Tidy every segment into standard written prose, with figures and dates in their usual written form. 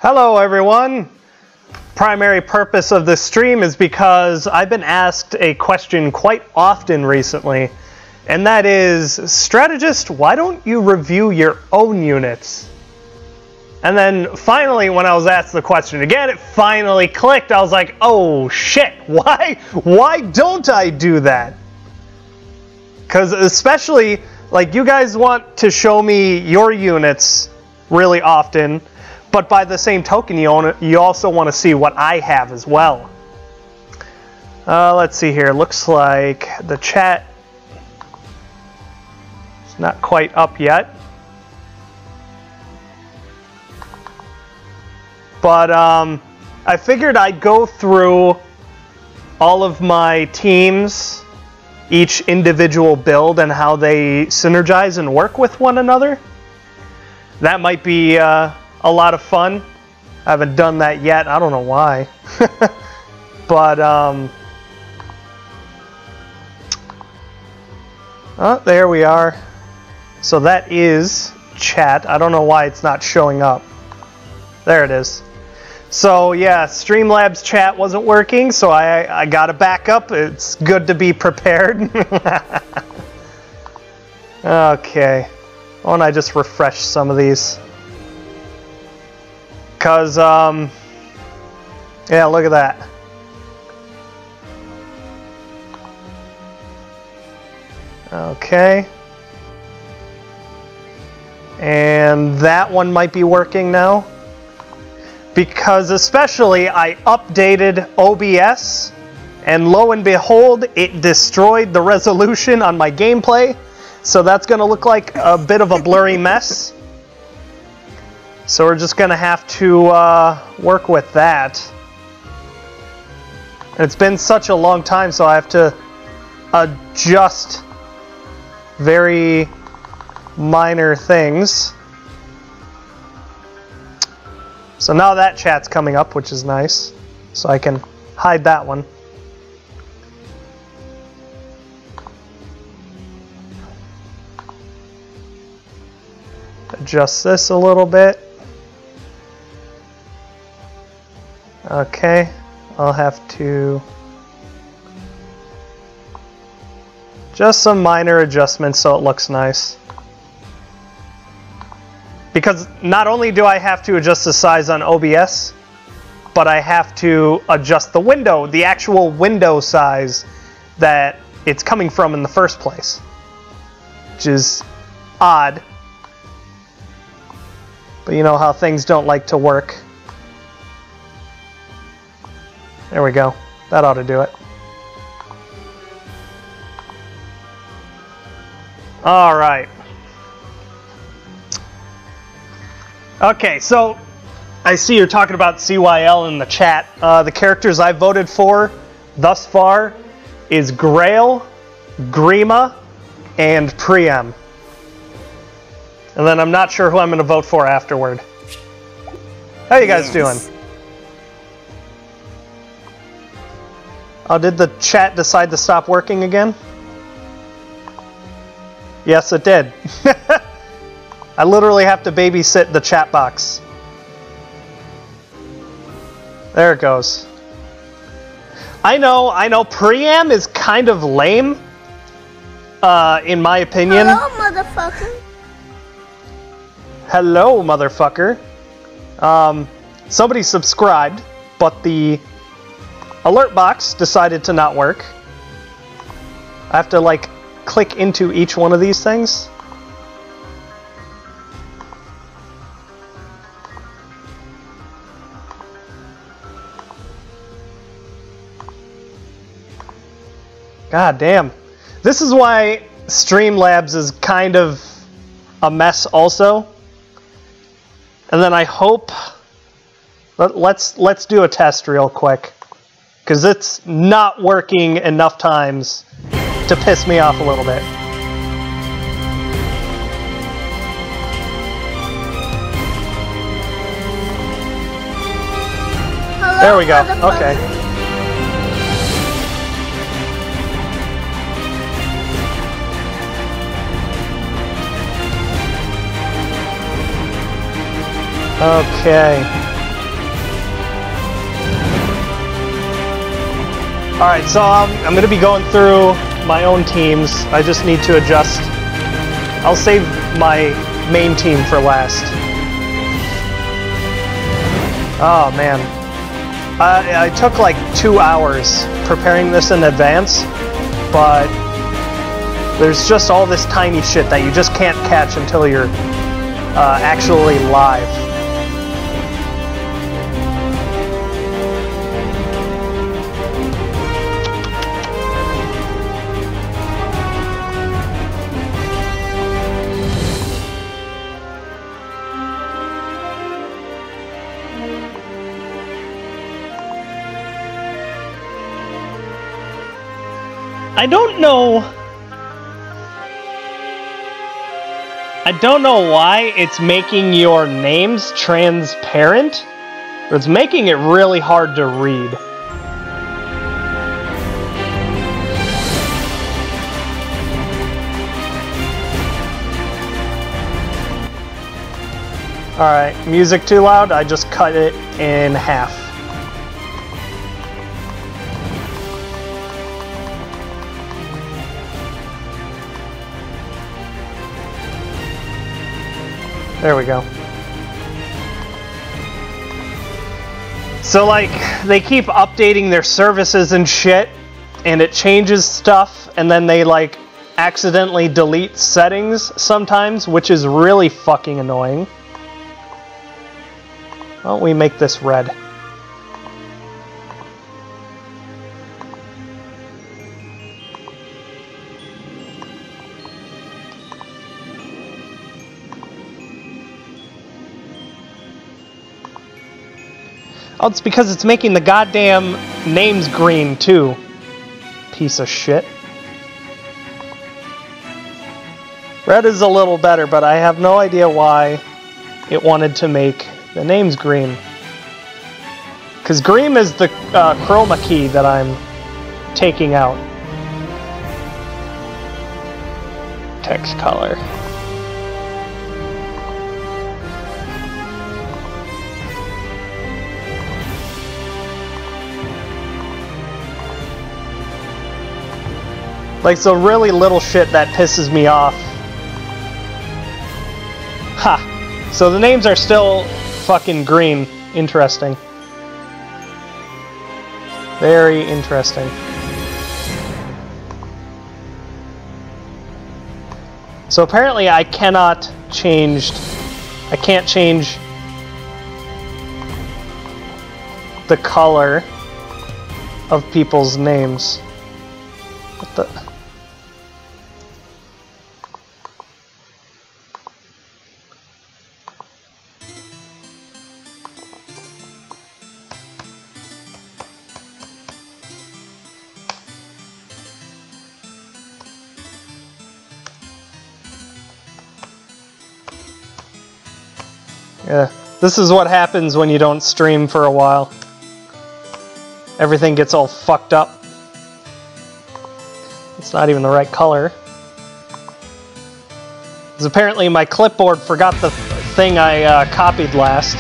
Hello everyone! Primary purpose of this stream is because I've been asked a question quite often recently, and that is, strategist, why don't you review your own units? And then finally, when I was asked the question again, it finally clicked. I was like, oh shit, why don't I do that? Because especially, like, you guys want to show me your units really often, but by the same token, you also want to see what I have as well. Let's see here. Looks like the chat is not quite up yet. But I figured I'd go through all of my teams, each individual build, and how they synergize and work with one another. That might be a lot of fun. I haven't done that yet. I don't know why. But, oh, there we are. So that is chat. I don't know why it's not showing up. There it is. So, yeah, Streamlabs chat wasn't working, so I got to back up. It's good to be prepared. Okay. Why don't I just refresh some of these? Because, yeah, look at that. Okay. And that one might be working now. Because especially I updated OBS, and lo and behold, it destroyed the resolution on my gameplay. So that's going to look like a bit of a blurry mess. So we're just going to have to work with that. And it's been such a long time, so I have to adjust very minor things. So now that chat's coming up, which is nice. So I can hide that one. Adjust this a little bit. Okay, I'll have to just some minor adjustments so it looks nice. Because not only do I have to adjust the size on OBS, but I have to adjust the window, the actual window size that it's coming from in the first place, which is odd. But you know how things don't like to work. There we go. That ought to do it. All right. Okay, so I see you're talking about CYL in the chat. The characters I voted for thus far is Grail, Grima, and Priam. And then I'm not sure who I'm going to vote for afterward. How you guys doing? Oh, did the chat decide to stop working again? Yes, it did. I literally have to babysit the chat box. There it goes. I know, Priam is kind of lame, in my opinion. Hello, motherfucker. Hello, motherfucker. Somebody subscribed, but the alert box decided to not work. I have to, like, click into each one of these things. God damn. This is why Streamlabs is kind of a mess also. And then I hope... Let's do a test real quick. Because it's not working enough times to piss me off a little bit. Hello, there we go. Okay. Okay. Alright, so I'm going to be going through my own teams. I just need to adjust. I'll save my main team for last. Oh, man. I took like 2 hours preparing this in advance, but there's just all this tiny shit that you just can't catch until you're actually live. I don't know why it's making your names transparent, or it's making it really hard to read. Alright, music too loud? I just cut it in half. There we go. So, like, they keep updating their services and shit, and it changes stuff, and then they, like, accidentally delete settings sometimes, which is really fucking annoying. Why don't we make this red? Oh, it's because it's making the goddamn names green, too. Piece of shit. Red is a little better, but I have no idea why it wanted to make the names green. Because green is the chroma key that I'm taking out. Text color. Like, so really little shit that pisses me off. Ha! So the names are still fucking green. Interesting. Very interesting. So apparently I can't change the color of people's names. What the... Yeah, this is what happens when you don't stream for a while. Everything gets all fucked up. It's not even the right color. Because apparently my clipboard forgot the thing I copied last.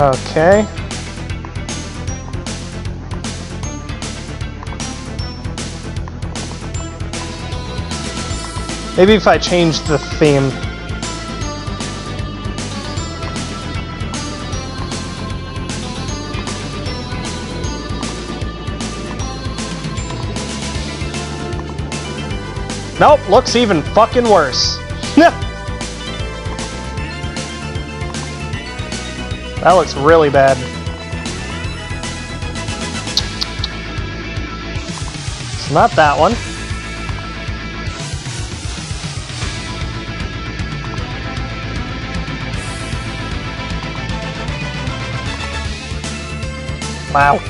Okay. Maybe if I change the theme. Nope, looks even fucking worse. That looks really bad. It's not that one. Wow.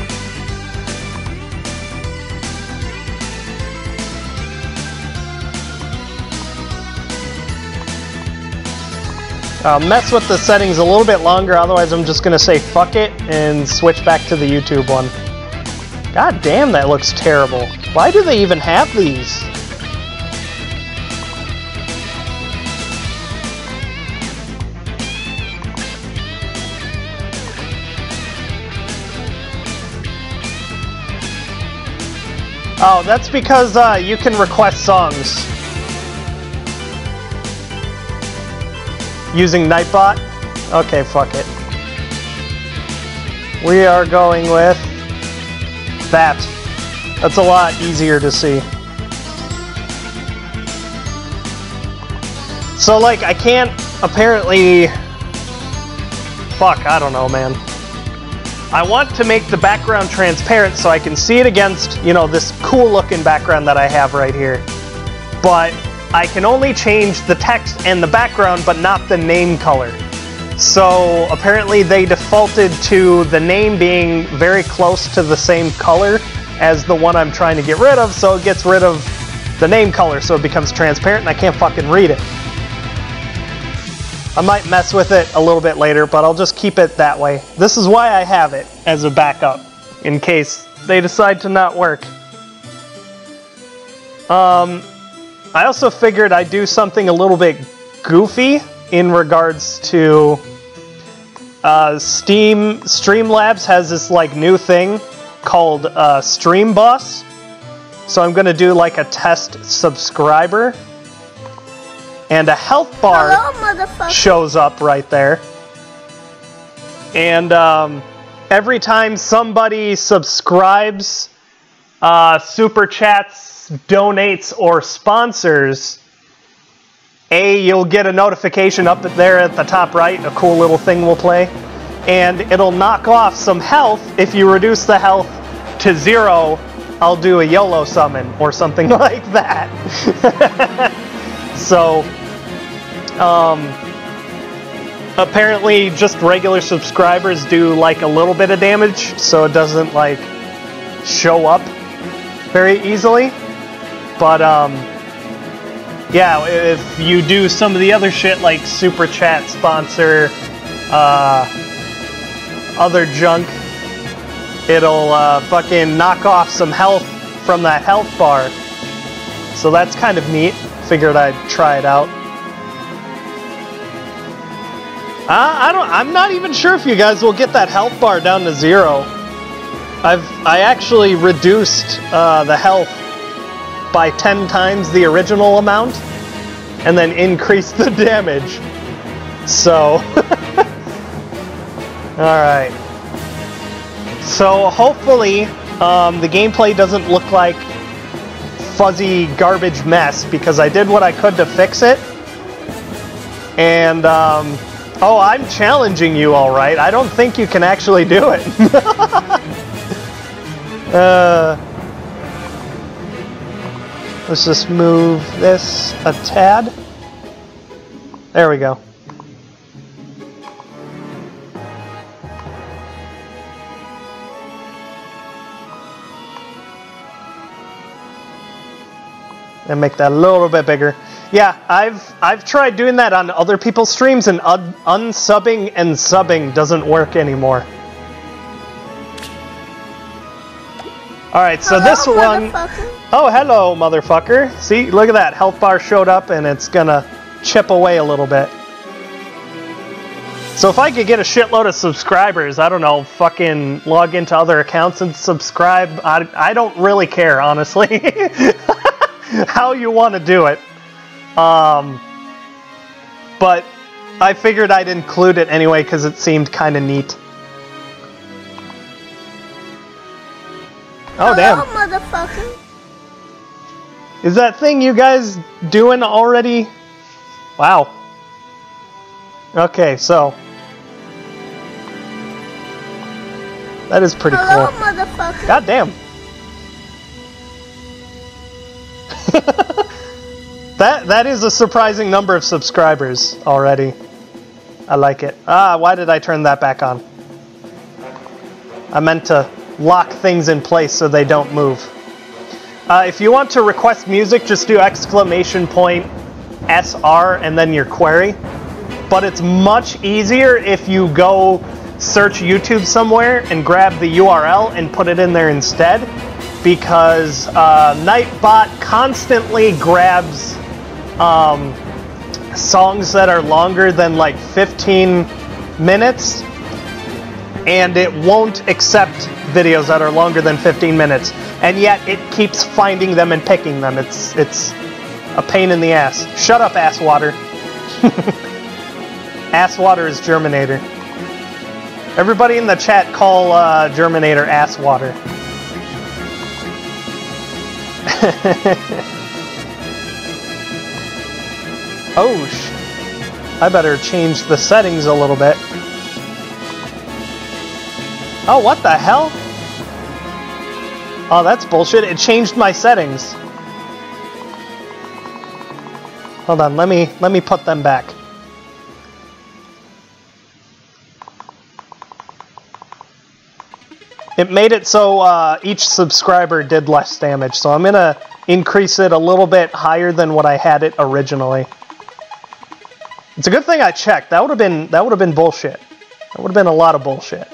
I'll mess with the settings a little bit longer, otherwise I'm just gonna say fuck it and switch back to the YouTube one. God damn, that looks terrible. Why do they even have these? Oh, that's because you can request songs using Nightbot. Okay, fuck it. We are going with that. That's a lot easier to see. So, like, I can't apparently... Fuck, I don't know, man. I want to make the background transparent so I can see it against, you know, this cool-looking background that I have right here. But I can only change the text and the background, but not the name color. So apparently they defaulted to the name being very close to the same color as the one I'm trying to get rid of, so it gets rid of the name color, so it becomes transparent and I can't fucking read it. I might mess with it a little bit later, but I'll just keep it that way. This is why I have it as a backup, in case they decide to not work. I also figured I'd do something a little bit goofy in regards to Streamlabs has this like new thing called Stream Boss. So I'm gonna do like a test subscriber. And a health bar shows up right there. And every time somebody subscribes, super chats, donates, or sponsors, you'll get a notification up there at the top right. A cool little thing will play. And it'll knock off some health. If you reduce the health to 0, I'll do a YOLO summon or something like that. So, apparently just regular subscribers do like a little bit of damage, so it doesn't like show up very easily. But, yeah, if you do some of the other shit like super chat, sponsor, other junk, it'll fucking knock off some health from that health bar. So that's kind of neat. Figured I'd try it out. I'm not even sure if you guys will get that health bar down to 0. I actually reduced the health by 10 times the original amount, and then increased the damage. So, all right. So hopefully the gameplay doesn't look like fuzzy garbage mess, because I did what I could to fix it. And oh, I'm challenging you, all right. I don't think you can actually do it. Let's just move this a tad. There we go. And make that a little bit bigger. Yeah, I've tried doing that on other people's streams, and unsubbing and subbing doesn't work anymore. Alright, so hello, this one... Oh, hello, motherfucker. See, look at that. Health bar showed up, and it's gonna chip away a little bit. So if I could get a shitload of subscribers, I don't know, fucking log into other accounts and subscribe, I don't really care, honestly. How you want to do it. But I figured I'd include it anyway because it seemed kind of neat. Oh, damn. Hello, motherfucker. Is that thing you guys doing already? Wow. Okay, so. That is pretty Hello, cool. Motherfucker. God damn. That is a surprising number of subscribers already. I like it. Why did I turn that back on? I meant to lock things in place so they don't move. If you want to request music, just do !SR and then your query. but it's much easier if you go search YouTube somewhere and grab the URL and put it in there instead, because Nightbot constantly grabs songs that are longer than like 15 minutes, and it won't accept videos that are longer than 15 minutes, and yet it keeps finding them and picking them. It's a pain in the ass. Shut up, Asswater. Asswater is Germinator. Everybody in the chat call Germinator Asswater. Oh, I better change the settings a little bit. Oh, what the hell? Oh, that's bullshit. It changed my settings. Hold on, let me put them back. It made it so each subscriber did less damage, so I'm gonna increase it a little bit higher than what I had it originally. It's a good thing I checked. That would have been bullshit. That would have been a lot of bullshit.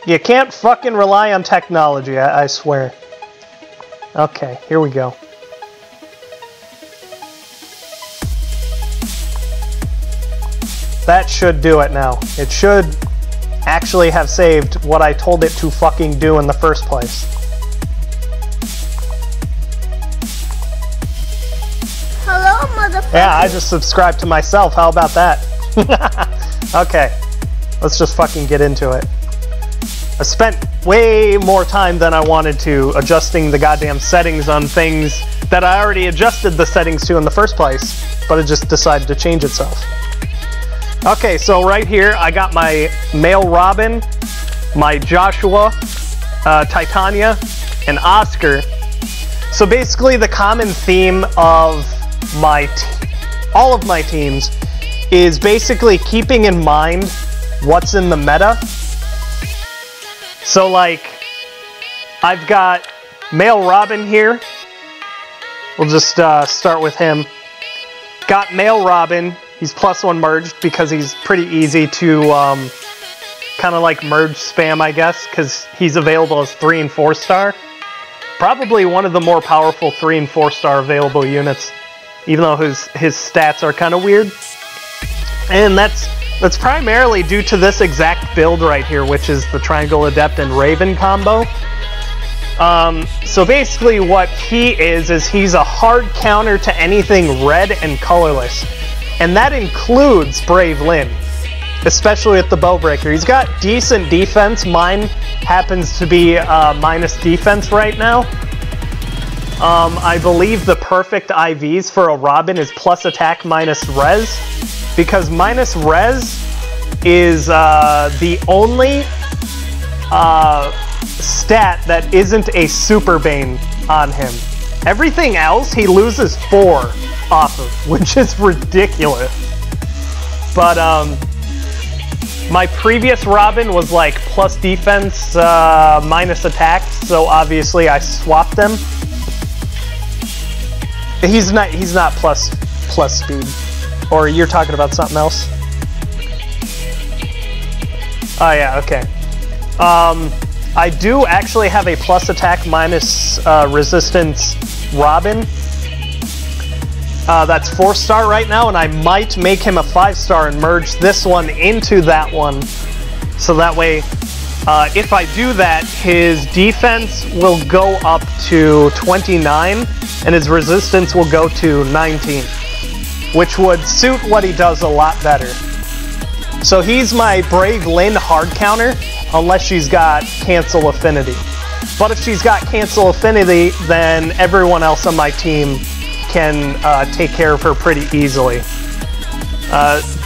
You can't fucking rely on technology, I swear. Okay, here we go. That should do it now. It should actually have saved what I told it to fucking do in the first place. Hello, motherfucker. Yeah, I just subscribed to myself. How about that? Okay, let's just fucking get into it. I spent way more time than I wanted to adjusting the goddamn settings on things that I already adjusted the settings to in the first place, but it just decided to change itself. Okay, so right here I got my male Robin, my Joshua, Titania, and Oscar. So basically the common theme of all of my teams is basically keeping in mind what's in the meta. So like, I've got male Robin here. We'll just start with him. Got male Robin. He's +1 merged because he's pretty easy to kind of like merge spam, I guess, because he's available as 3 and 4 star. Probably one of the more powerful 3 and 4 star available units, even though his stats are kind of weird. And that's primarily due to this exact build right here, which is the Triangle Adept and Raven combo. So basically what he is he's a hard counter to anything red and colorless. And that includes Brave Lynn, especially at the Bowbreaker. He's got decent defense. Mine happens to be minus defense right now. I believe the perfect IVs for a Robin is plus attack minus res, because minus res is the only stat that isn't a Super Bane on him. Everything else he loses 4 off of, which is ridiculous. But my previous Robin was like plus defense minus attack, so obviously I swapped them. He's not plus speed. Or you're talking about something else? Oh yeah, okay. I do actually have a plus attack minus resistance Robin. That's 4 star right now, and I might make him a 5 star and merge this one into that one. So that way, if I do that, his defense will go up to 29, and his resistance will go to 19, which would suit what he does a lot better. So he's my Brave Lynn hard counter, unless she's got Cancel Affinity. But if she's got Cancel Affinity, then everyone else on my team can take care of her pretty easily.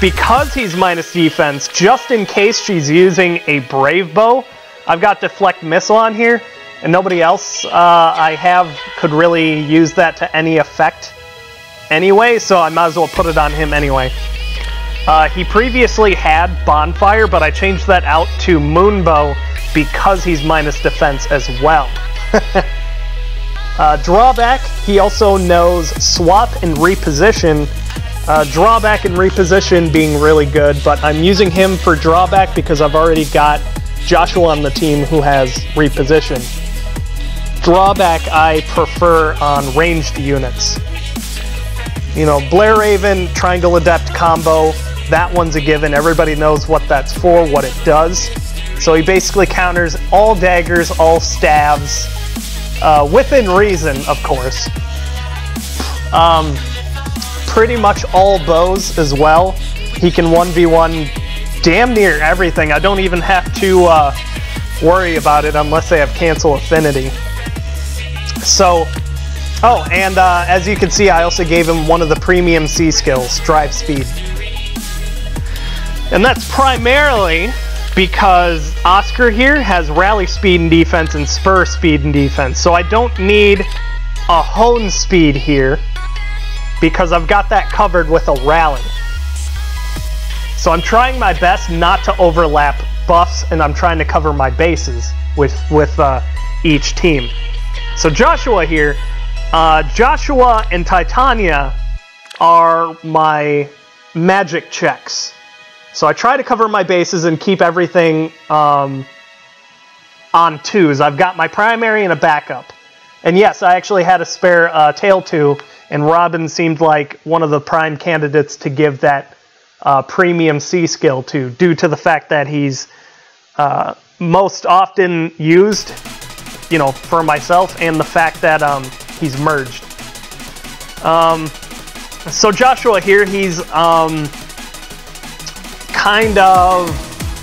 Because he's minus defense, just in case she's using a Brave Bow, I've got Deflect Missile on here, and nobody else I have could really use that to any effect anyway, so I might as well put it on him anyway. He previously had Bonfire, but I changed that out to Moonbow because he's minus defense as well. Drawback, he also knows swap and reposition. Drawback and reposition being really good, but I'm using him for drawback because I've already got Joshua on the team who has reposition. Drawback I prefer on ranged units. You know, Blair Raven, Triangle Adept combo, that one's a given. Everybody knows what that's for, what it does. So he basically counters all daggers, all staves, within reason, of course. Pretty much all bows as well. He can 1v1 damn near everything. I don't even have to worry about it unless they have cancel affinity. So, oh, and as you can see, I also gave him one of the premium C skills, drive speed. And that's primarily because Oscar here has rally speed and defense and spur speed and defense. So I don't need a hone speed here because I've got that covered with a rally. So I'm trying my best not to overlap buffs, and I'm trying to cover my bases with each team. So Joshua here, Joshua and Titania are my magic checks. So I try to cover my bases and keep everything on twos. I've got my primary and a backup. And yes, I actually had a spare tail 2, and Robin seemed like one of the prime candidates to give that premium C skill to, due to the fact that he's most often used, you know, for myself, and the fact that he's merged. So Joshua here, he's kind of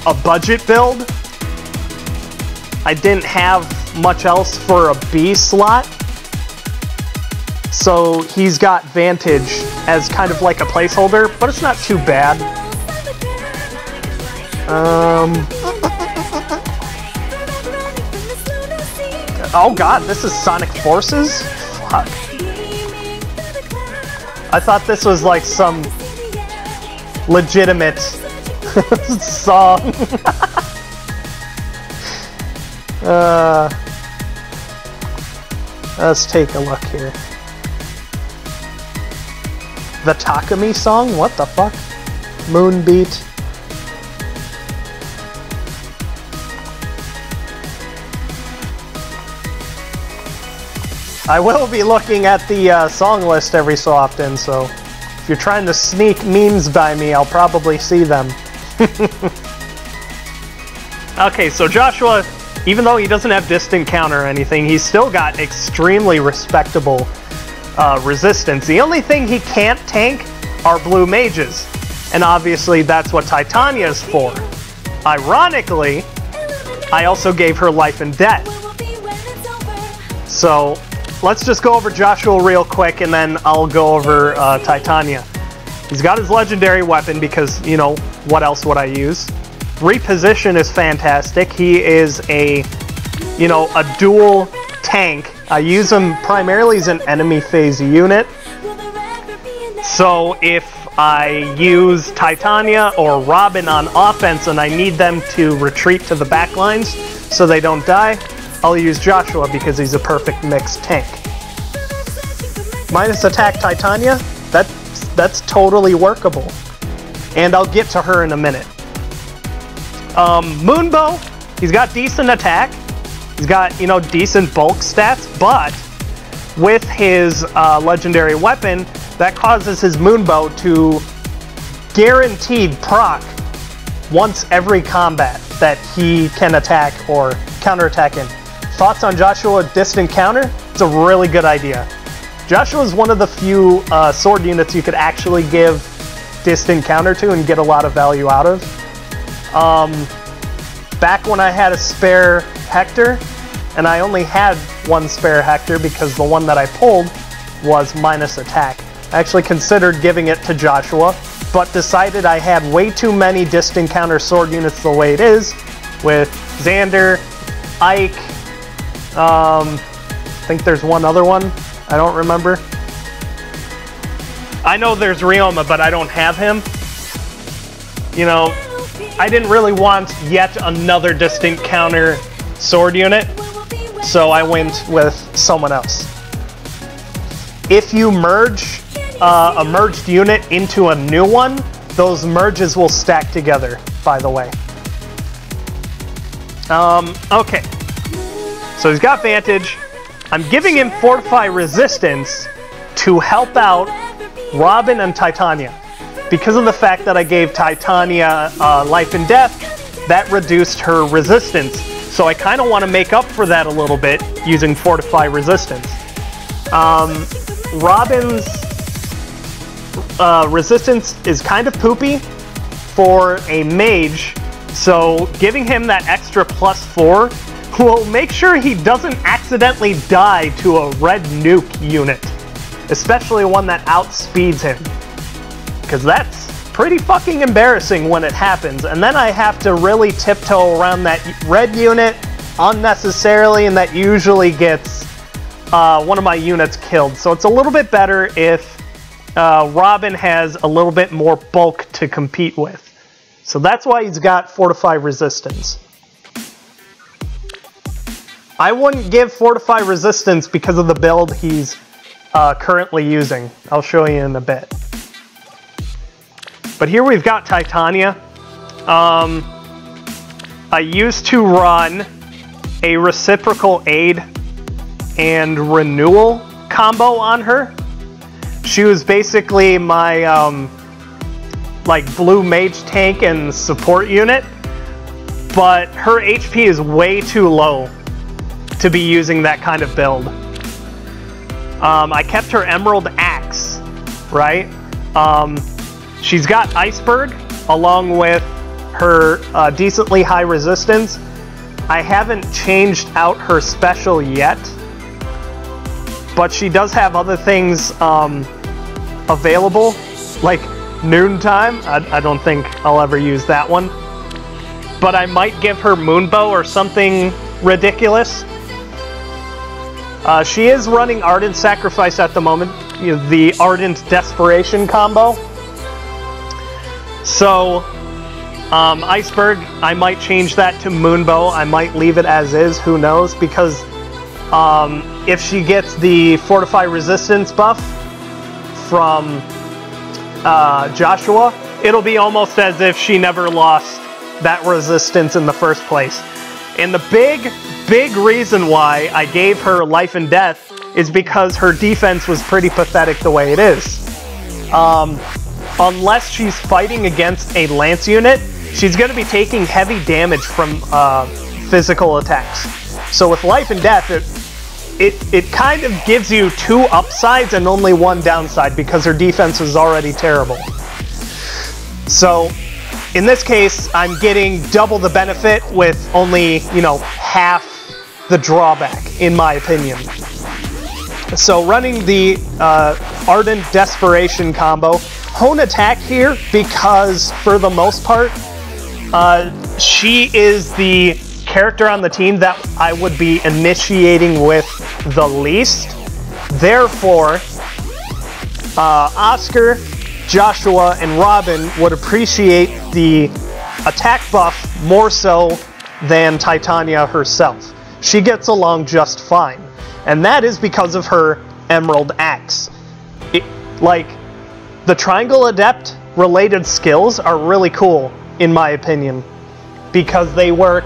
a budget build. I didn't have much else for a B slot, so he's got Vantage as kind of like a placeholder, but it's not too bad. Oh god, this is Sonic Forces? Fuck. I thought this was like some legitimate song. Let's take a look here. The Takumi song? What the fuck? Moonbeat. I will be looking at the song list every so often, so if you're trying to sneak memes by me, I'll probably see them. Okay, so Joshua, even though he doesn't have distant counter or anything, he's still got extremely respectable resistance. The only thing he can't tank are blue mages, and obviously that's what Titania is for. Ironically, I also gave her life and death. So let's just go over Joshua real quick, and then I'll go over Titania. He's got his legendary weapon because, you know, what else would I use? Reposition is fantastic. He is a, you know, a dual tank. I use him primarily as an enemy phase unit. So if I use Titania or Robin on offense and I need them to retreat to the back lines so they don't die, I'll use Joshua because he's a perfect mixed tank. Minus attack Titania, that's totally workable. And I'll get to her in a minute. Moonbow, he's got decent attack. He's got, you know, decent bulk stats, but with his legendary weapon, that causes his Moonbow to guaranteed proc once every combat that he can attack or counterattack in. Thoughts on Joshua distant counter? It's a really good idea. Joshua is one of the few sword units you could actually give distant counter to and get a lot of value out of. Back when I had a spare Hector, and I only had one spare Hector because the one that I pulled was minus attack. I actually considered giving it to Joshua, but decided I had way too many distant counter sword units the way it is, with Xander, Ike, I think there's one other one, I don't remember. I know there's Ryoma, but I don't have him. You know, I didn't really want yet another distant counter sword unit, so I went with someone else. if you merge a merged unit into a new one, those merges will stack together, by the way. Okay. So he's got Vantage. I'm giving him Fortify Resistance to help out Robin and Titania. Because of the fact that I gave Titania Life and Death, that reduced her resistance. So I kind of want to make up for that a little bit using Fortify Resistance. Robin's resistance is kind of poopy for a mage, so giving him that extra +4 will make sure he doesn't accidentally die to a red nuke unit, especially one that outspeeds him, because that's pretty fucking embarrassing when it happens. And then I have to really tiptoe around that red unit unnecessarily, and that usually gets one of my units killed. So it's a little bit better if Robin has a little bit more bulk to compete with. So that's why he's got Fortify Resistance. I wouldn't give Fortify Resistance because of the build he's currently using. I'll show you in a bit. But here we've got Titania. I used to run a Reciprocal Aid and Renewal combo on her. She was basically my like blue mage tank and support unit, but her HP is way too low to be using that kind of build. I kept her Emerald Axe, right? She's got Iceberg along with her decently high resistance. I haven't changed out her special yet, but she does have other things available, like Noontime. I don't think I'll ever use that one, but I might give her Moonbow or something ridiculous. She is running Ardent Sacrifice at the moment, you know, the Ardent Desperation combo. So, Iceberg, I might change that to Moonbow. I might leave it as is, who knows, because if she gets the Fortify Resistance buff from Joshua, it'll be almost as if she never lost that resistance in the first place. And the big reason why I gave her Life and Death is because her defense was pretty pathetic the way it is. Unless she's fighting against a Lance unit, she's going to be taking heavy damage from physical attacks. So with Life and Death, it kind of gives you 2 upsides and only 1 downside because her defense is already terrible. So in this case, I'm getting double the benefit with only, you know, half the drawback, in my opinion. So running the Ardent Desperation combo, Hone Attack here because, for the most part, she is the character on the team that I would be initiating with the least. Therefore, Oscar, Joshua, and Robin would appreciate the attack buff more so than Titania herself. She gets along just fine, and that is because of her Emerald Axe. Like, the Triangle Adept related skills are really cool, in my opinion, because they work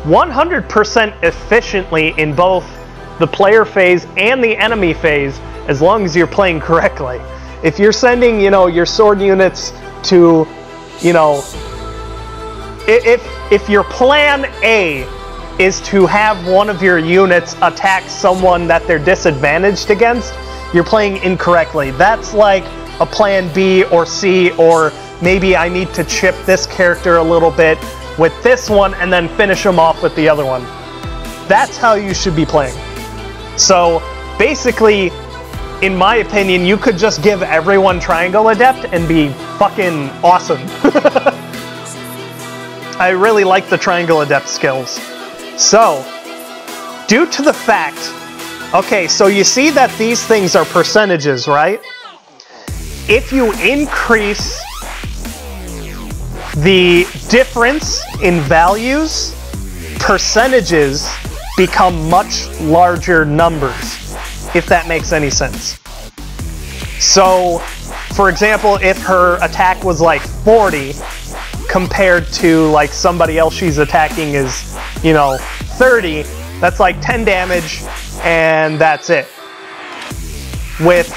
100% efficiently in both the player phase and the enemy phase, as long as you're playing correctly. If you're sending, you know, your sword units to, you know, if your plan A is to have one of your units attack someone that they're disadvantaged against, you're playing incorrectly. That's like a plan B or C, or maybe I need to chip this character a little bit with this one and then finish them off with the other one. That's how you should be playing. So basically, in my opinion, you could just give everyone Triangle Adept and be fucking awesome. I really like the Triangle Adept skills. So, due to the fact, okay, so you see that these things are percentages, right? If you increase the difference in values, percentages become much larger numbers. if that makes any sense. So, for example, if her attack was like 40 compared to like somebody else she's attacking is, you know, 30, that's like 10 damage and that's it. With,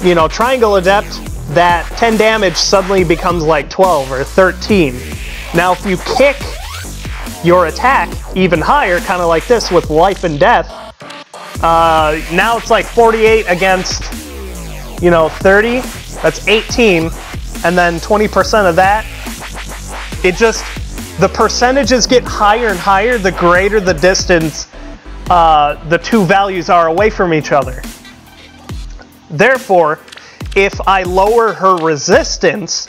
you know, Triangle Adept, that 10 damage suddenly becomes like 12 or 13. Now if you kick your attack even higher, kind of like this with Life and Death, now it's like 48 against, you know, 30, that's 18, and then 20% of that, it just, the percentages get higher and higher the greater the distance the two values are away from each other. Therefore, if I lower her resistance,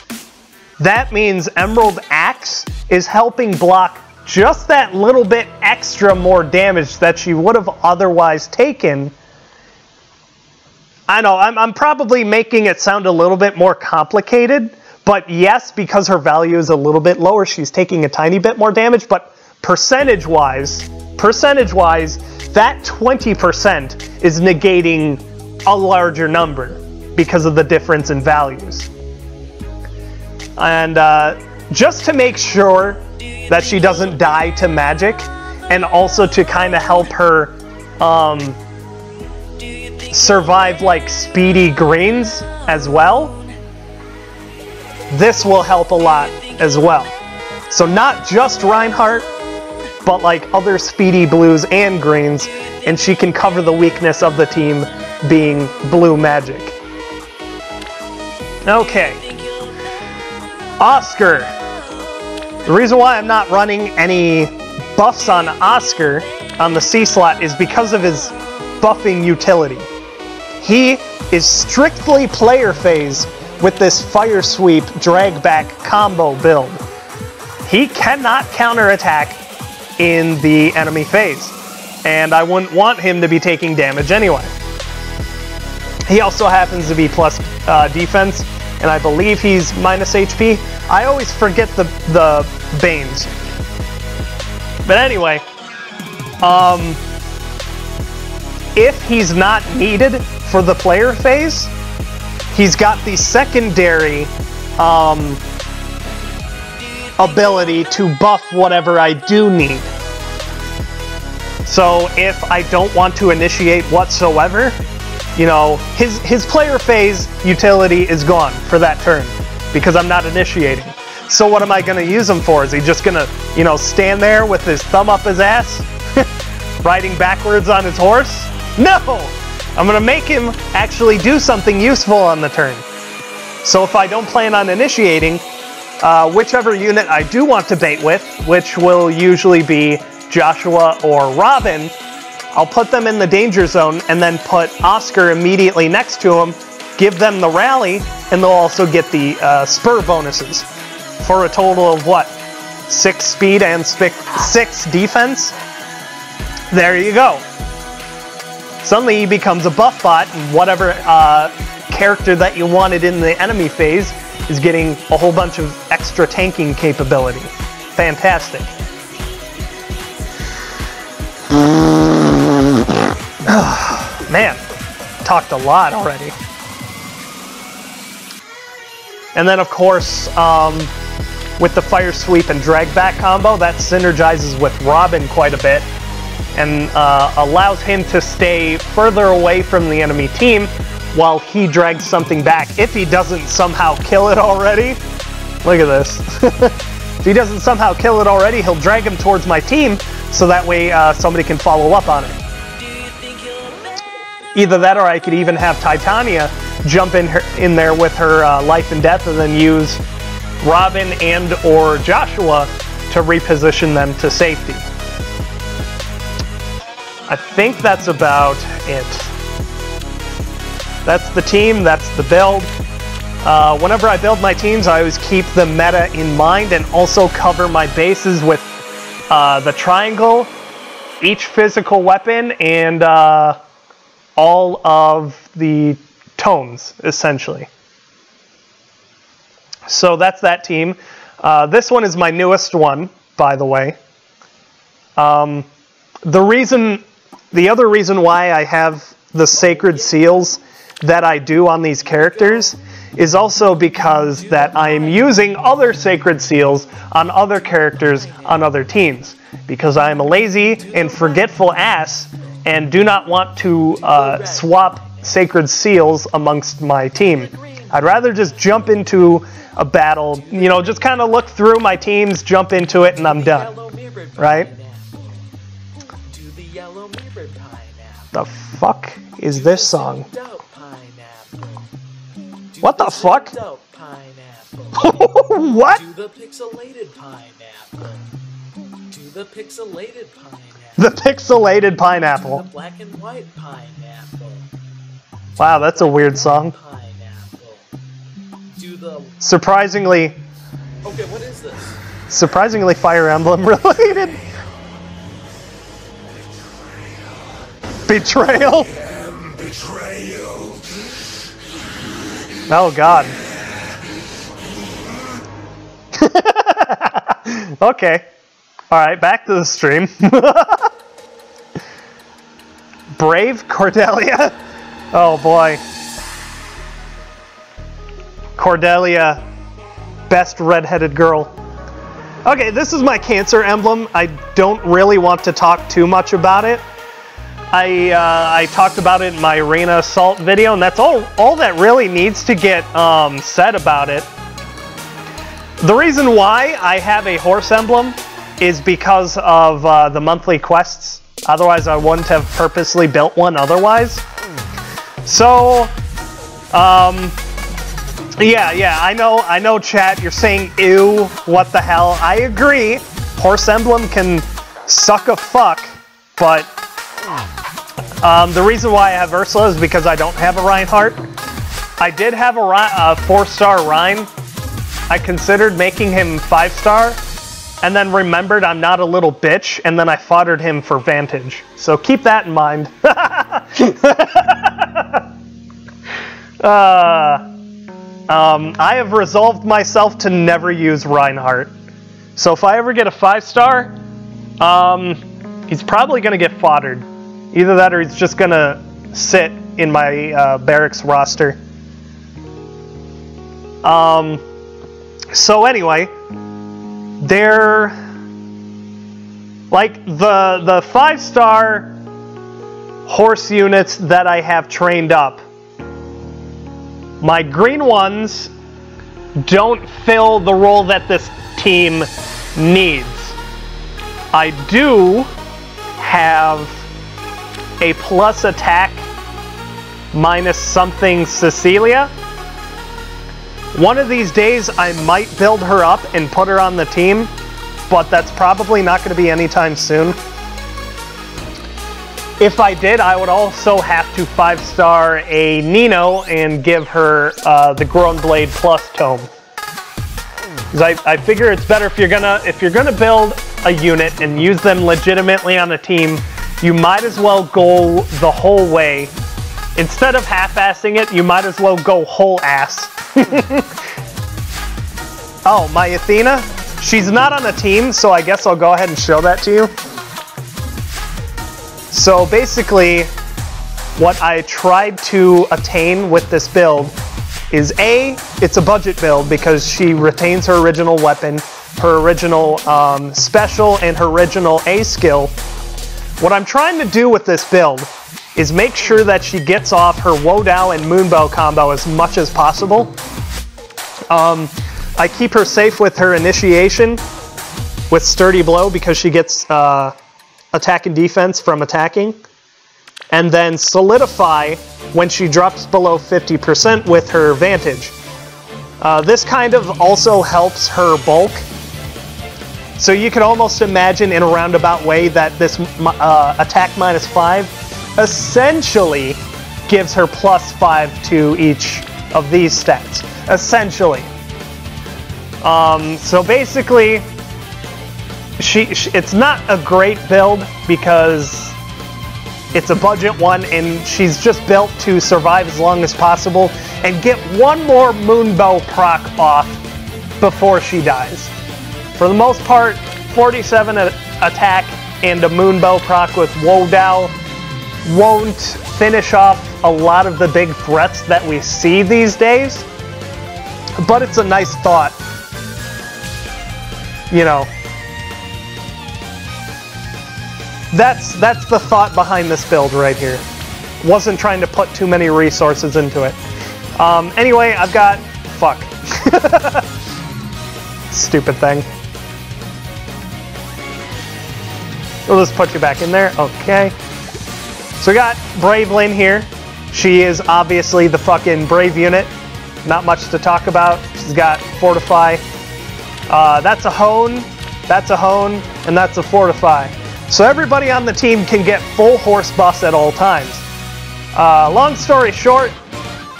that means Emerald Axe is helping block just that little bit extra more damage that she would have otherwise taken. I know, I'm probably making it sound a little bit more complicated, but yes, because her value is a little bit lower, she's taking a tiny bit more damage, but percentage-wise, that 20% is negating a larger number because of the difference in values. And just to make sure that she doesn't die to magic, and also to kind of help her survive like speedy greens as well, this will help a lot as well. So not just Reinhardt, but like other speedy blues and greens, and she can cover the weakness of the team being blue magic. Okay. Oscar. The reason why I'm not running any buffs on Oscar on the C slot is because of his buffing utility. He is strictly player phase with this Fire Sweep drag back combo build. He cannot counterattack in the enemy phase, and I wouldn't want him to be taking damage anyway. He also happens to be plus defense, and I believe he's minus HP. I always forget the Banes. But anyway, if he's not needed for the player phase, he's got the secondary ability to buff whatever I do need. So if I don't want to initiate whatsoever, you know, his player phase utility is gone for that turn because I'm not initiating. So what am I going to use him for? Is he just going to, you know, stand there with his thumb up his ass, riding backwards on his horse? No! I'm going to make him actually do something useful on the turn. So if I don't plan on initiating, whichever unit I do want to bait with, which will usually be Joshua or Robin, I'll put them in the danger zone and then put Oscar immediately next to him, give them the rally, and they'll also get the spur bonuses for a total of what? 6 speed and 6 defense? There you go. Suddenly he becomes a buff bot, and whatever character that you wanted in the enemy phase is getting a whole bunch of extra tanking capability. Fantastic. Man, talked a lot already. And then of course, with the Fire Sweep and Drag Back combo, that synergizes with Robin quite a bit and allows him to stay further away from the enemy team while he drags something back. If he doesn't somehow kill it already, look at this. If he doesn't somehow kill it already, he'll drag him towards my team so that way somebody can follow up on it. Either that, or I could even have Titania jump in there with her Life and Death and then use Robin and or Joshua to reposition them to safety. I think that's about it. That's the team, that's the build. Whenever I build my teams, I always keep the meta in mind and also cover my bases with the triangle, each physical weapon, and all of the tones, essentially. So that's that team. This one is my newest one, by the way. The other reason why I have the sacred seals that I do on these characters is also because that I am using other sacred seals on other characters on other teams. Because I am a lazy and forgetful ass and do not want to swap sacred seals amongst my team. I'd rather just jump into a battle, you know, just kind of look through my teams, jump into it, and I'm done. Right? The fuck is this song? What the fuck? What? Do the pixelated pineapple. Do the pixelated pineapple. The pixelated pineapple. The black and white pineapple. Wow, that's a weird song. Pineapple. Do the... Surprisingly... Okay, what is this? Surprisingly Fire Emblem related. Betrayal. Betrayal. Oh god. Okay. Alright, back to the stream. Brave Cordelia? Oh boy. Cordelia, best redheaded girl. Okay, this is my Cancer emblem. I don't really want to talk too much about it. I talked about it in my Arena Assault video, and that's all that really needs to get said about it. The reason why I have a horse emblem is because of the monthly quests. Otherwise, I wouldn't have purposely built one otherwise. So, yeah, I know, chat, you're saying, ew, what the hell? I agree, horse emblem can suck a fuck, but the reason why I have Ursula is because I don't have a Reinhardt. I did have a 4-star Rhine. I considered making him 5-star, and then remembered I'm not a little bitch, and then I foddered him for Vantage. So keep that in mind. I have resolved myself to never use Reinhardt. So if I ever get a 5-star, he's probably going to get foddered. Either that or he's just going to sit in my barracks roster. So anyway, they're like the 5-star horse units that I have trained up. My green ones don't fill the role that this team needs. I do have a plus attack minus something Cecilia. One of these days I might build her up and put her on the team, but that's probably not going to be anytime soon. If I did, I would also have to 5-star a Nino and give her the Grown Blade Plus tome. Because I figure it's better if you're gonna build a unit and use them legitimately on a team, you might as well go the whole way. Instead of half-assing it, you might as well go whole ass. Oh, my Athena? She's not on a team, so I guess I'll go ahead and show that to you. So basically, what I tried to attain with this build is A, it's a budget build because she retains her original weapon, her original special, and her original A skill. What I'm trying to do with this build is make sure that she gets off her Wodao and Moonbow combo as much as possible. I keep her safe with her initiation with Sturdy Blow because she gets attack and defense from attacking, and then solidify when she drops below 50% with her Vantage. This kind of also helps her bulk, so you could almost imagine in a roundabout way that this attack minus 5 essentially gives her plus 5 to each of these stats, essentially. So basically, it's not a great build because it's a budget one, and she's just built to survive as long as possible and get one more Moonbow proc off before she dies. For the most part, 47 attack and a Moonbow proc with Wodao won't finish off a lot of the big threats that we see these days, but it's a nice thought. You know, that's the thought behind this build right here. Wasn't trying to put too many resources into it. Anyway, I've got... Fuck. Stupid thing. We'll just put you back in there. Okay. So we got Brave Lynn here. She is obviously the fucking Brave unit. Not much to talk about. She's got Fortify. That's a Hone, that's a Hone, and that's a Fortify. So everybody on the team can get full horse buffs at all times. Long story short,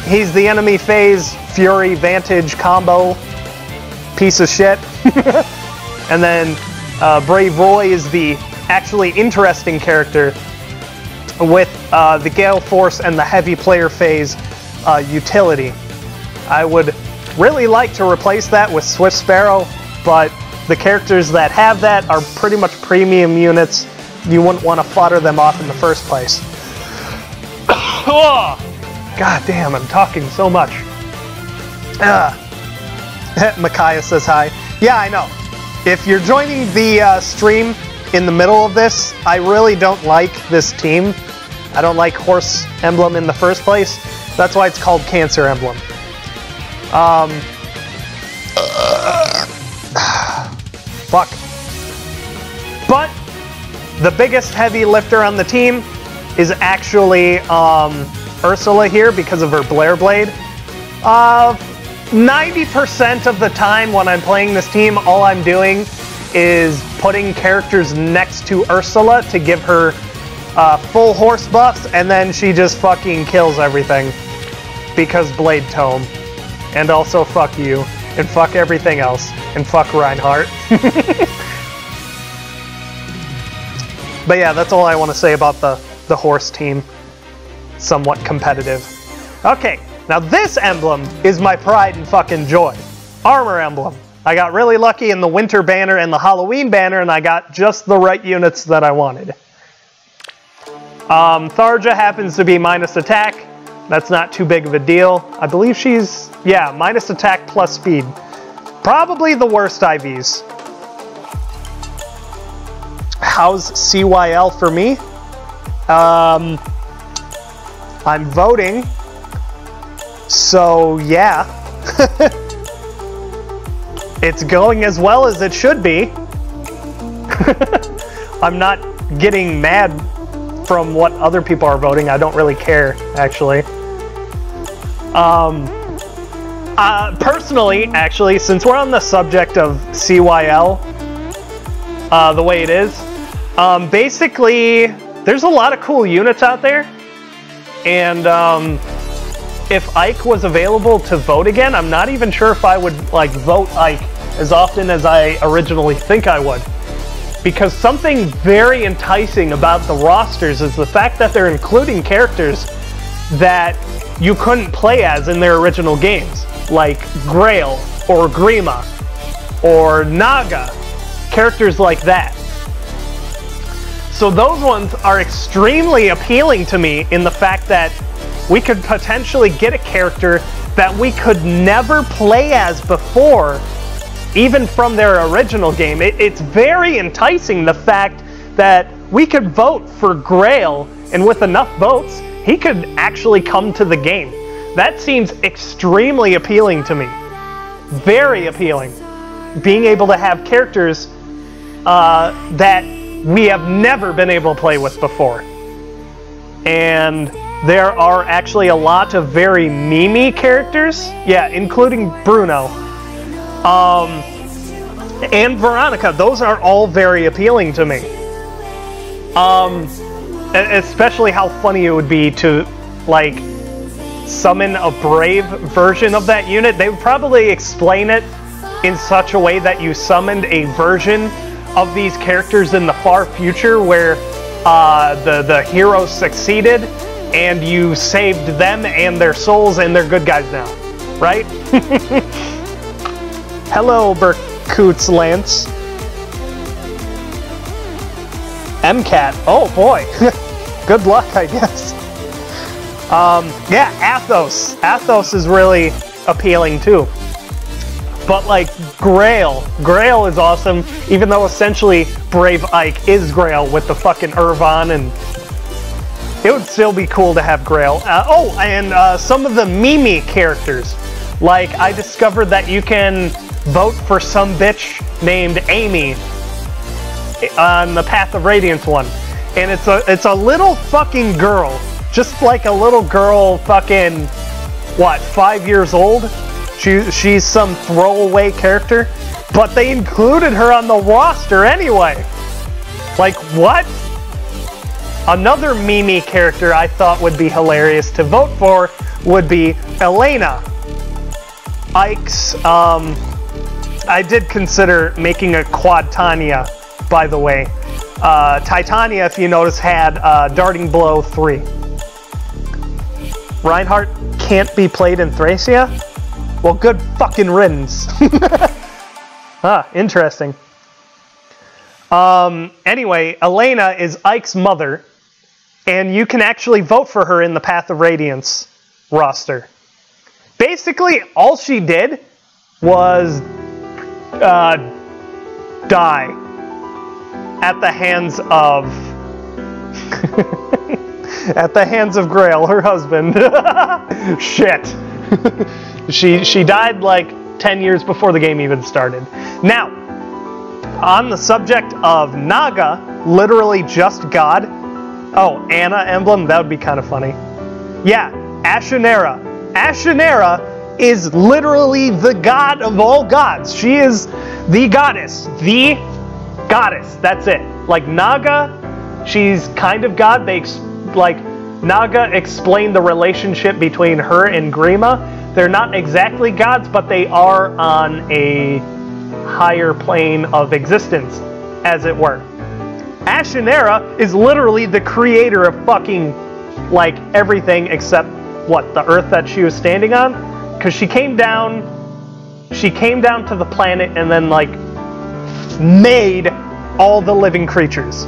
he's the enemy phase Fury Vantage combo piece of shit. And then Brave Roy is the actually interesting character with the Gale Force and the heavy player phase utility. I would really like to replace that with Swift Sparrow, but the characters that have that are pretty much premium units. You wouldn't want to fodder them off in the first place. God damn, I'm talking so much. Micaiah says hi. Yeah, I know. If you're joining the stream in the middle of this, I really don't like this team. I don't like Horse Emblem in the first place. That's why it's called Cancer Emblem. Fuck. But the biggest heavy lifter on the team is actually Ursula here because of her Blair Blade. 90% of the time when I'm playing this team, all I'm doing is putting characters next to Ursula to give her full horse buffs, and then she just fucking kills everything. Because Blade Tome. And also fuck you. And fuck everything else. And fuck Reinhardt. But yeah, that's all I want to say about the horse team. Somewhat competitive. Okay, now this emblem is my pride and fucking joy. Armor Emblem. I got really lucky in the Winter Banner and the Halloween Banner, and I got just the right units that I wanted. Tharja happens to be minus attack. That's not too big of a deal. I believe she's, yeah, minus attack plus speed. Probably the worst IVs. How's CYL for me? I'm voting. So, yeah. It's going as well as it should be. I'm not getting mad from what other people are voting. I don't really care, actually. Personally, actually, since we're on the subject of CYL, the way it is, basically, there's a lot of cool units out there, and if Ike was available to vote again, I'm not even sure if I would like vote Ike as often as I originally think I would. Because something very enticing about the rosters is the fact that they're including characters that you couldn't play as in their original games, like Grail or Grima or Naga, characters like that. So those ones are extremely appealing to me in the fact that we could potentially get a character that we could never play as before, even from their original game. It's very enticing, the fact that we could vote for Grail, and with enough votes, he could actually come to the game. That seems extremely appealing to me. Very appealing. Being able to have characters that we have never been able to play with before. And there are actually a lot of very memey characters. Yeah, including Bruno. And Veronica. Those are all very appealing to me. Especially how funny it would be to, like, summon a Brave version of that unit. They would probably explain it in such a way that you summoned a version of these characters in the far future where the heroes succeeded and you saved them and their souls and they're good guys now, right? Hello, Berkutz Lance. MCAT, oh boy. good luck, I guess. Yeah, Athos. Athos is really appealing too. But like Grail is awesome, even though essentially Brave Ike is Grail with the fucking Irvine, and it would still be cool to have Grail. Oh, and some of the Mimi characters. Like, I discovered that you can vote for some bitch named Amy on the Path of Radiance one. And it's a little fucking girl. Just like a little girl fucking, what, 5 years old? She's some throwaway character, but they included her on the roster anyway. Like, what? Another Mimi character I thought would be hilarious to vote for would be Elena. Ike's, I did consider making a Quadtania, by the way. Titania, if you notice, had Darting Blow 3. Reinhardt can't be played in Thracia? Well, good fucking riddance. Interesting. Anyway, Elena is Ike's mother, and you can actually vote for her in the Path of Radiance roster. Basically, all she did was die at the hands of at the hands of Grail, her husband. Shit. She died like 10 years before the game even started. Now, on the subject of Naga, literally just God. Oh, Anna Emblem, that would be kind of funny. Yeah, Ashenera. Ashenera is literally the god of all gods. She is the goddess. The goddess. That's it. Like Naga, she's kind of god. Naga explained the relationship between her and Grima. They're not exactly gods, but they are on a higher plane of existence, as it were. Ashenera is literally the creator of fucking, like, everything except, what, the earth that she was standing on? Because she came down to the planet and then, like, made all the living creatures.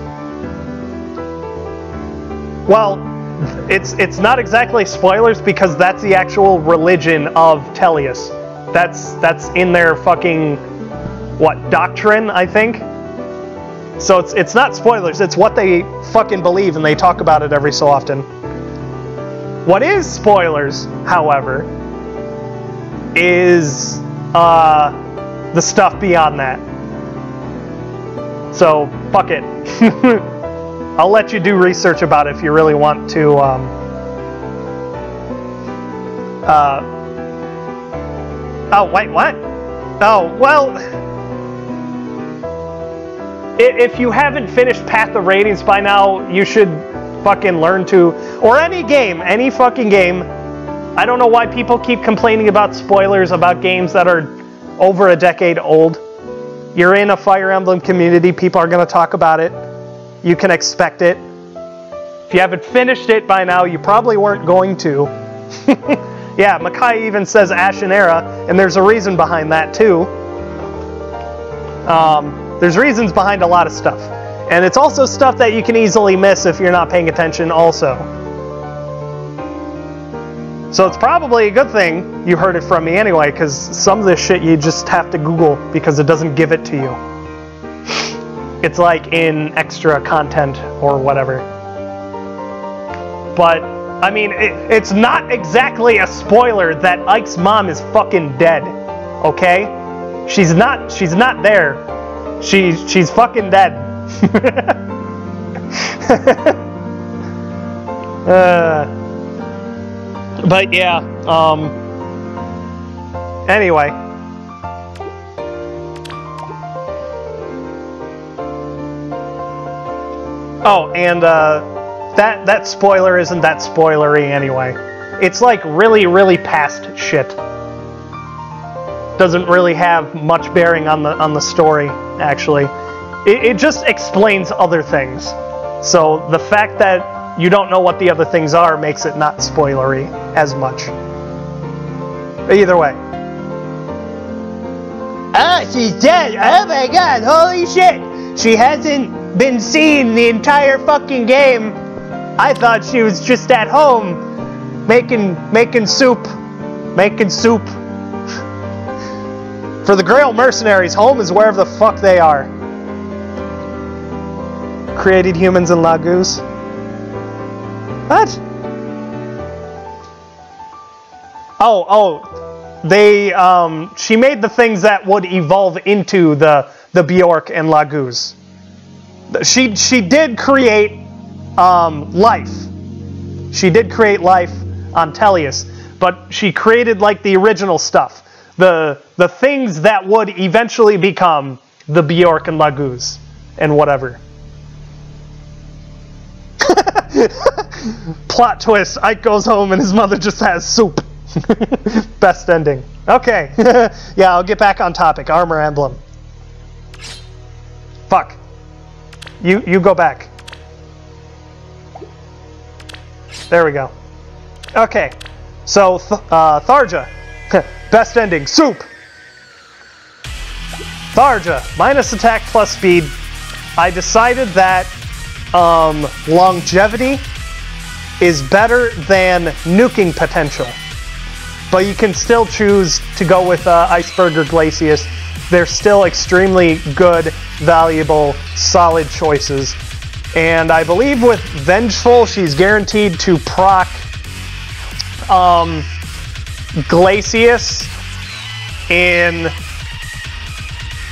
Well, it's not exactly spoilers because that's the actual religion of Tellius. That's in their fucking, what, doctrine, I think? So it's not spoilers, it's what they fucking believe, and they talk about it every so often. What is spoilers, however, is the stuff beyond that. So, fuck it. I'll let you do research about it if you really want to, oh, wait, what? Oh, well, if you haven't finished Path of Radiance by now, you should fucking learn to, or any game, any fucking game. I don't know why people keep complaining about spoilers about games that are over a decade old. You're in a Fire Emblem community, people are going to talk about it. You can expect it. If you haven't finished it by now, you probably weren't going to. Yeah, Makai even says Ashenera, and there's a reason behind that too. There's reasons behind a lot of stuff. And it's also stuff that you can easily miss if you're not paying attention also. So it's probably a good thing you heard it from me anyway, because some of this shit you just have to Google because it doesn't give it to you. It's like in extra content or whatever. But, I mean, it's not exactly a spoiler that Ike's mom is fucking dead, okay? She's not there. She's fucking dead. But yeah, anyway. Oh, and that spoiler isn't that spoilery anyway. It's like really, really past shit. Doesn't really have much bearing on the story, actually. It just explains other things. So the fact that you don't know what the other things are makes it not spoilery as much. Either way. Ah, she's dead! Oh my god, holy shit! She hasn't been seen the entire fucking game. I thought she was just at home making soup. Making soup. For the Grail mercenaries, home is wherever the fuck they are. Created humans and Lagoos. What? Oh, they, she made the things that would evolve into the Bjork and Lagoos. She did create, life. She did create life on Tellius, but she created, like, the original stuff. The things that would eventually become the Bjork and Lagoos and whatever. Plot twist, Ike goes home and his mother just has soup. Best ending. Okay. Yeah, I'll get back on topic. Armor Emblem. Fuck. You go back. There we go. Okay. So, Tharja. Best ending. Soup. Tharja. Minus attack plus speed. I decided that longevity is better than nuking potential. But you can still choose to go with Iceberg or Glacius. They're still extremely good, valuable, solid choices. And I believe with Vengeful, she's guaranteed to proc Glacius in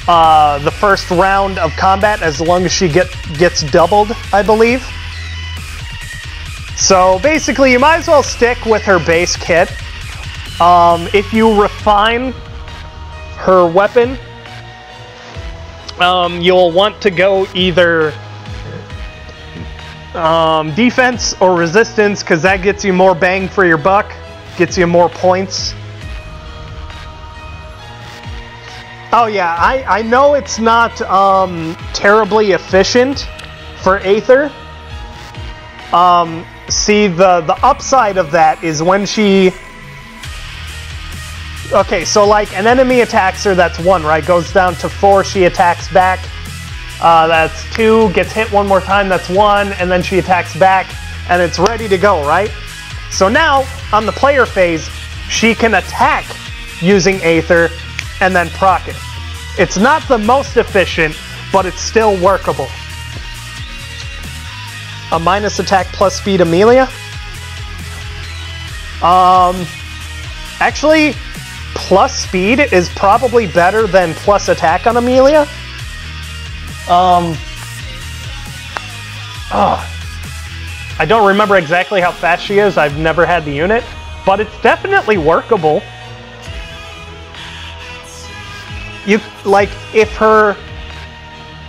the first round of combat as long as she gets doubled, I believe. So basically, you might as well stick with her base kit. If you refine her weapon, you'll want to go either defense or resistance, because that gets you more bang for your buck, gets you more points. Oh yeah, I know it's not terribly efficient for Aether. See, the upside of that is when she... Okay, so like an enemy attacks her, that's 1, right? Goes down to 4, she attacks back. That's 2, gets hit one more time, that's 1, and then she attacks back, and it's ready to go, right? So now, on the player phase, she can attack using Aether and then proc it. It's not the most efficient, but it's still workable. A minus attack plus speed Amelia? Actually, plus speed is probably better than plus attack on Amelia. I don't remember exactly how fast she is. I've never had the unit, but it's definitely workable. You like if her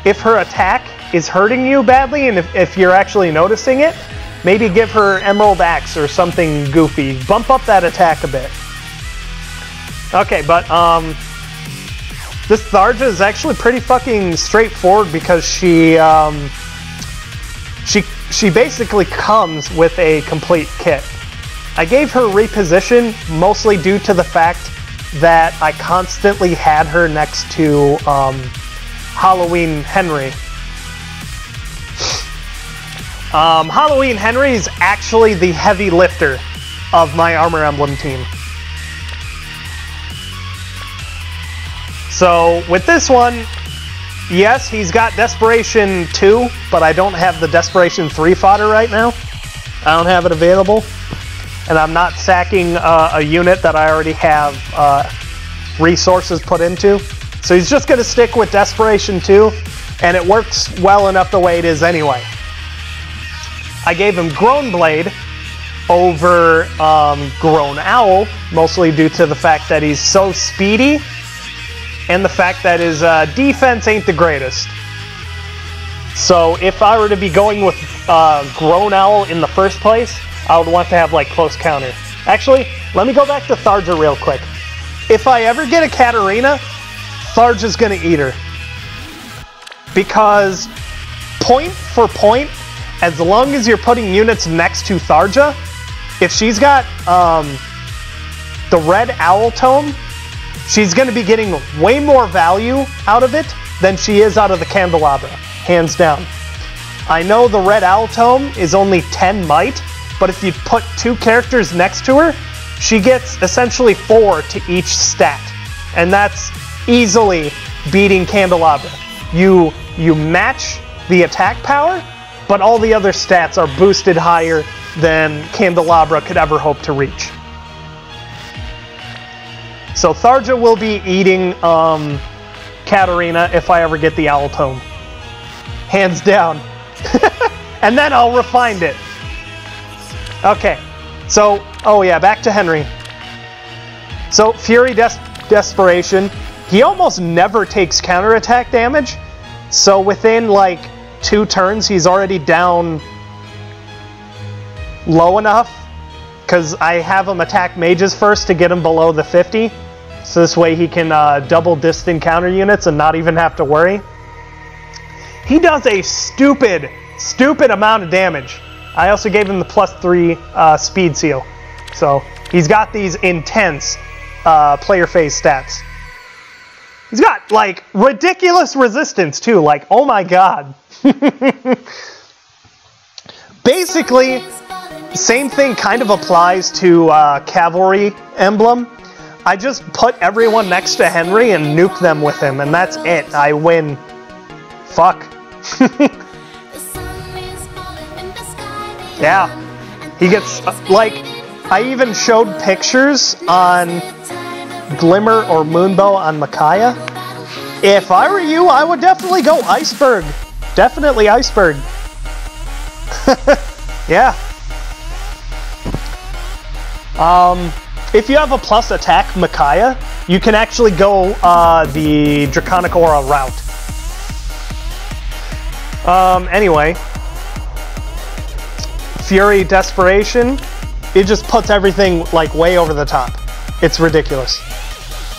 attack is hurting you badly, and if you're actually noticing it, maybe give her Emerald Axe or something goofy. Bump up that attack a bit. Okay, but this Tharja is actually pretty fucking straightforward because she basically comes with a complete kit. I gave her reposition mostly due to the fact that I constantly had her next to Halloween Henry. Halloween Henry is actually the heavy lifter of my Armor Emblem team. So with this one, yes, he's got Desperation 2, but I don't have the Desperation 3 fodder right now. I don't have it available. And I'm not sacking a unit that I already have resources put into. So he's just going to stick with Desperation 2, and it works well enough the way it is anyway. I gave him Groan Blade over Groan Owl, mostly due to the fact that he's so speedy, and the fact that his defense ain't the greatest. So if I were to be going with Groan Owl in the first place, I would want to have like close counter. Actually, let me go back to Tharja real quick. If I ever get a Katarina, Tharja's gonna eat her. Because point for point, as long as you're putting units next to Tharja, if she's got the red owl tome, she's going to be getting way more value out of it than she is out of the candelabra, hands down. I know the Red Owl Tome is only 10 might, but if you put 2 characters next to her, she gets essentially 4 to each stat. And that's easily beating Candelabra. You match the attack power, but all the other stats are boosted higher than Candelabra could ever hope to reach. So Tharja will be eating Katarina if I ever get the Owl Tome. Hands down. And then I'll refine it. Okay, so, oh yeah, back to Henry. So, Fury Desperation, he almost never takes counterattack damage, so within like 2 turns he's already down low enough, because I have him attack mages first to get him below the 50, so this way he can double distant counter units and not even have to worry. He does a stupid amount of damage. I also gave him the +3 speed seal. So he's got these intense player phase stats. He's got like ridiculous resistance too, like oh my god. Basically, same thing kind of applies to Cavalry Emblem. I just put everyone next to Henry and nuke them with him, and that's it. I win. Fuck. Yeah, he gets, like, I even showed pictures on Glimmer or Moonbow on Micaiah. If I were you, I would definitely go Iceberg. Definitely Iceberg. Yeah. If you have a plus attack Micaiah, you can actually go the Draconic Aura route. Anyway. Fury Desperation, it just puts everything like way over the top. It's ridiculous.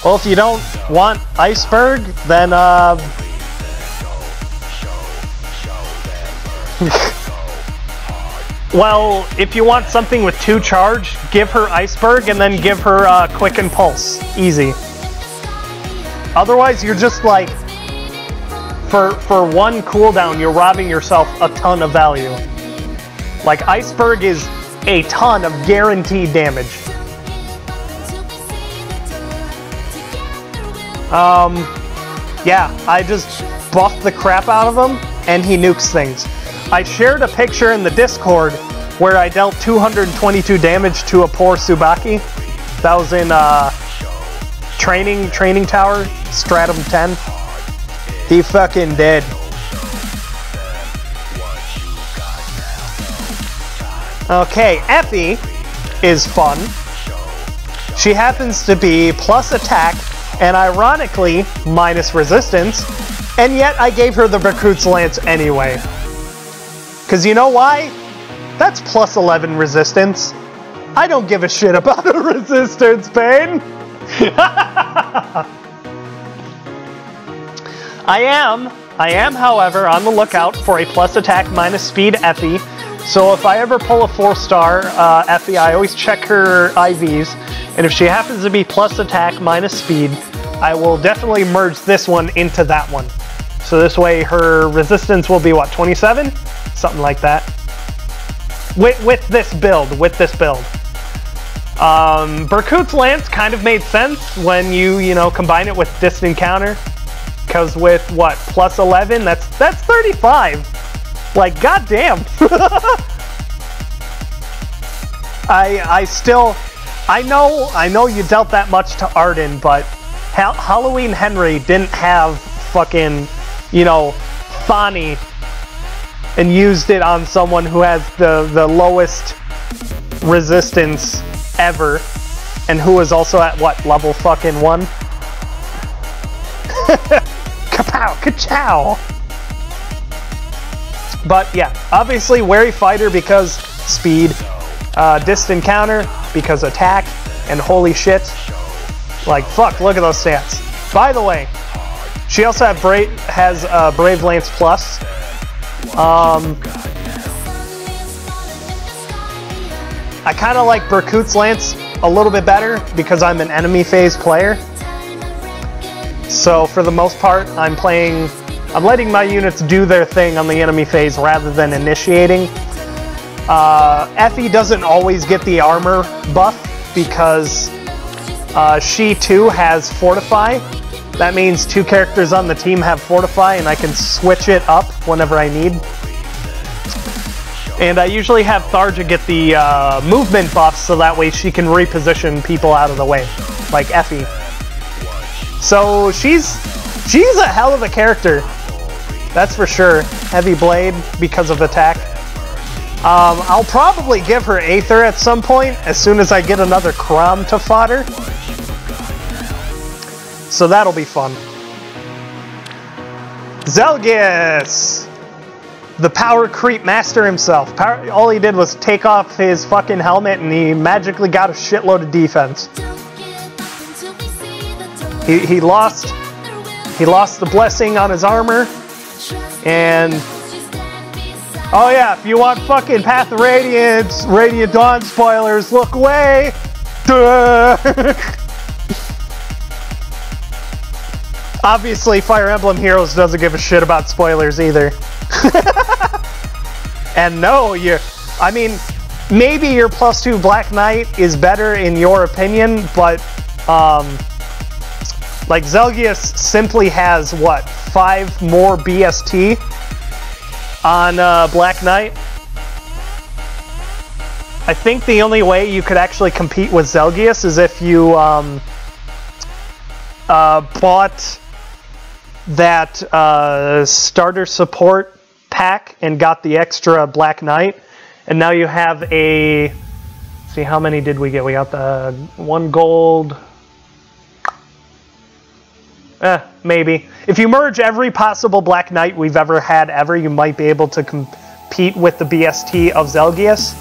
Well, if you don't want Iceberg, then well, if you want something with 2 charge, give her Iceberg and then give her Quicken Pulse. Easy. Otherwise, you're just like, for 1 cooldown, you're robbing yourself a ton of value. Like, Iceberg is a ton of guaranteed damage. Yeah, I just buffed the crap out of him, and he nukes things. I shared a picture in the Discord where I dealt 222 damage to a poor Tsubaki. That was in, Training Tower, Stratum 10. He fucking dead. Okay, Effie is fun. She happens to be plus attack and ironically minus resistance, and yet I gave her the Recruit's Lance anyway. Cause you know why? That's plus 11 resistance. I don't give a shit about a resistance, Pain. I am, however, on the lookout for a plus attack minus speed Effie. So if I ever pull a 4-star Effie, I always check her IVs, and if she happens to be plus attack minus speed, I will definitely merge this one into that one. So this way her resistance will be, what, 27? Something like that. With this build, Berkut's Lance kind of made sense when you combine it with distant counter, because with, what, plus 11, that's 35. Like, goddamn. I know you dealt that much to Arden, but Halloween Henry didn't have fucking, Thani and used it on someone who has the lowest resistance ever, and who is also at, what, level fucking 1? Kapow! Ka-chow! But yeah, obviously Wary Fighter because speed, distant counter because attack, and holy shit, like fuck, look at those stats. By the way, she also has Brave Lance Plus. I kind of like Berkut's Lance a little bit better because I'm an enemy phase player. So for the most part, I'm playing I'm letting my units do their thing on the enemy phase rather than initiating. Effie doesn't always get the armor buff because she too has Fortify. That means 2 characters on the team have Fortify, and I can switch it up whenever I need. And I usually have Tharja get the movement buff so that way she can reposition people out of the way, like Effie. So she's a hell of a character, that's for sure. Heavy Blade because of attack. I'll probably give her Aether at some point as soon as I get another Crom to fodder. So that'll be fun. Zelgius! The power creep master himself. All he did was take off his fucking helmet and he magically got a shitload of defense. He lost the blessing on his armor. And oh yeah, if you want fucking Path of Radiance, Radiant Dawn spoilers, look away! Duh. Obviously, Fire Emblem Heroes doesn't give a shit about spoilers either. And no, I mean, maybe your +2 Black Knight is better in your opinion, but, like, Zelgius simply has, what, 5 more BST on Black Knight? I think the only way you could actually compete with Zelgius is if you, bought that starter support pack and got the extra Black Knight, and now you have a, see, how many did we get? We got the 1 gold, maybe. If you merge every possible Black Knight we've ever had you might be able to compete with the BST of Zelgius.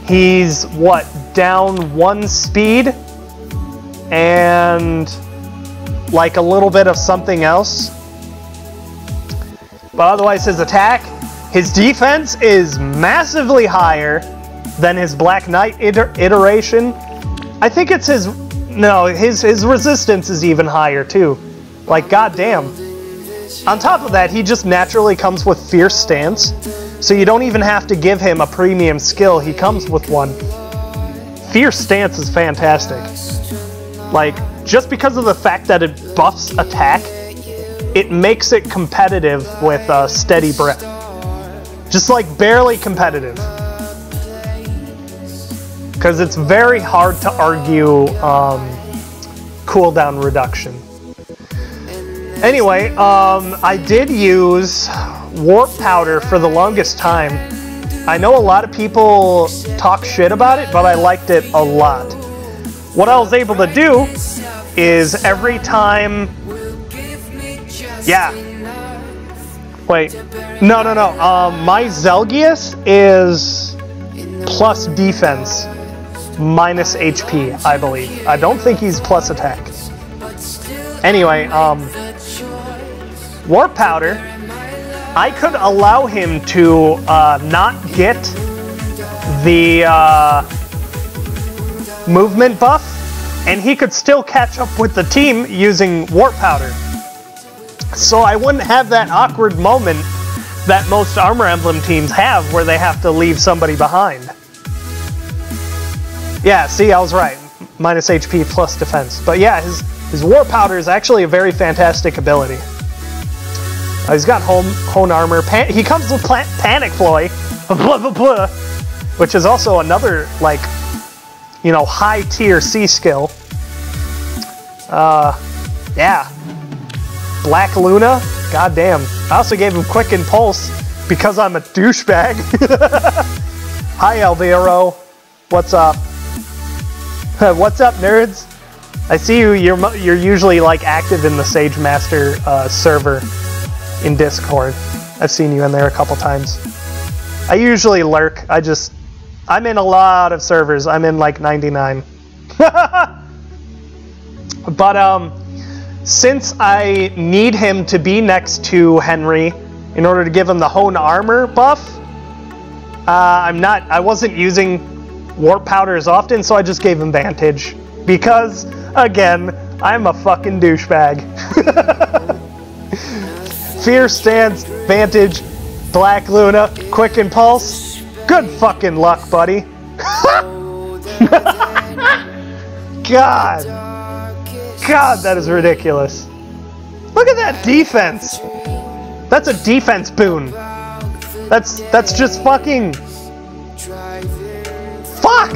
He's, what, down 1 speed and like a little bit of something else. But otherwise his attack, his defense is massively higher than his Black Knight iteration. I think it's his, no, his resistance is even higher too. Like, goddamn. On top of that, he just naturally comes with Fierce Stance, so you don't even have to give him a premium skill, he comes with one. Fierce Stance is fantastic. Like, just because of the fact that it buffs attack, it makes it competitive with Steady Breath. Just like barely competitive. Because it's very hard to argue cooldown reduction. Anyway, I did use Warp Powder for the longest time. I know a lot of people talk shit about it, but I liked it a lot. What I was able to do is every time... Yeah. Wait. No. My Zelgius is plus defense, minus HP, I believe. I don't think he's plus attack. Anyway, Warp Powder, I could allow him to not get the movement buff, and he could still catch up with the team using Warp Powder. So I wouldn't have that awkward moment that most Armor Emblem teams have where they have to leave somebody behind. Yeah, see, I was right. Minus HP plus defense. But yeah, his Warp Powder is actually a very fantastic ability. He's got Hone Armor. He comes with Panic Ploy, blah, blah, blah, which is also another, like, you know, high tier C skill. Yeah. Black Luna, goddamn. I also gave him Quick Impulse because I'm a douchebag. Hi, Elviro. What's up? What's up, nerds? I see you. You're usually like active in the Sage Master server in Discord. I've seen you in there a couple times. I usually lurk. I'm in a lot of servers. I'm in like 99. But since I need him to be next to Henry in order to give him the Hone Armor buff, I wasn't using Warp Powder as often, so I just gave him Vantage. Because, again, I'm a fucking douchebag. Fear Stance, Vantage, Black Luna, Quick Impulse. Good fucking luck, buddy. God. God, that is ridiculous. Look at that defense. That's a defense boon. That's just fucking... Fuck!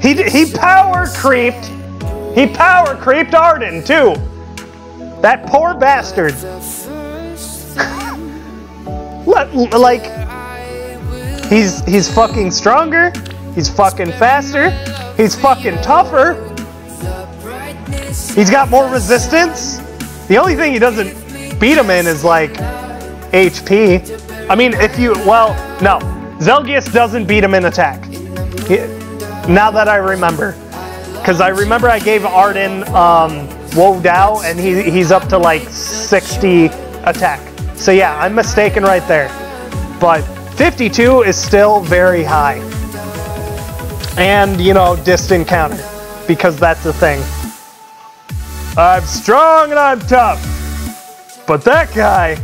He power creeped. He power creeped Arden, too. That poor bastard. Like, he's fucking stronger. He's fucking faster. He's fucking tougher. He's got more resistance. The only thing he doesn't beat him in is, like, HP. I mean, if you... Well, no. Zelgius doesn't beat him in attack. Now that I remember. Because I remember I gave Arden Woe Dao, and he's up to, like, 60 attack. So, yeah, I'm mistaken right there. But 52 is still very high. And, you know, distant counter. Because that's the thing. I'm strong and I'm tough. But that guy,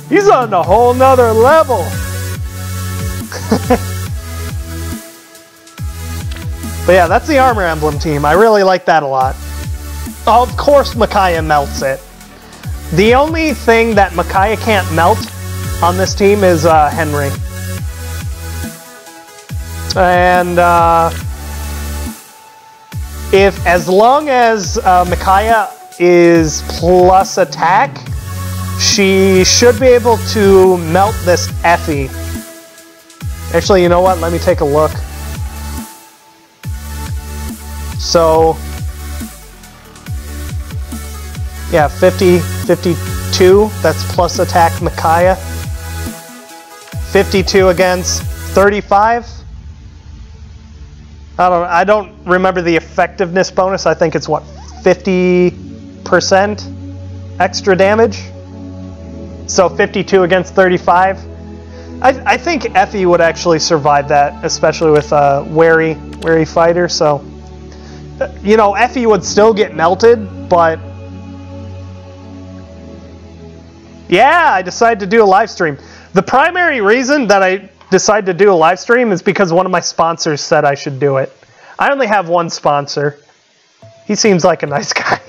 he's on a whole nother level. But yeah, that's the Armor Emblem team. I really like that a lot. Of course Micaiah melts it. The only thing that Micaiah can't melt on this team is Henry. And as long as Micaiah is plus attack, she should be able to melt this Effie. Actually, you know what? Let me take a look. So, yeah, 50, 52, that's plus attack Micaiah. 52 against 35. I don't remember the effectiveness bonus. I think it's what, 50% extra damage? So 52 against 35. I think Effie would actually survive that, especially with a wary fighter. So, you know, Effie would still get melted, but yeah, I decided to do a live stream. The primary reason that I decided to do a live stream is because one of my sponsors said I should do it. I only have one sponsor. He seems like a nice guy.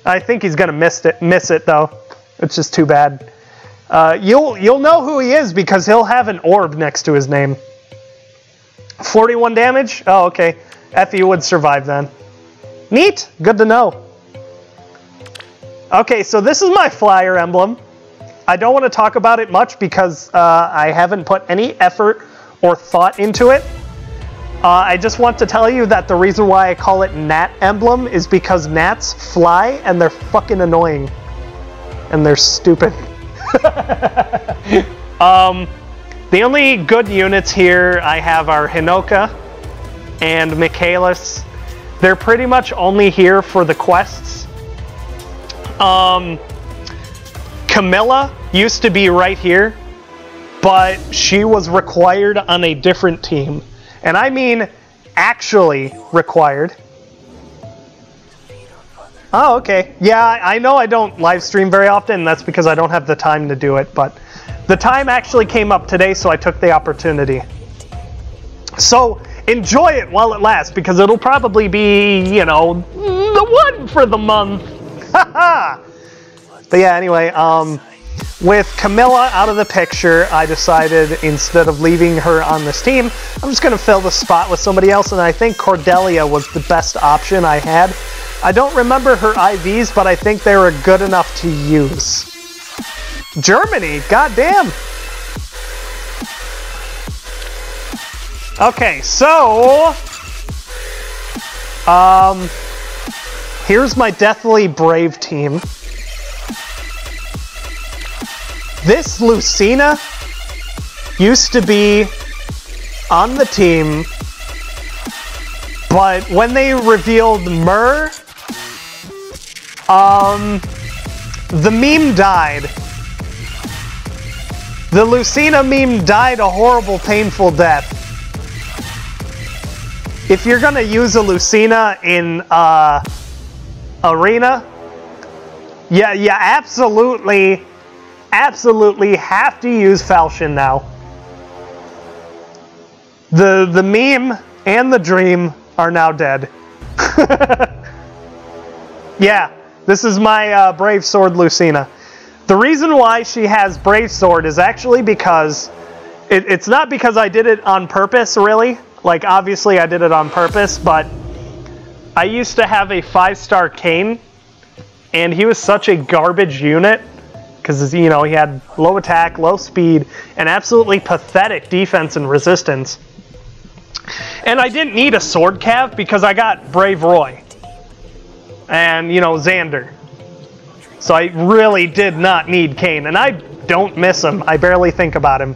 I think he's gonna miss it though. It's just too bad. You'll know who he is because he'll have an orb next to his name. 41 damage? Oh, okay. Effie would survive then. Neat. Good to know. Okay, so this is my flyer emblem. I don't want to talk about it much because I haven't put any effort or thought into it. I just want to tell you that the reason why I call it Gnat Emblem is because gnats fly and they're fucking annoying. And they're stupid. The only good units here I have are Hinoka and Michaelis. They're pretty much only here for the quests. Camilla used to be right here, but she was required on a different team. And I mean actually required. Oh, okay. Yeah, I know I don't live stream very often, and that's because I don't have the time to do it, but the time actually came up today, so I took the opportunity. So enjoy it while it lasts, because it'll probably be, you know, the one for the month. Haha! But yeah, anyway, with Camilla out of the picture, I decided instead of leaving her on this team, I'm just going to fill the spot with somebody else, and I think Cordelia was the best option I had. I don't remember her IVs, but I think they were good enough to use. Germany, goddamn. Okay, so here's my Deathly Brave team. This Lucina used to be on the team, but when they revealed Myrrh, the meme died. The Lucina meme died a horrible, painful death. If you're gonna use a Lucina in Arena, Yeah, you absolutely have to use Falchion now. The meme and the dream are now dead. Yeah, this is my Brave Sword Lucina. The reason why she has Brave Sword is actually because it's not because I did it on purpose, really. Like, obviously I did it on purpose, but I used to have a 5-star Kane, and he was such a garbage unit because, you know, he had low attack, low speed, and absolutely pathetic defense and resistance. And I didn't need a sword cav because I got Brave Roy and, you know, Xander. So I really did not need Kane, and I don't miss him. I barely think about him.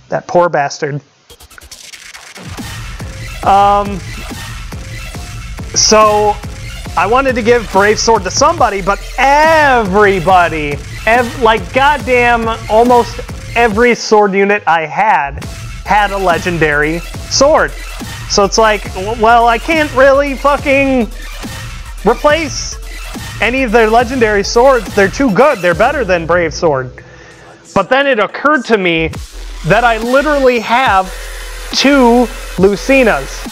That poor bastard. So I wanted to give Brave Sword to somebody, but everybody, like goddamn almost every sword unit I had a legendary sword. So it's like, well, I can't really fucking replace any of their legendary swords. They're too good. They're better than Brave Sword. But then it occurred to me that I literally have 2 Lucinas.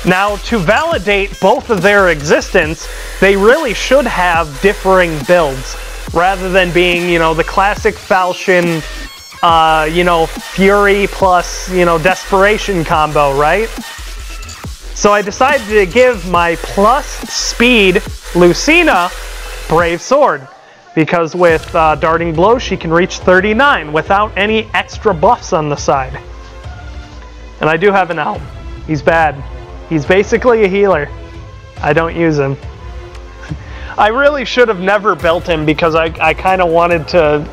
Now, to validate both of their existence, they really should have differing builds, rather than being, you know, the classic Falchion, you know, Fury plus, you know, Desperation combo, right? So I decided to give my plus speed Lucina Brave Sword, because with Darting Blow she can reach 39 without any extra buffs on the side. And I do have an Elm. He's bad. He's basically a healer. I don't use him. I really should have never built him because I kind of wanted to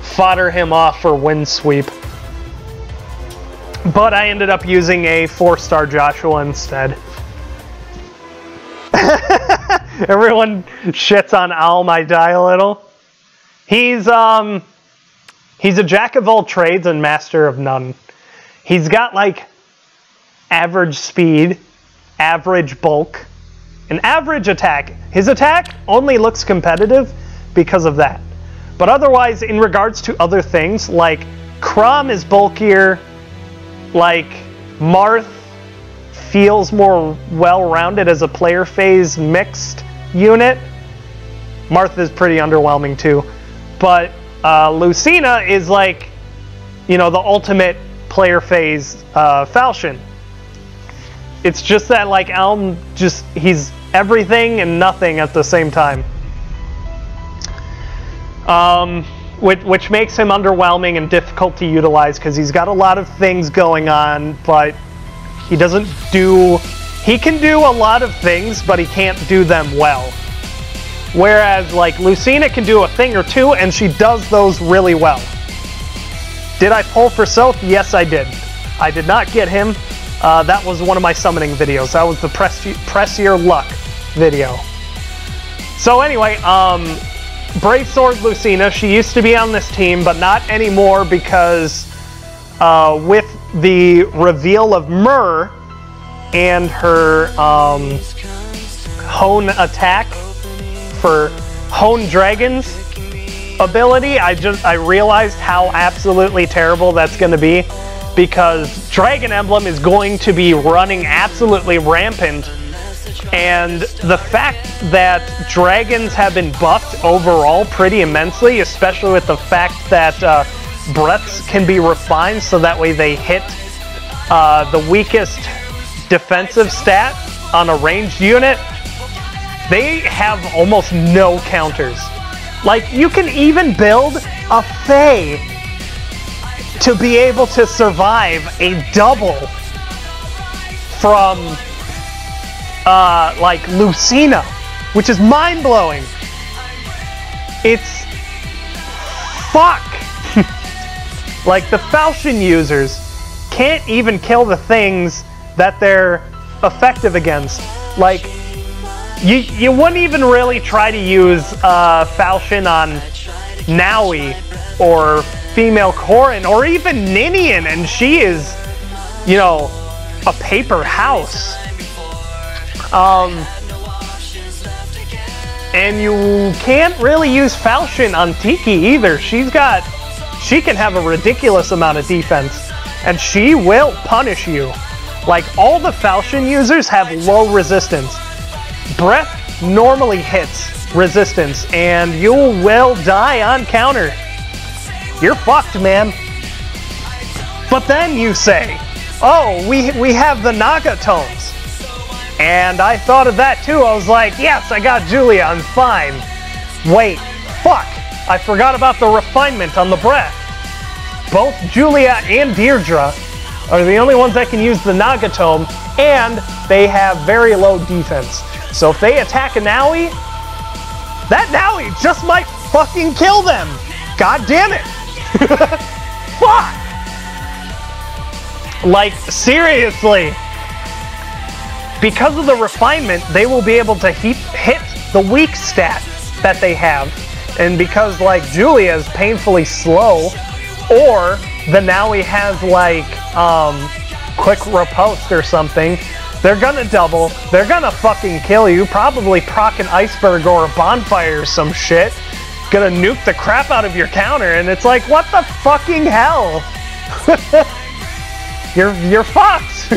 fodder him off for Wind Sweep. But I ended up using a 4-star Joshua instead. Everyone shits on Alm, I die a little. He's a jack of all trades and master of none. He's got like average speed, average bulk, and average attack. His attack only looks competitive because of that. But otherwise, in regards to other things, like Crom is bulkier, like Marth feels more well-rounded as a player phase mixed unit. Marth is pretty underwhelming too. But Lucina is like, you know, the ultimate player phase Falchion. It's just that, like, Elm, he's everything and nothing at the same time. Which makes him underwhelming and difficult to utilize because he's got a lot of things going on, but he doesn't do... He can do a lot of things, but he can't do them well. Whereas, like, Lucina can do a thing or two, and she does those really well. Did I pull for Soph? Yes, I did. I did not get him. That was one of my summoning videos. That was the Press Your Luck video. So anyway, Brave Sword Lucina, she used to be on this team, but not anymore because with the reveal of Myrrh and her Hone attack for Hone Dragon's ability, I realized how absolutely terrible that's going to be, because Dragon Emblem is going to be running absolutely rampant, and the fact that dragons have been buffed overall pretty immensely, especially with the fact that breaths can be refined so that way they hit the weakest defensive stat on a ranged unit, they have almost no counters. Like, you can even build a Fae to be able to survive a double from, like, Lucina, which is mind-blowing. It's... fuck! Like, the Falchion users can't even kill the things that they're effective against. Like, you wouldn't even really try to use Falchion on Naui or female Corrin or even Ninian, and she is, you know, a paper house. And you can't really use Falchion on Tiki either. She can have a ridiculous amount of defense, and she will punish you. Like, all the Falchion users have low resistance. Breath normally hits resistance, and you will die on counter. You're fucked, man. But then you say, oh, we have the Naga tomes. And I thought of that too. I was like, yes, I got Julia, I'm fine. Wait, fuck. I forgot about the refinement on the breath. Both Julia and Deirdre are the only ones that can use the Naga tome, and they have very low defense. So if they attack a Naui, that Naui just might fucking kill them. God damn it. Fuck. Like, seriously. Because of the refinement, they will be able to hit the weak stat that they have. And because, like, Julia is painfully slow, or the Naui has, like, quick riposte or something, they're gonna double, they're gonna fucking kill you, probably proc an iceberg or a bonfire or some shit, gonna nuke the crap out of your counter, and it's like, what the fucking hell? You're fucked!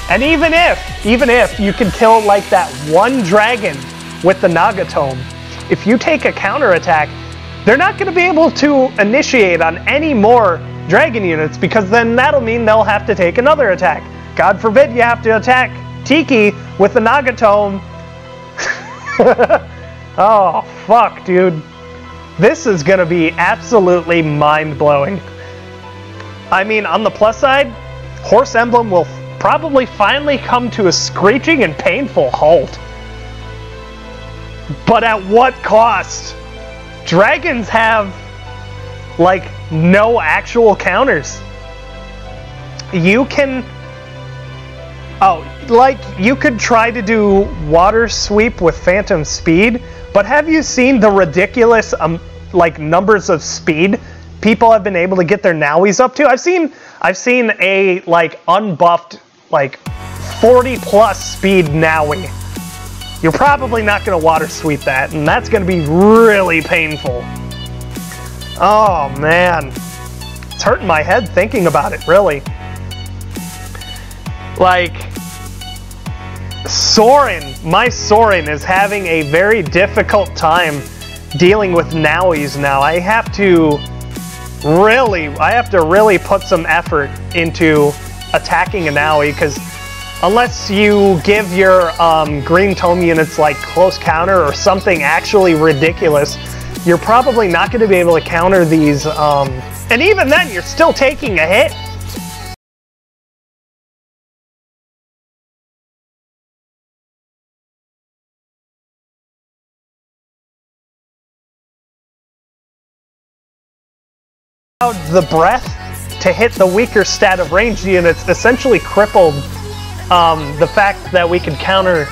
And even if you can kill like that one dragon with the Naga tome, if you take a counterattack, they're not going to be able to initiate on any more dragon units, because then that'll mean they'll have to take another attack. God forbid you have to attack Tiki with the Naga tome. Oh, fuck, dude. This is going to be absolutely mind-blowing. I mean, on the plus side, Horse Emblem will probably finally come to a screeching and painful halt. But at what cost? Dragons have, like, no actual counters. You can... Oh, like, you could try to do Water Sweep with Phantom Speed, but have you seen the ridiculous, like, numbers of speed people have been able to get their Nauis up to? I've seen a, like, unbuffed, like, 40+ speed Naui. You're probably not going to Water Sweep that, and that's going to be really painful. Oh, man. It's hurting my head thinking about it, really. Like, Soren, my Soren is having a very difficult time dealing with Nauis now. I have to really put some effort into attacking a Naui, because unless you give your green tome units like close counter or something actually ridiculous, you're probably not going to be able to counter these, and even then you're still taking a hit. The breath to hit the weaker stat of ranged units essentially crippled the fact that we could counter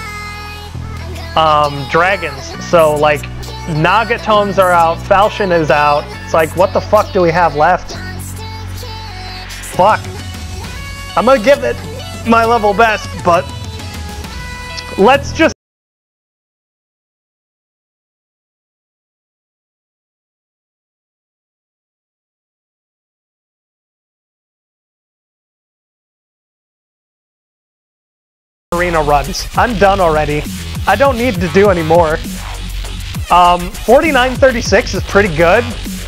dragons. So, like, Naga tomes are out, Falchion is out. It's like, what the fuck do we have left? Fuck. I'm gonna give it my level best, but let's just arena runs. I'm done already. I don't need to do any more. 4936 is pretty good,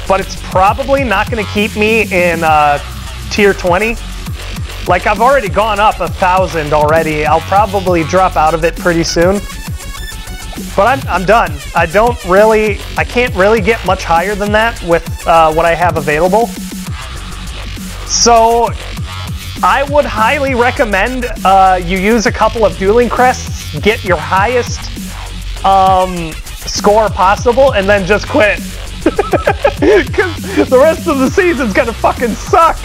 but it's probably not going to keep me in tier 20. Like, I've already gone up 1,000 already. I'll probably drop out of it pretty soon. But I'm done. I can't really get much higher than that with what I have available. So I would highly recommend you use a couple of dueling crests, get your highest score possible, and then just quit. Because the rest of the season's gonna fucking suck.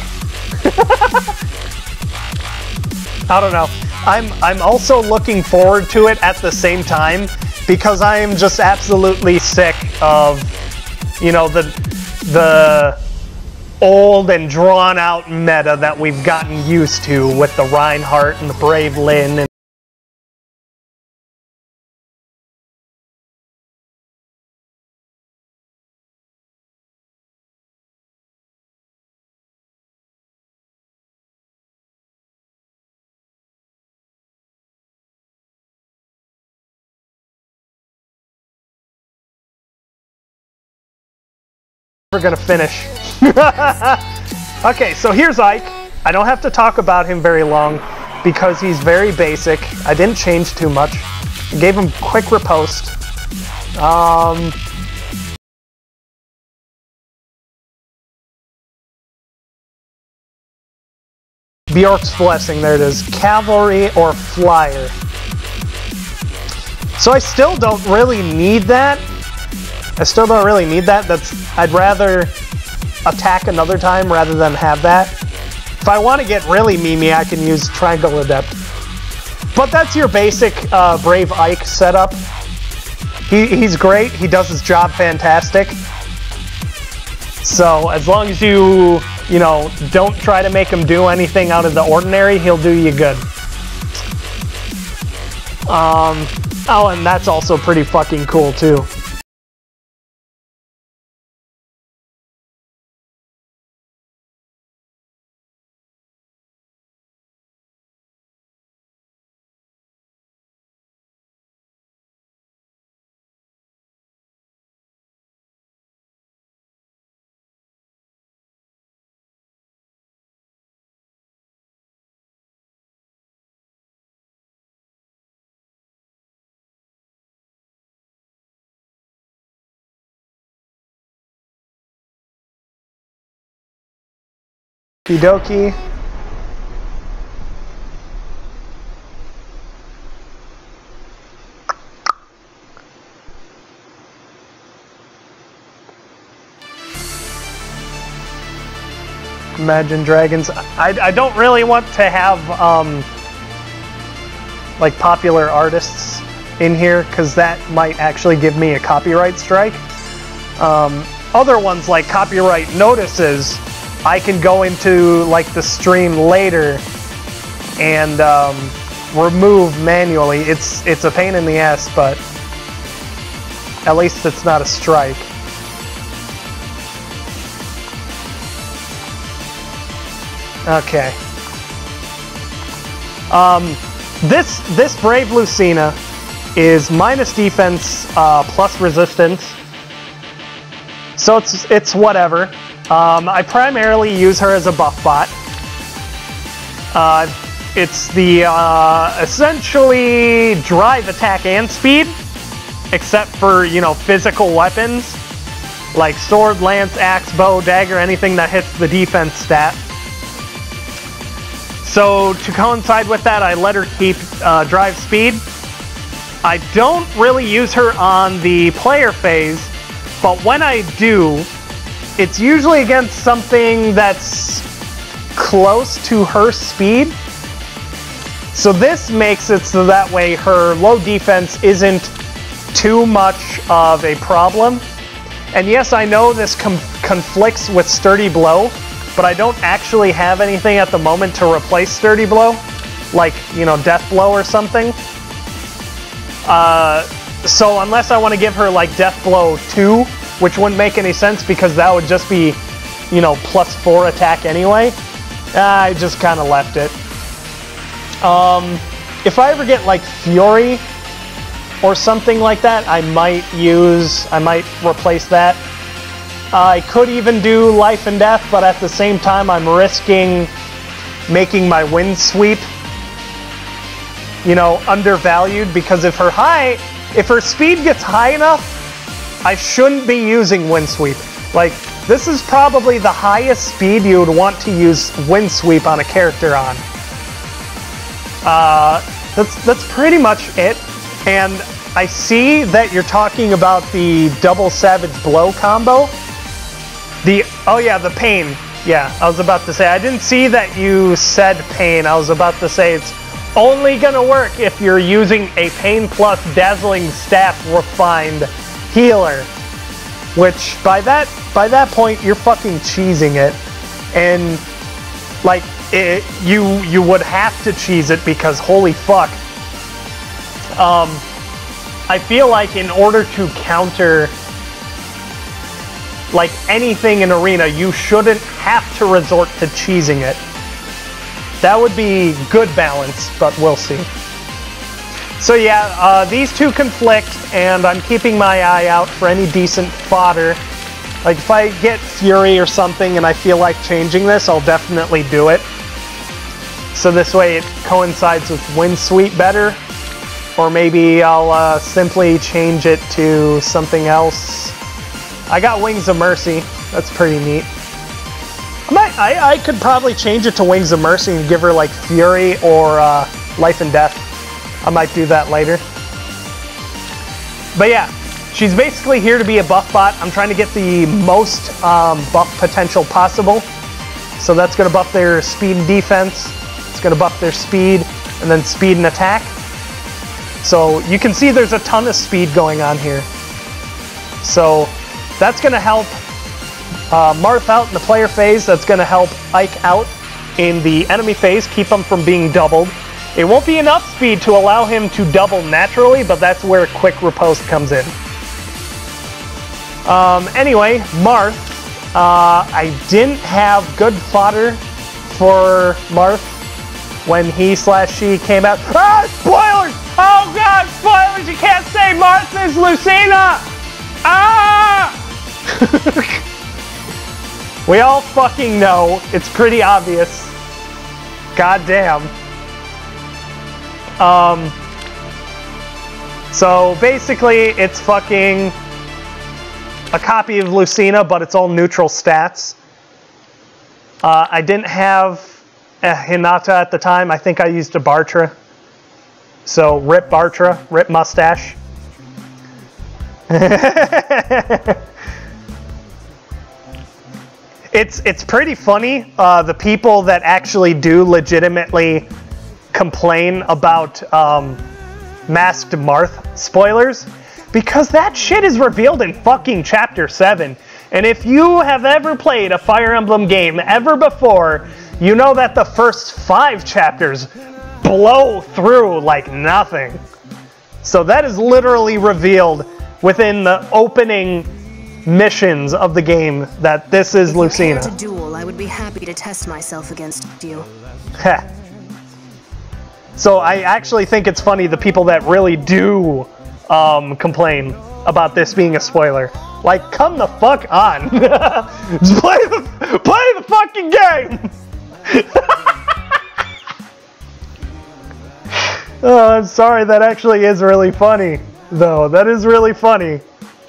I don't know. I'm also looking forward to it at the same time, because I am just absolutely sick of, you know, the old and drawn out meta that we've gotten used to with the Reinhardt and the Brave Lynn and We're gonna finish. Okay, so here's Ike. I don't have to talk about him very long because he's very basic. I didn't change too much. I gave him quick riposte. Bjork's Blessing, there it is. Cavalry or Flyer. So I still don't really need that. I'd rather attack another time rather than have that. If I want to get really memey, I can use Triangle Adept. But that's your basic Brave Ike setup. He's great. He does his job fantastic. So as long as you know, don't try to make him do anything out of the ordinary, he'll do you good. Oh, and that's also pretty fucking cool too. Okie dokie. Imagine Dragons. I don't really want to have like popular artists in here because that might actually give me a copyright strike. Other ones like copyright notices, I can go into like the stream later and remove manually. It's a pain in the ass, but at least it's not a strike. Okay. This Brave Lucina is minus defense plus resistance, so it's whatever. I primarily use her as a buff bot. It's the essentially drive, attack, and speed, except for, you know, physical weapons like sword, lance, axe, bow, dagger, anything that hits the defense stat. So to coincide with that, I let her keep drive speed. I don't really use her on the player phase, but when I do, it's usually against something that's close to her speed. So this makes it so that way her low defense isn't too much of a problem. And yes, I know this conflicts with Sturdy Blow, but I don't actually have anything at the moment to replace Sturdy Blow, like, you know, Death Blow or something. So unless I want to give her like Death Blow 2, which wouldn't make any sense because that would just be, you know, +4 attack anyway, I just kind of left it. If I ever get like Fury or something like that, I might replace that. I could even do Life and Death, but at the same time I'm risking making my Wind Sweep, you know, undervalued, because if her speed gets high enough, I shouldn't be using Wind Sweep. Like, this is probably the highest speed you would want to use Wind Sweep on a character on. That's pretty much it. And I see that you're talking about the double Savage Blow combo. Oh yeah, the Pain. Yeah, I was about to say, I didn't see that you said Pain. I was about to say it's only gonna work if you're using a Pain plus Dazzling Staff Refined healer, which by that point you're fucking cheesing it, and like you would have to cheese it because holy fuck. I feel like in order to counter like anything in Arena, you shouldn't have to resort to cheesing it. That would be good balance, but we'll see. So yeah, these two conflict, and I'm keeping my eye out for any decent fodder Like, if I get Fury or something and I feel like changing this, I'll definitely do it. So this way it coincides with Windsweep better. Or maybe I'll simply change it to something else. I got Wings of Mercy. That's pretty neat. I could probably change it to Wings of Mercy and give her, like, Fury or Life and Death. I might do that later. But yeah. She's basically here to be a buff bot. I'm trying to get the most buff potential possible. So that's going to buff their speed and defense. It's going to buff their speed and then speed and attack. So you can see there's a ton of speed going on here. So that's going to help Marth out in the player phase. That's going to help Ike out in the enemy phase. Keep him from being doubled. It won't be enough speed to allow him to double naturally, but that's where Quick Riposte comes in. Anyway, Marth, I didn't have good fodder for Marth when he/she came out. Ah, spoilers! Oh god, spoilers! You can't say Marth is Lucina! Ah! We all fucking know. It's pretty obvious. God damn. So basically, it's fucking a copy of Lucina, but it's all neutral stats. I didn't have a Hinata at the time. I think I used a Bartra. So, rip Bartra, rip mustache. It's pretty funny, the people that actually do legitimately complain about Masked Marth spoilers. Because that shit is revealed in fucking Chapter 7. And if you have ever played a Fire Emblem game ever before, you know that the first 5 chapters blow through like nothing. So that is literally revealed within the opening missions of the game that this is Lucina. If you care to duel, I would be happy to test myself against you. Heh. So I actually think it's funny the people that really do complain about this being a spoiler. Like, come the fuck on. Just play the fucking game. Oh, I'm sorry, that actually is really funny, though. That is really funny.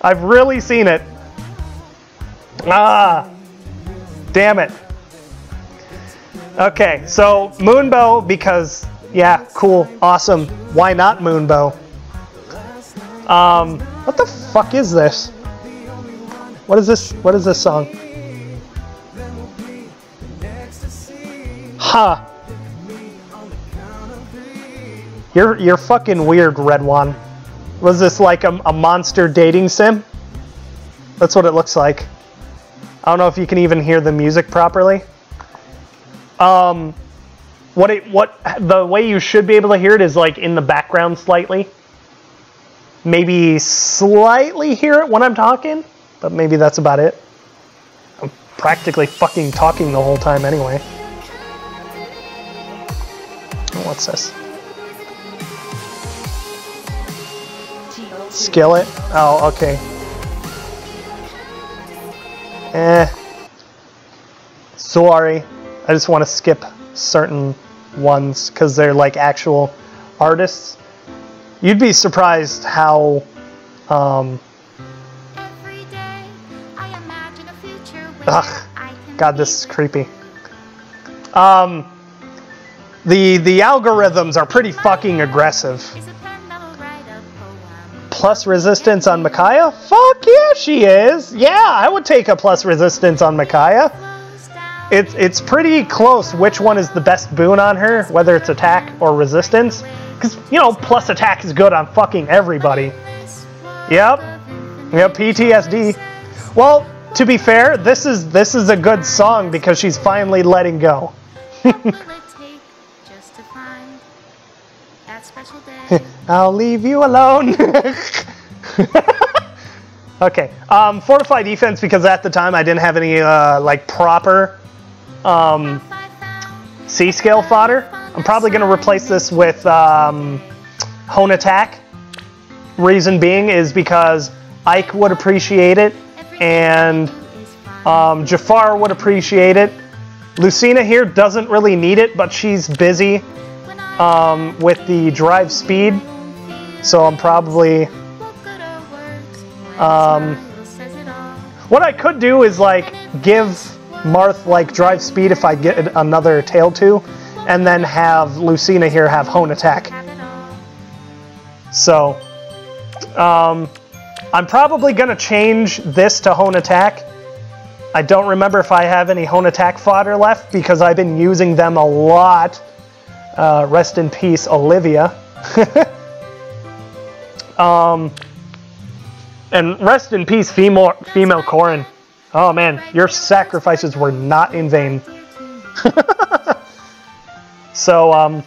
I've really seen it. Ah, damn it. Okay, so Moonbow, because, yeah, cool, awesome. Why not Moonbow? What the fuck is this? What is this? What is this song? Ha! You're fucking weird, Red One. Was this like a monster dating sim? That's what it looks like. I don't know if you can even hear the music properly. The way you should be able to hear it is like in the background slightly. Maybe slightly hear it when I'm talking, but maybe that's about it. I'm practically fucking talking the whole time anyway. Oh, what's this? Skillet? Oh, okay. Sorry. I just want to skip certain ones because they're like actual artists. You'd be surprised how ugh, God, this is creepy. The algorithms are pretty fucking aggressive. Plus resistance on Micaiah? Fuck yeah, she is. Yeah, I would take a plus resistance on Micaiah. It's pretty close which one is the best boon on her, whether it's attack or resistance. Because, you know, plus attack is good on fucking everybody. Yep, PTSD. Well, to be fair, this is a good song because she's finally letting go. I'll leave you alone. Okay, Fortify Defense because at the time I didn't have any like proper C-scale fodder. I'm probably going to replace this with Hone Attack. Reason being is because Ike would appreciate it, and Jafar would appreciate it. Lucina here doesn't really need it, but she's busy with the drive speed, so I'm probably... what I could do is like give Marth like drive speed if I get another tail 2, and then have Lucina here have hone attack. So, I'm probably gonna change this to hone attack. I don't remember if I have any hone attack fodder left because I've been using them a lot. Rest in peace, Olivia. And rest in peace, female Corin. Oh man, your sacrifices were not in vain. So,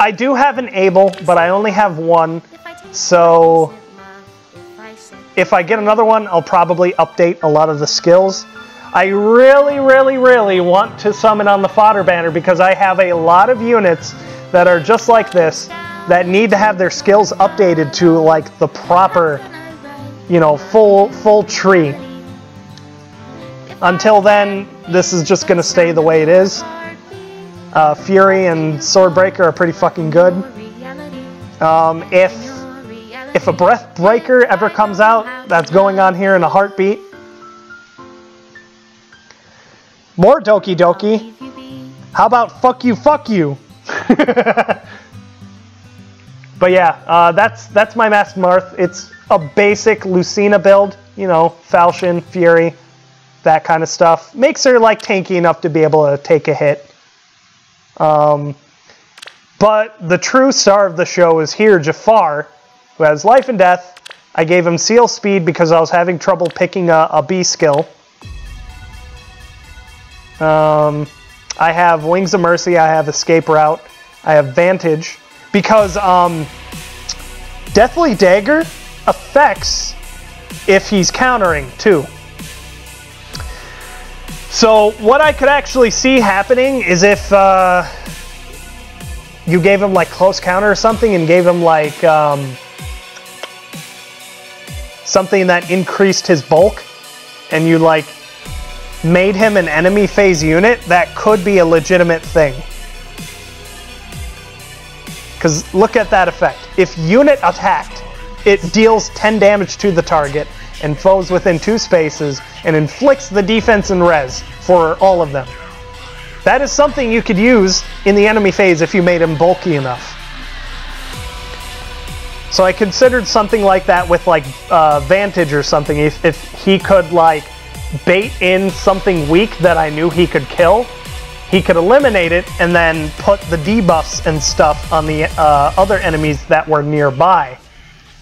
I do have an able, but I only have one. So, if I get another one, I'll probably update a lot of the skills. I really, really, really want to summon on the fodder banner because I have a lot of units that are just like this that need to have their skills updated to like the proper, you know, full tree. Until then, this is just gonna stay the way it is. Fury and Swordbreaker are pretty fucking good. If a Breath Breaker ever comes out, that's going on here in a heartbeat. More Doki Doki. How about fuck you, fuck you? But yeah, that's my Masked Marth. It's a basic Lucina build, you know, Falchion, Fury, that kind of stuff. Makes her like tanky enough to be able to take a hit. But the true star of the show is here, Jafar, who has life and death. I gave him seal speed because I was having trouble picking a B skill. I have Wings of Mercy, I have Escape Route, I have Vantage, because Deathly Dagger affects if he's countering too. So what I could actually see happening is if you gave him like close counter or something and gave him like something that increased his bulk, and you like made him an enemy phase unit, that could be a legitimate thing. Because look at that effect. If unit attacked, it deals 10 damage to the target and foes within 2 spaces and inflicts the defense and res for all of them. That is something you could use in the enemy phase if you made him bulky enough. So I considered something like that with like Vantage or something. If he could like bait in something weak that I knew he could kill, he could eliminate it and then put the debuffs and stuff on the other enemies that were nearby.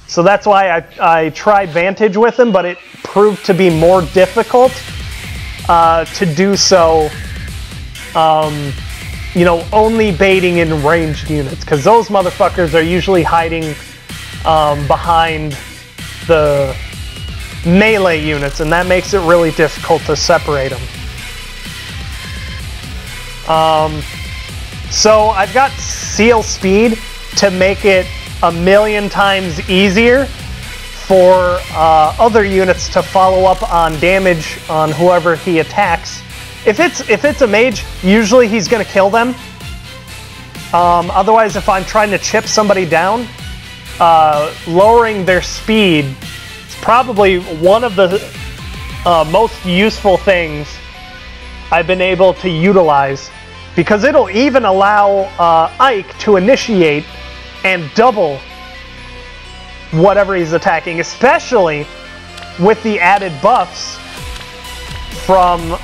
So that's why I tried Vantage with him, but it proved to be more difficult to do so, you know, only baiting in ranged units, because those motherfuckers are usually hiding behind the melee units, and that makes it really difficult to separate them. So I've got Seal Speed to make it 1,000,000 times easier for other units to follow up on damage on whoever he attacks. If it's a mage, usually he's gonna kill them. Otherwise, if I'm trying to chip somebody down, lowering their speed is probably one of the most useful things I've been able to utilize, because it'll even allow Ike to initiate and double whatever he's attacking, especially with the added buffs from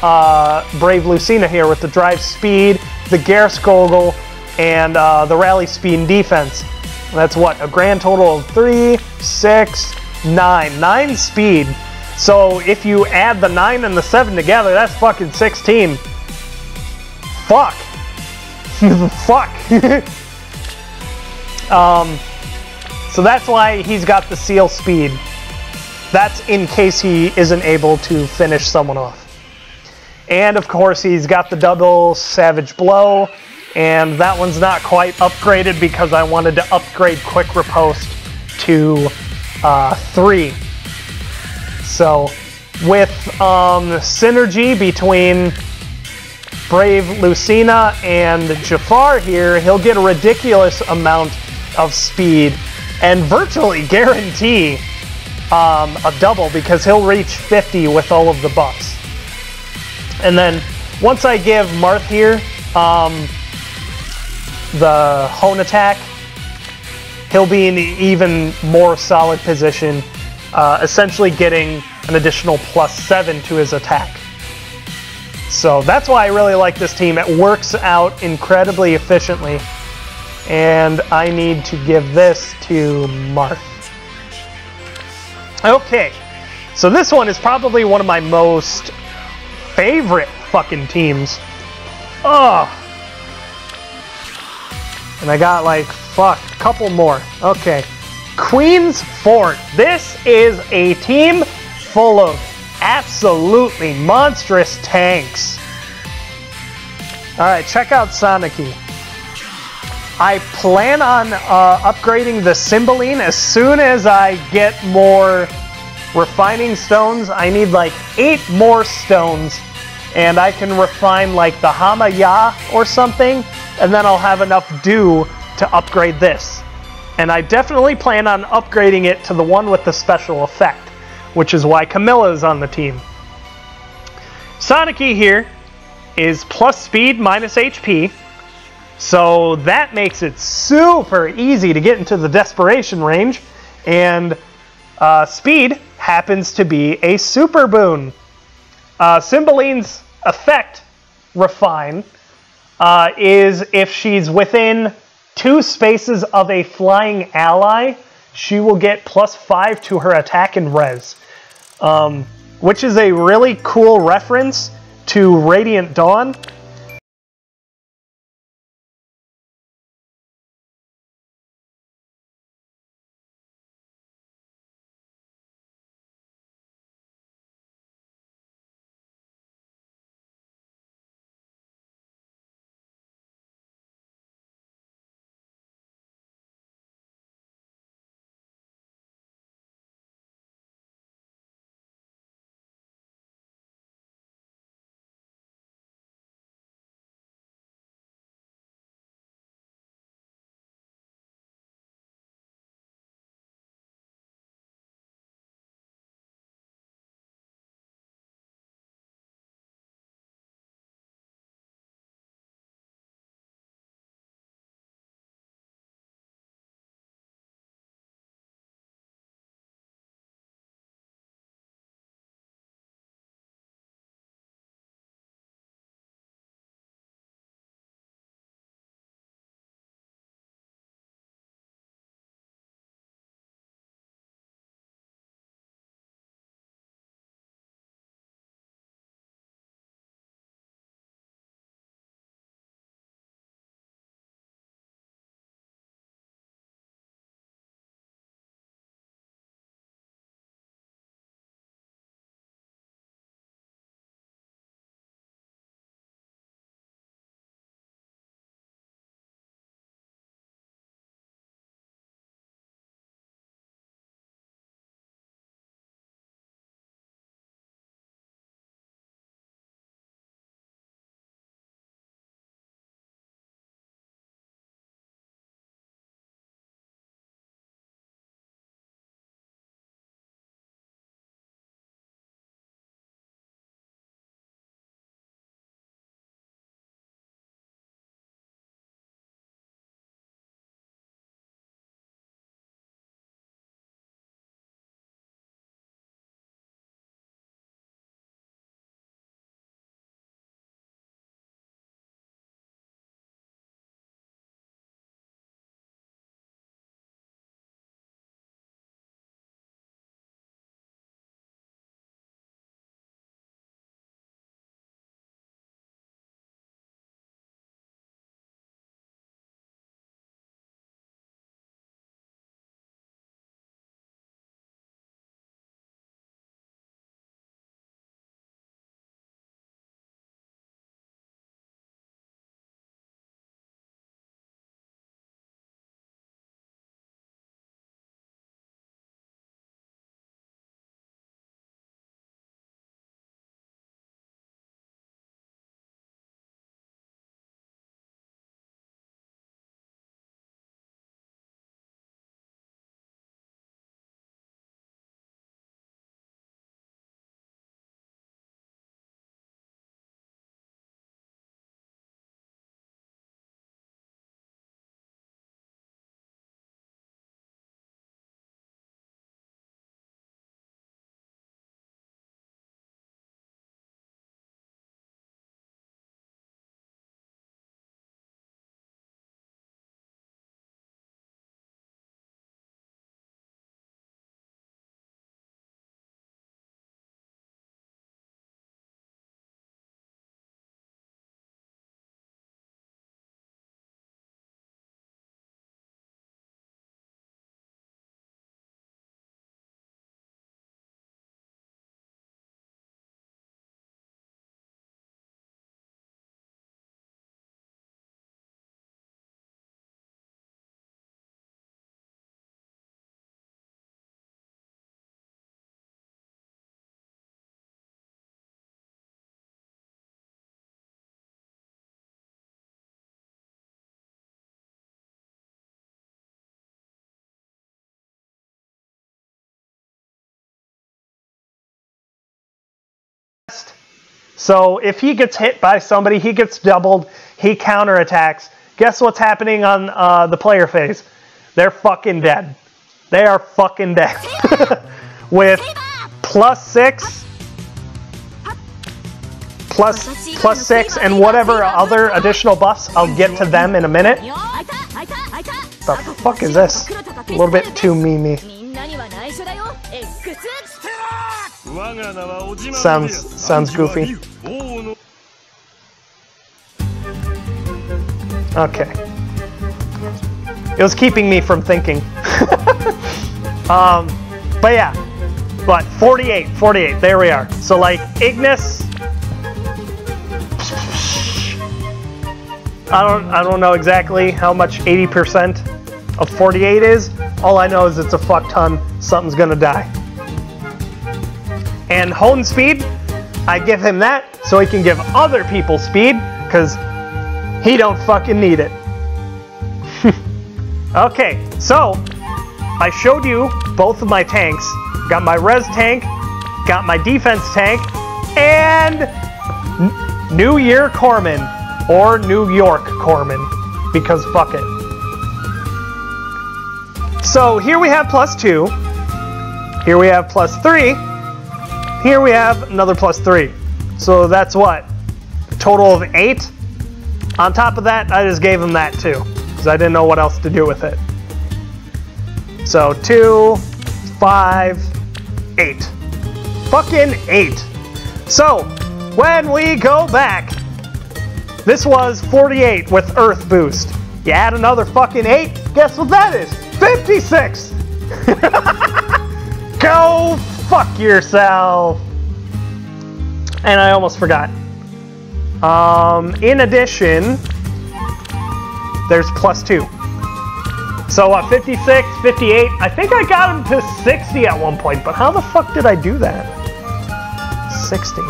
Brave Lucina here with the drive speed, the Gerskogel, and the rally speed and defense. That's what, a grand total of 3, 6, 9. 9 speed. So if you add the 9 and the 7 together, that's fucking 16. Fuck. Fuck. So that's why he's got the seal speed. That's in case he isn't able to finish someone off. And of course he's got the double Savage Blow, and that one's not quite upgraded because I wanted to upgrade Quick Riposte to 3. So with synergy between Brave Lucina and Jafar here, he'll get a ridiculous amount of speed and virtually guarantee a double because he'll reach 50 with all of the buffs. And then once I give Marth here the Hone attack, he'll be in an even more solid position, essentially getting an additional +7 to his attack. So that's why I really like this team. It works out incredibly efficiently. And I need to give this to Marth. Okay, so this one is probably one of my most favorite fucking teams. Ugh. And I got like, fuck, a couple more. Okay. Queen's Fort. This is a team full of absolutely monstrous tanks. Alright, check out Sonicy. I plan on upgrading the Cymbeline as soon as I get more refining stones. I need like 8 more stones, and I can refine like the Hamaya or something, and then I'll have enough dew to upgrade this. And I definitely plan on upgrading it to the one with the special effect, which is why Camilla's on the team. Sonicy here is plus speed minus HP, so that makes it super easy to get into the desperation range, and speed happens to be a super boon. Cymbeline's effect, Refine, is if she's within 2 spaces of a flying ally, she will get +5 to her attack and res. Which is a really cool reference to Radiant Dawn. So if he gets hit by somebody, he gets doubled, he counterattacks. Guess what's happening on the player phase? They're fucking dead. They are fucking dead. With +6, plus 6, and whatever other additional buffs, I'll get to them in a minute. The fuck is this? A little bit too memey. Sounds goofy. Okay. It was keeping me from thinking. But yeah. But 48, there we are. So like Ignis, I don't know exactly how much 80% of 48 is. All I know is it's a fuck ton. Something's gonna die. And hone speed, I give him that so he can give other people speed, because he don't fucking need it. Okay, so I showed you both of my tanks. Got my res tank, got my defense tank, and New Year Corpsman, or New York Corpsman, because fuck it. So here we have +2, here we have +3, here we have another +3. So that's what? A total of 8? On top of that, I just gave him that too, because I didn't know what else to do with it. So 2, 5, 8. Fucking 8. So, when we go back, this was 48 with Earth Boost. You add another fucking 8, guess what that is? 56! Go fuck yourself! And I almost forgot. In addition, there's +2. So 56, 58, I think I got him to 60 at one point, but how the fuck did I do that? 60.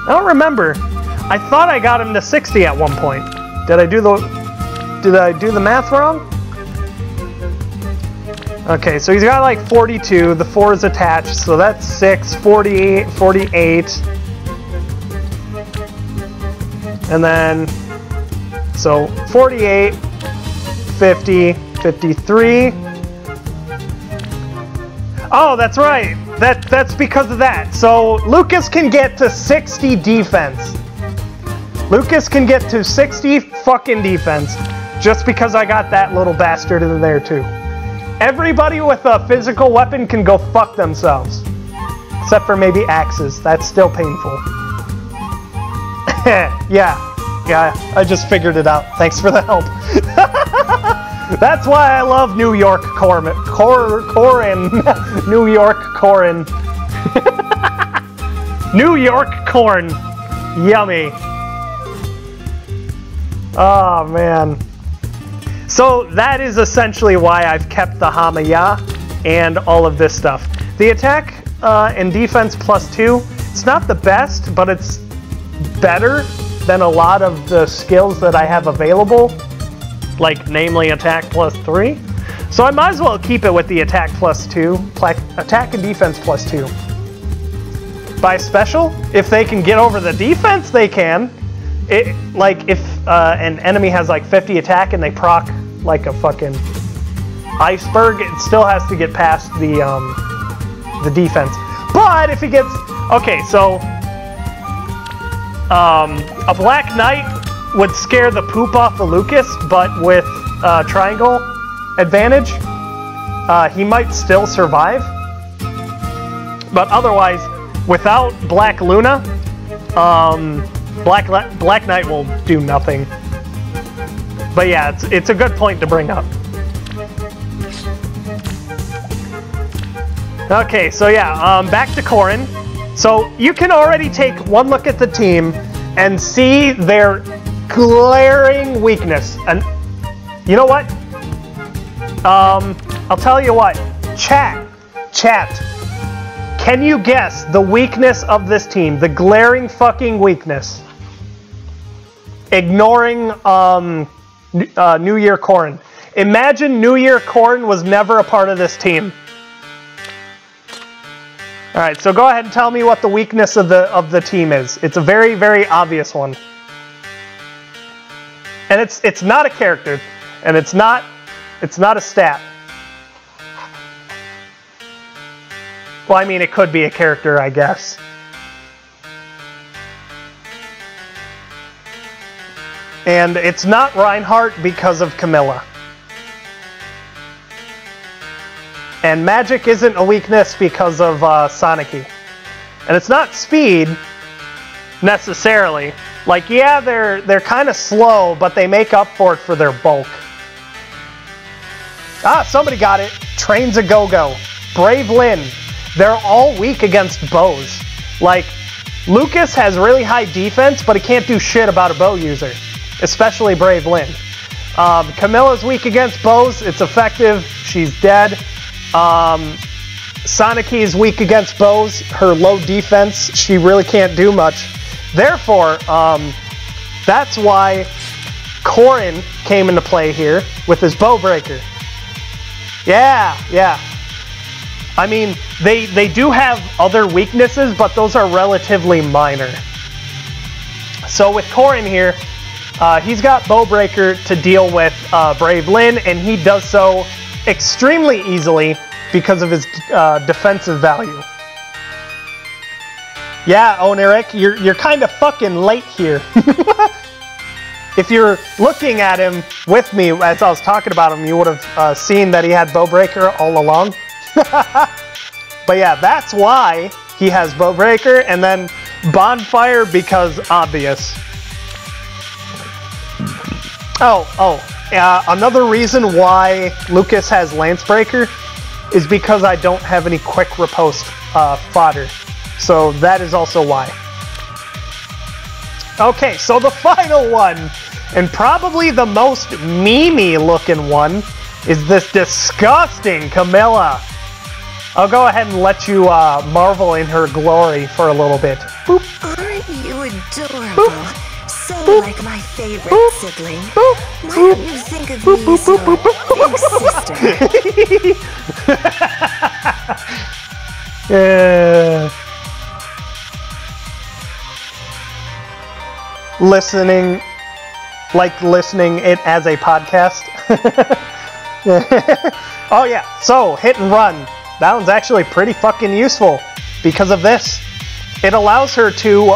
I don't remember. I thought I got him to 60 at one point. Did I do the math wrong? Okay, so he's got like 42, the 4 is attached, so that's 6, 48, 48. And then, so 48, 50, 53. Oh, that's right. That's because of that. So Lucas can get to 60 defense. Lucas can get to 60 fucking defense just because I got that little bastard in there too. Everybody with a physical weapon can go fuck themselves. Except for maybe axes. That's still painful. Yeah, I just figured it out. Thanks for the help. That's why I love New York Corrin. New York Corrin. New York corn. Yummy. Oh, man. So that is essentially why I've kept the Hamaya and all of this stuff. The attack and defense +2, it's not the best, but it's better than a lot of the skills that I have available, like namely attack +3. So I might as well keep it with the attack +2, attack and defense +2. By special, if they can get over the defense, they can. Like if an enemy has like 50 attack and they proc like a fucking iceberg, it still has to get past the defense. But if he gets, okay, so a Black Knight would scare the poop off of Lucas, but with triangle advantage, he might still survive. But otherwise, without Black Luna, Black Knight will do nothing. But yeah, it's a good point to bring up. Okay, so yeah, back to Corrin. So you can already take one look at the team and see their glaring weakness. And you know what? I'll tell you what. Chat. Can you guess the weakness of this team? The glaring fucking weakness. Ignoring New Year Corrin. Imagine New Year Corrin was never a part of this team. Alright, so go ahead and tell me what the weakness of the team is. It's a very, very obvious one. And it's not a character, and it's not a stat. Well, I mean, it could be a character, I guess. And it's not Reinhardt because of Camilla. And magic isn't a weakness because of Sonicy. And it's not speed, necessarily. Like, yeah, they're kind of slow, but they make up for it for their bulk. Ah, somebody got it. Train's a go-go. Brave Lynn. They're all weak against bows. Like, Lucas has really high defense, but he can't do shit about a bow user. Especially Brave Lynn. Camilla's weak against bows. It's effective. She's dead. Sonicy is weak against bows. Her low defense, she really can't do much. Therefore, that's why Corrin came into play here with his bow breaker. Yeah, yeah. I mean, they do have other weaknesses, but those are relatively minor. So with Corrin here, he's got bow breaker to deal with Brave Lynn, and he does so extremely easily because of his defensive value. Yeah, Oniric, you're kind of fucking late here. If you're looking at him with me as I was talking about him, you would have seen that he had Bowbreaker all along. But yeah, that's why he has Bowbreaker, and then Bonfire because obvious. Another reason why Lucas has Lancebreaker is because I don't have any quick riposte fodder. So that is also why. Okay, so the final one, and probably the most meme-y looking one, is this disgusting Camilla. I'll go ahead and let you marvel in her glory for a little bit. Boop. Aren't you adorable? Boop. So Boop. like my favorite Boop. sibling. Boop. Why don't you think of me as your big sister? Yeah. Listening it as a podcast. Oh yeah, so hit and run. That one's actually pretty fucking useful because of this. It allows her to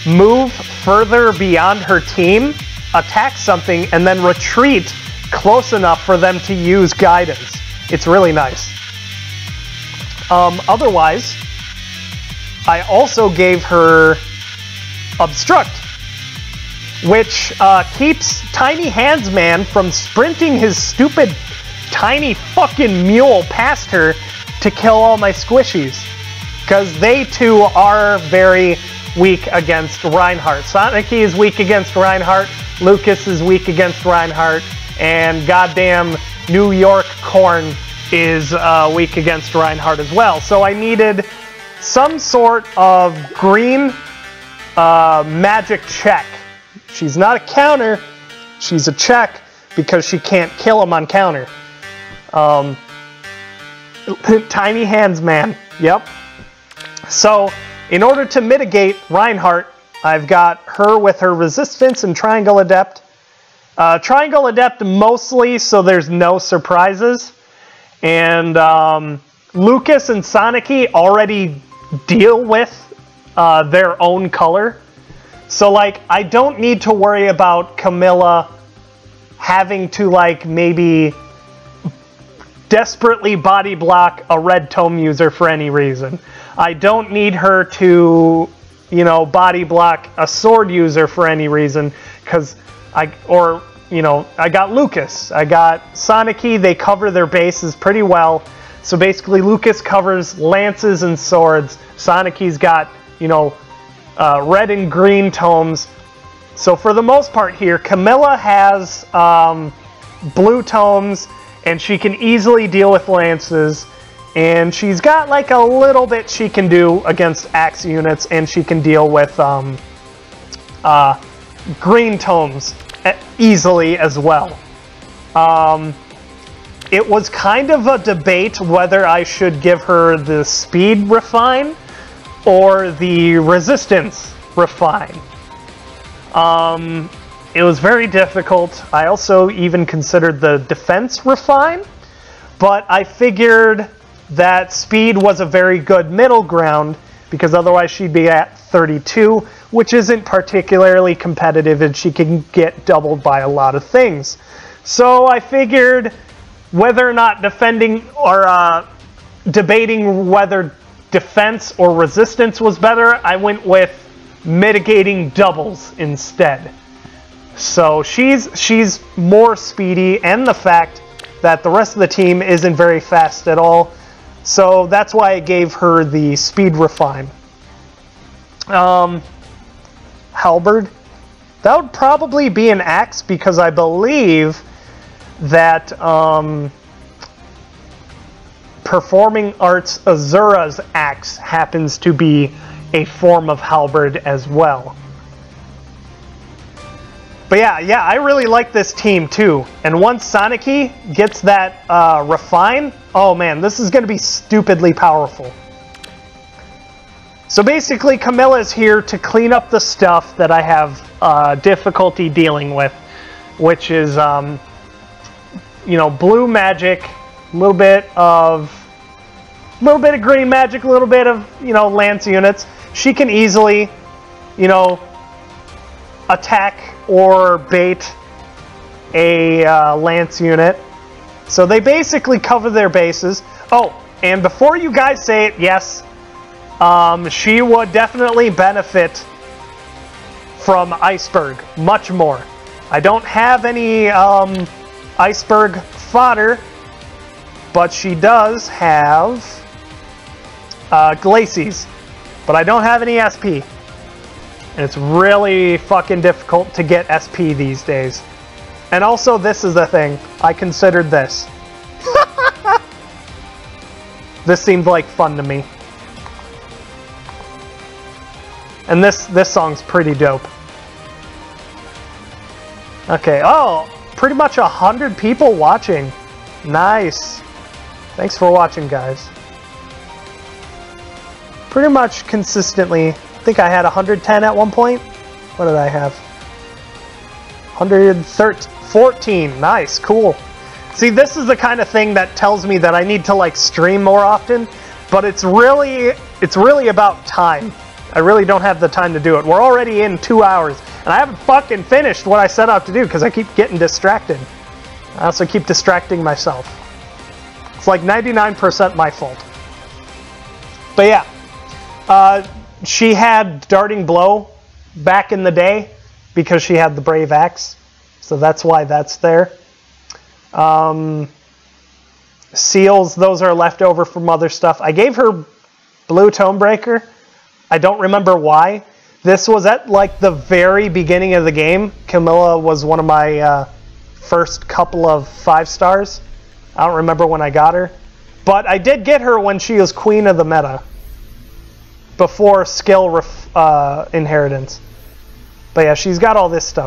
move further beyond her team, attack something, and then retreat close enough for them to use guidance. It's really nice. Otherwise, I also gave her Obstruct, which keeps Tiny Hands Man from sprinting his stupid tiny fucking mule past her to kill all my squishies. Because they too are very weak against Reinhardt. Sonicy is weak against Reinhardt, Lucas is weak against Reinhardt, and goddamn New York Corn is weak against Reinhardt as well. So I needed some sort of green magic check. She's not a counter, she's a check because she can't kill him on counter. Tiny Hands Man, yep. So, in order to mitigate Reinhardt, I've got her with her Resistance and Triangle Adept. Triangle Adept mostly so there's no surprises. And Lucas and Sonicy already deal with their own color. So, like, I don't need to worry about Camilla having to, like, maybe desperately body block a red tome user for any reason. I don't need her to, you know, body block a sword user for any reason, because I got Lucas, I got Sonicy, they cover their bases pretty well. So basically Lucas covers lances and swords, Sonicy's got, you know, red and green tomes. So for the most part here, Camilla has blue tomes, and she can easily deal with lances. And she's got like a little bit she can do against axe units, and she can deal with green tomes easily as well. it was kind of a debate whether I should give her the speed refine or the resistance refine. It was very difficult. I also even considered the defense refine, but I figured that speed was a very good middle ground because otherwise she'd be at 32, which isn't particularly competitive and she can get doubled by a lot of things. So I figured whether or not defending or debating whether defense or resistance was better, I went with mitigating doubles instead. So she's more speedy, and the fact that the rest of the team isn't very fast at all. So that's why I gave her the speed refine. Halberd. That would probably be an axe because I believe that Performing Arts Azura's axe happens to be a form of halberd as well. But yeah, I really like this team too. And once Soniki gets that refine, oh man, this is going to be stupidly powerful. So basically, Camilla is here to clean up the stuff that I have difficulty dealing with, which is, you know, blue magic, a little bit of green magic, a little bit of, you know, lance units. She can easily, you know, attack or bait a lance unit. So they basically cover their bases. Oh, and before you guys say it, yes, she would definitely benefit from Iceberg much more. I don't have any Iceberg fodder, but she does have Glacies, but I don't have any SP. And it's really fucking difficult to get SP these days. And also, this is the thing. I considered this. This seemed like fun to me. And this song's pretty dope. Okay, oh, pretty much 100 people watching. Nice. Thanks for watching, guys. Pretty much consistently. I think I had 110 at one point. What did I have? 114. Nice, cool. See, this is the kind of thing that tells me that I need to like stream more often, but it's really about time. I really don't have the time to do it. We're already in 2 hours, and I haven't fucking finished what I set out to do because I keep getting distracted. I also keep distracting myself. It's like 99% my fault. But yeah, she had Darting Blow back in the day because she had the Brave Axe. So that's why that's there. Seals, those are left over from other stuff. I gave her Blue Tomebreaker. I don't remember why. This was at like the very beginning of the game. Camilla was one of my first couple of 5 stars. I don't remember when I got her. But I did get her when she was Queen of the Meta. Before skill inheritance. But yeah, she's got all this stuff.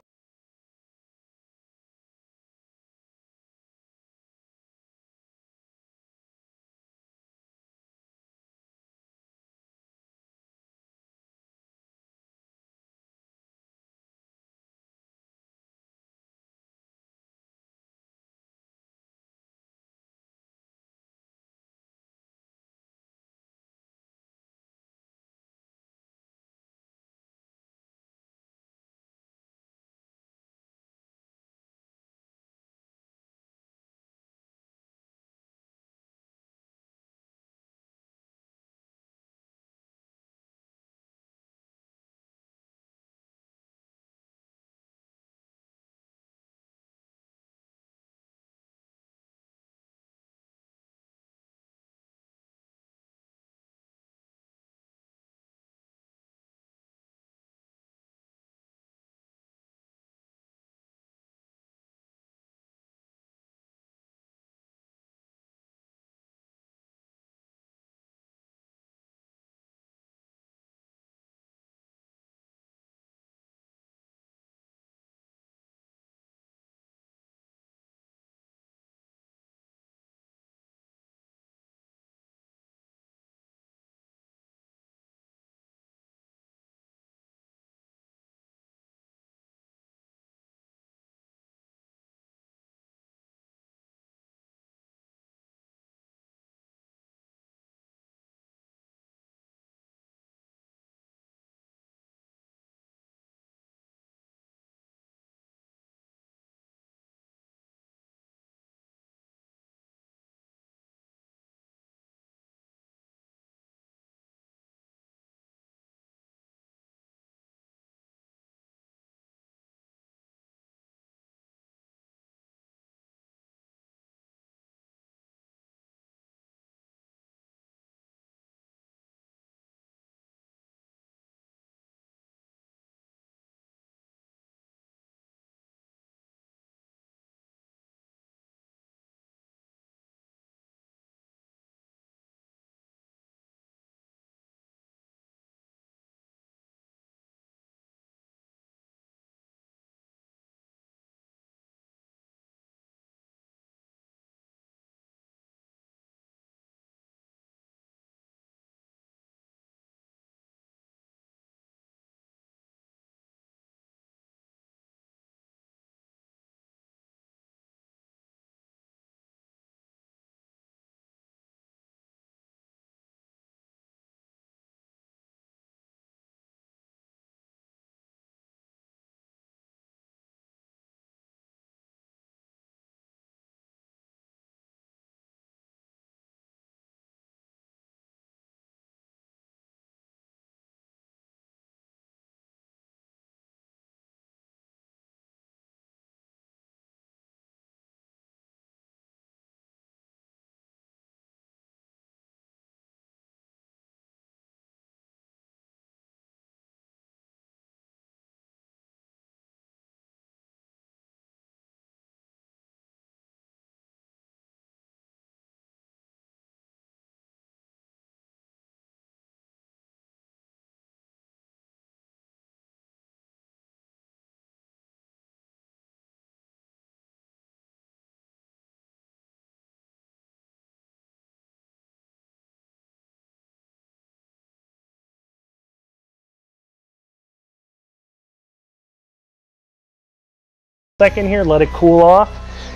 second here, let it cool off.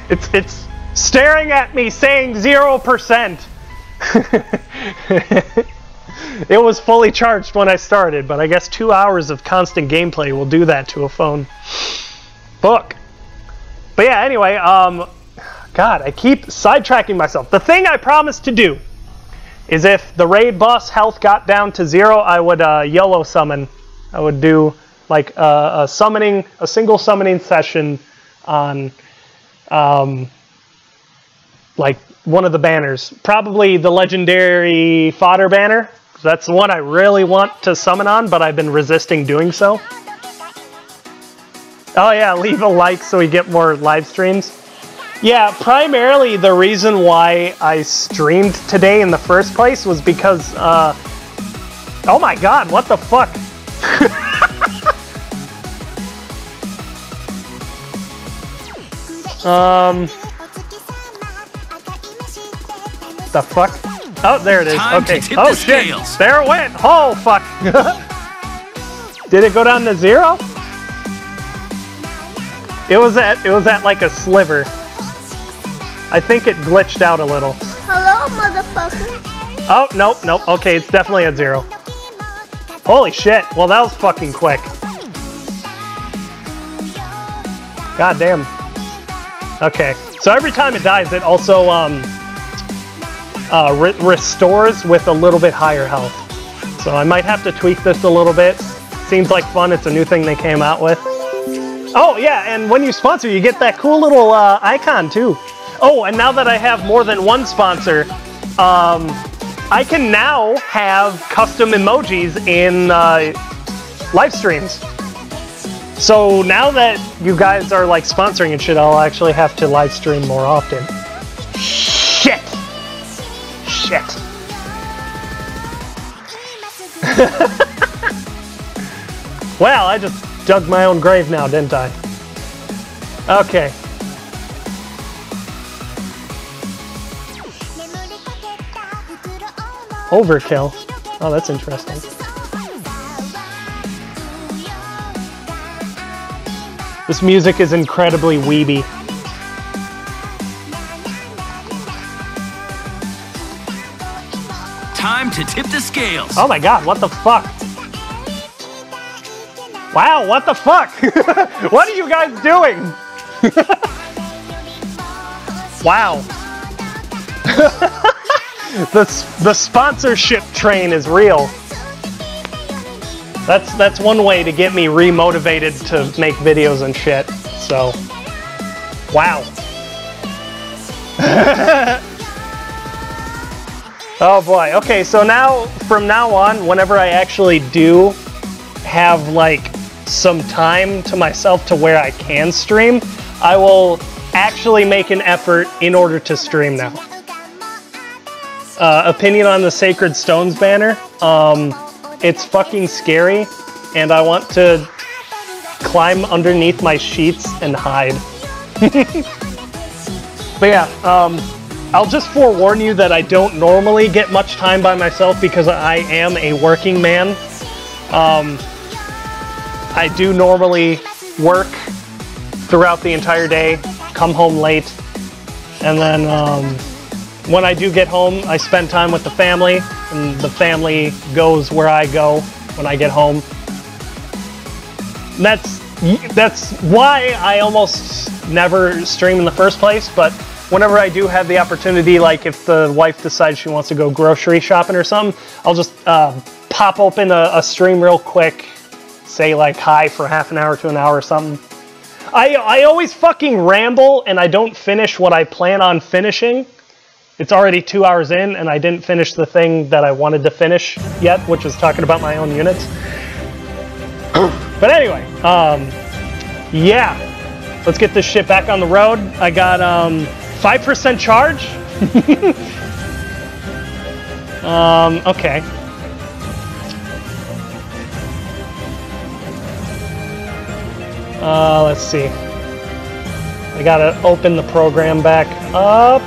It's staring at me saying 0%. It was fully charged when I started, but I guess 2 hours of constant gameplay will do that to a phone. Fuck. But yeah, anyway, God, I keep sidetracking myself. The thing I promised to do is if the raid boss health got down to 0, I would YOLO summon. I would do like a single summoning session on like one of the banners. Probably the legendary fodder banner. That's the one I really want to summon on, but I've been resisting doing so. Oh yeah, leave a like so we get more live streams. Yeah, primarily the reason why I streamed today in the first place was because, oh my god, what the fuck? The fuck? Oh, there it is. Okay. Oh shit! There it went. Oh fuck! Did it go down to 0? It was at like a sliver. I think it glitched out a little. Hello, motherfucker. Oh nope. Okay, it's definitely at 0. Holy shit! Well, that was fucking quick. God damn. Okay, so every time it dies, it also restores with a little bit higher health. So I might have to tweak this a little bit. Seems like fun. It's a new thing they came out with. Oh yeah, and when you sponsor, you get that cool little icon too. Oh, and now that I have more than one sponsor, I can now have custom emojis in live streams. So now that you guys are like sponsoring and shit, I'll actually have to live stream more often. Shit! Well, I just dug my own grave now, didn't I? Okay. Overkill. Oh, that's interesting. This music is incredibly weeby. Time to tip the scales. Oh my god, what the fuck? Wow, what the fuck? What are you guys doing? Wow. The sponsorship train is real. That's one way to get me re-motivated to make videos and shit. So, wow. Oh boy. Okay, so now from now on, whenever I actually do have like some time to myself to where I can stream, I will actually make an effort in order to stream now. Opinion on the Sacred Stones banner. It's fucking scary, and I want to climb underneath my sheets and hide. But yeah, I'll just forewarn you that I don't normally get much time by myself because I am a working man. I do normally work throughout the entire day, come home late, and then when I do get home, I spend time with the family, and the family goes where I go when I get home. That's why I almost never stream in the first place, but whenever I do have the opportunity, like if the wife decides she wants to go grocery shopping or something, I'll just pop open a stream real quick, say like hi for half an hour to an hour or something. I always fucking ramble and I don't finish what I plan on finishing. It's already 2 hours in and I didn't finish the thing that I wanted to finish yet, which was talking about my own units. But anyway, yeah, let's get this shit back on the road. I got 5% charge. Okay. Let's see. I gotta open the program back up.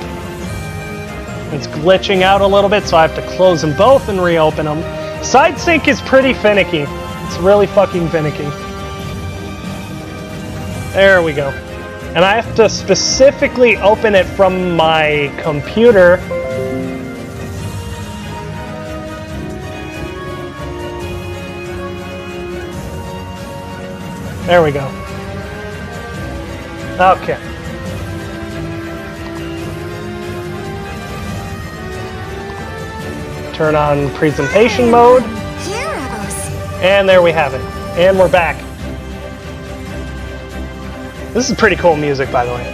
It's glitching out a little bit, so I have to close them both and reopen them. Side sync is pretty finicky. It's really fucking finicky. There we go. And I have to specifically open it from my computer. There we go. Okay. Turn on presentation mode. Heroes. And there we have it. And we're back. This is pretty cool music, by the way.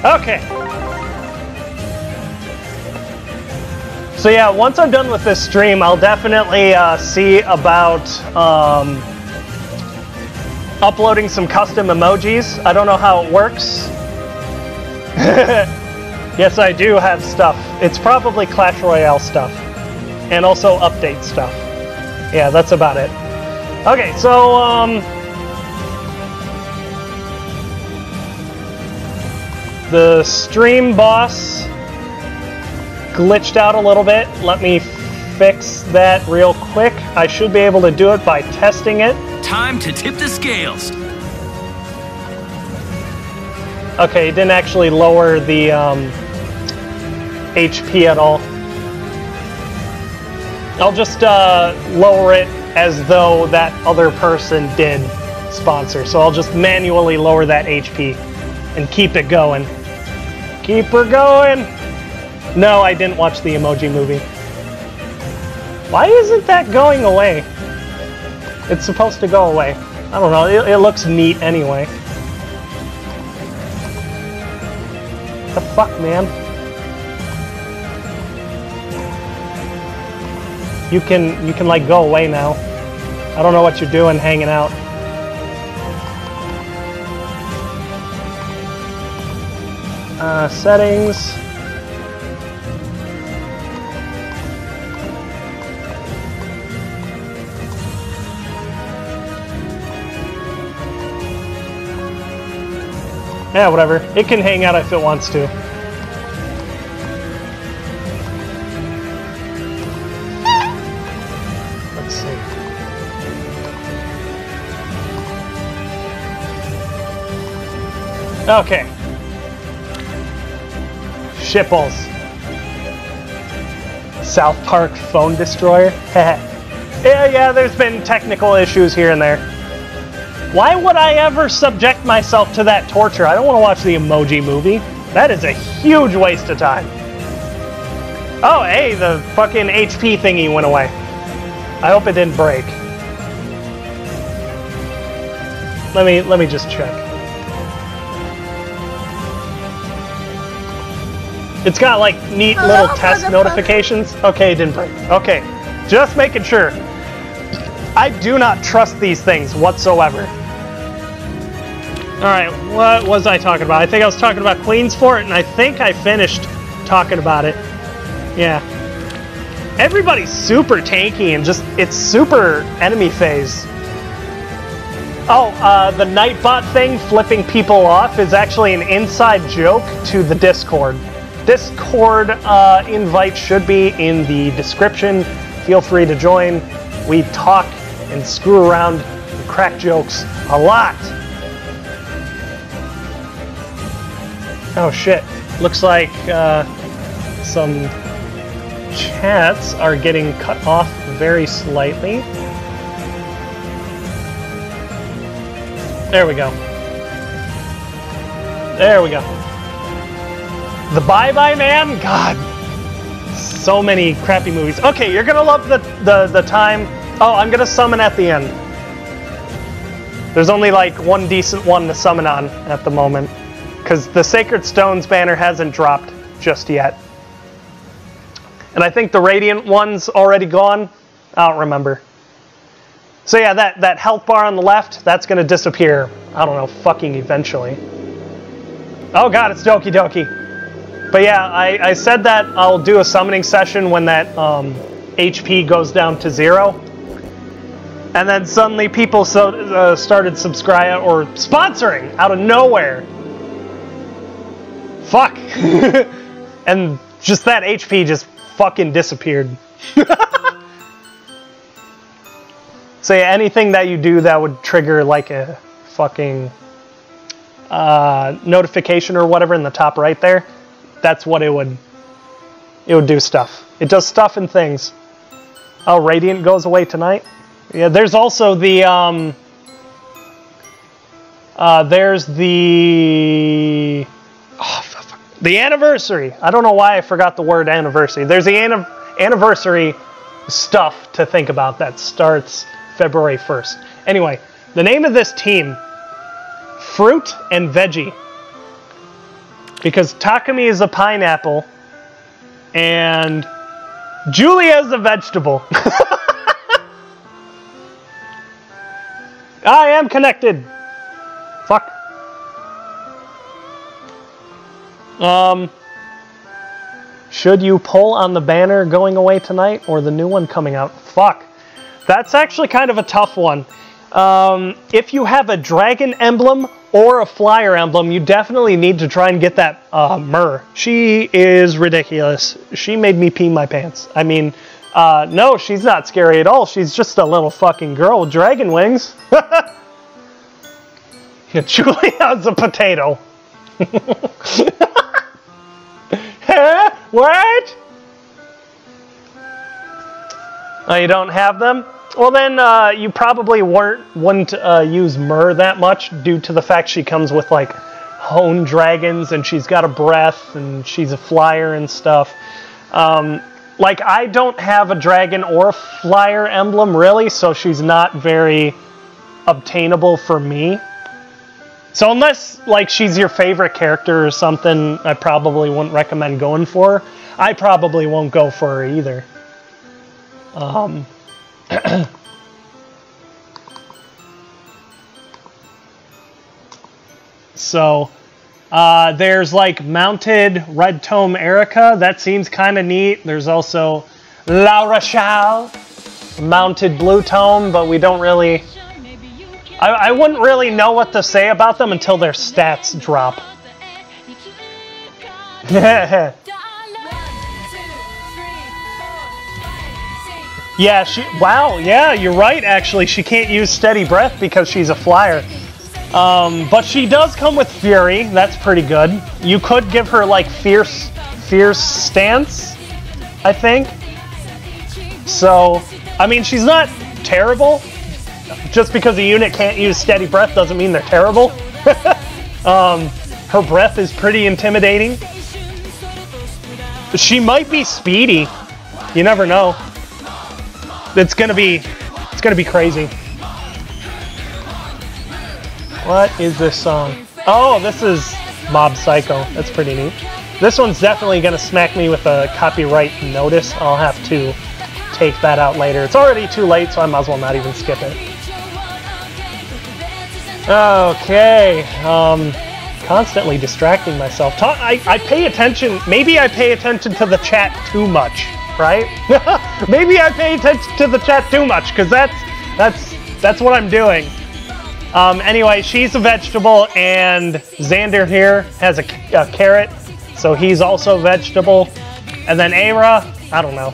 Okay. So yeah, once I'm done with this stream, I'll definitely see about uploading some custom emojis. I don't know how it works. Yes, I do have stuff. It's probably Clash Royale stuff. And also update stuff. Yeah, that's about it. Okay, so, the stream boss glitched out a little bit. Let me fix that real quick. I should be able to do it by testing it. Time to tip the scales. Okay, it didn't actually lower the HP at all. I'll just lower it as though that other person did sponsor. So I'll just manually lower that HP and keep it going. Keep her going! No, I didn't watch the Emoji Movie. Why isn't that going away? It's supposed to go away. I don't know, it looks neat anyway. What the fuck, man? You can like go away now. I don't know what you're doing hanging out. Settings. Yeah, whatever. It can hang out if it wants to. Let's see. Okay. Shipples. South Park phone destroyer. Yeah, there's been technical issues here and there. Why would I ever subject myself to that torture? I don't want to watch the Emoji Movie. That is a huge waste of time. Oh, hey, the fucking HP thingy went away. I hope it didn't break. Let me just check. It's got like neat little test notifications. Okay, it didn't break. Okay, just making sure. I do not trust these things whatsoever. Alright, what was I talking about? I think I was talking about Queen's Fort, and I think I finished talking about it. Yeah. Everybody's super tanky and just, it's super enemy phase. Oh, the Nightbot thing, flipping people off, is actually an inside joke to the Discord. Discord invite should be in the description. Feel free to join. We talk and screw around and crack jokes a lot. Oh shit. Looks like some chats are getting cut off very slightly. There we go. There we go. The Bye Bye Man? God. So many crappy movies. Okay, you're gonna love the time. Oh, I'm gonna summon at the end. There's only like one decent one to summon on at the moment. Because the Sacred Stones banner hasn't dropped just yet. And I think the Radiant one's already gone. I don't remember. So yeah, that health bar on the left, that's gonna disappear. I don't know, fucking eventually. Oh god, it's Doki Doki. But yeah, I said that I'll do a summoning session when that HP goes down to 0. And then suddenly people started subscribing or sponsoring out of nowhere. Fuck. And just that HP just fucking disappeared. So yeah, anything that you do that would trigger like a fucking notification or whatever in the top right there, that's what it would do stuff. It does stuff and things. Oh, Radiant goes away tonight? Yeah, there's also the, there's the... Oh, the anniversary. I don't know why I forgot the word anniversary. There's the anniversary stuff to think about that starts February 1st. Anyway, the name of this team, Fruit and Veggie. Because Takumi is a pineapple and Julia is a vegetable. I am connected. Fuck. Should you pull on the banner going away tonight or the new one coming out? Fuck. That's actually kind of a tough one. If you have a dragon emblem or a flyer emblem, you definitely need to try and get that Myrrh. She is ridiculous. She made me pee my pants. I mean, no, she's not scary at all. She's just a little fucking girl with dragon wings. Julia's a potato. Huh? What? Oh, you don't have them? Well, then you probably wouldn't use Myrrh that much due to the fact she comes with like honed dragons and she's got a breath and she's a flyer and stuff. Like I don't have a dragon or a flyer emblem really, so she's not very obtainable for me. So unless like she's your favorite character or something, I probably wouldn't recommend going for her. I probably won't go for her either. So, there's like mounted Red Tome Erica. That seems kind of neat. There's also La Rochelle, mounted Blue Tome, but we don't really... I wouldn't really know what to say about them until their stats drop. Yeah, wow, yeah, you're right, actually. She can't use Steady Breath because she's a flyer. But she does come with Fury. That's pretty good. You could give her, like, Fierce Stance, I think. So, I mean, she's not terrible. Just because a unit can't use Steady Breath doesn't mean they're terrible. Her breath is pretty intimidating. She might be speedy. You never know. It's gonna be crazy. What is this song? Oh, this is Mob Psycho. That's pretty neat. This one's definitely gonna smack me with a copyright notice. I'll have to take that out later. It's already too late, so I might as well not even skip it. Okay. Constantly distracting myself. I pay attention. Maybe I pay attention to the chat too much, right? Maybe I pay attention to the chat too much, because that's what I'm doing. Anyway, she's a vegetable, and Xander here has a carrot, so he's also vegetable. And then Aira, I don't know.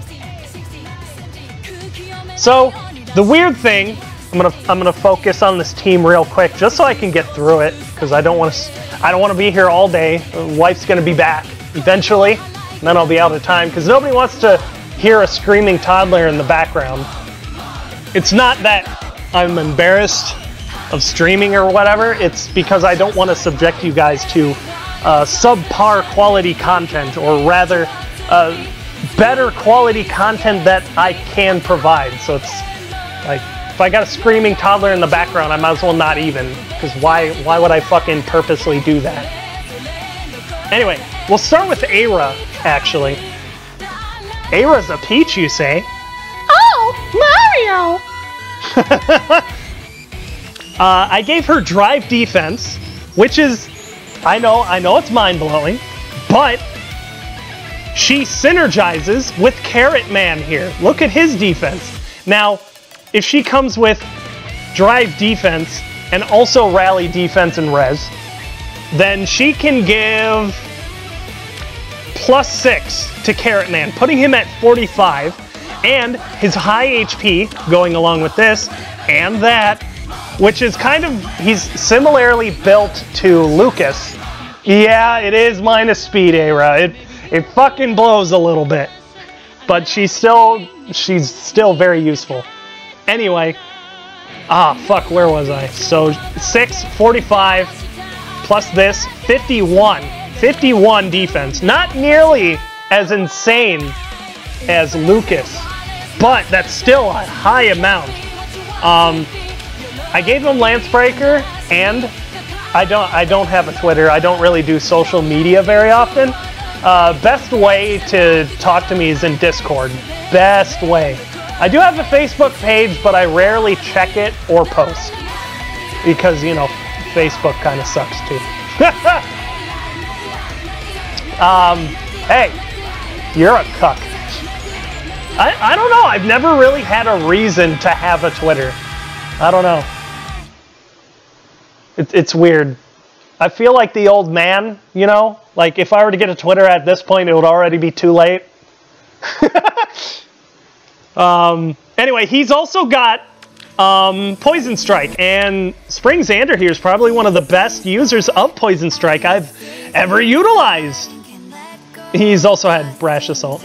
So the weird thing, I'm gonna focus on this team real quick, just so I can get through it, because I don't want to be here all day. Wife's gonna be back eventually, and then I'll be out of time, because nobody wants to hear a screaming toddler in the background. It's not that I'm embarrassed of streaming or whatever. It's because I don't want to subject you guys to subpar quality content, or rather better quality content that I can provide. So it's like, if I got a screaming toddler in the background, I might as well not even, because why would I fucking purposely do that? Anyway, we'll start with Aira, actually. Aira's a peach, you say? Oh, Mario! I gave her drive defense, which is, I know it's mind-blowing, but she synergizes with Carrot Man here. Look at his defense. Now, if she comes with drive defense and also rally defense and res, then she can give +6 to Carrot Man, putting him at 45, and his high HP going along with this and that which is kind of, he's similarly built to Lucas. Yeah, it is minus speed, Era. It fucking blows a little bit, but she's still very useful. Anyway, fuck, where was I? So 6, 45, plus this, 51. 51 defense. Not nearly as insane as Lucas, but that's still a high amount. I gave him Lancebreaker, and I don't have a Twitter. I don't really do social media very often. Best way to talk to me is in Discord. Best way. I do have a Facebook page, but I rarely check it or post. Because, you know, Facebook kind of sucks too. Hey, you're a cuck. I don't know. I've never really had a reason to have a Twitter. I don't know. It's weird. I feel like the old man, you know? Like, if I were to get a Twitter at this point, it would already be too late. Anyway, he's also got Poison Strike, and Spring Xander here is probably one of the best users of Poison Strike I've ever utilized. He's also had Brash Assault.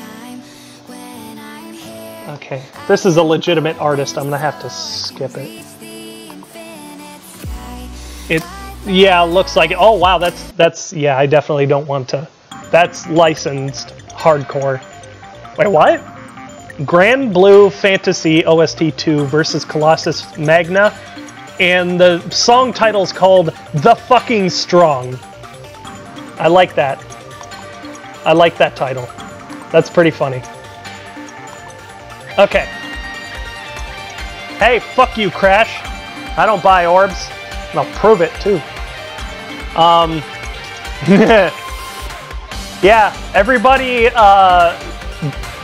Okay, this is a legitimate artist. I'm gonna have to skip it. Yeah, looks like it. Oh wow, that's yeah, I definitely don't want to. That's licensed hardcore. Wait, what? Grand Blue Fantasy OST 2 versus Colossus Magna, and the song title's called The Fucking Strong. I like that. I like that title. That's pretty funny. Okay. Hey, fuck you, Crash. I don't buy orbs. And I'll prove it, too. Yeah, everybody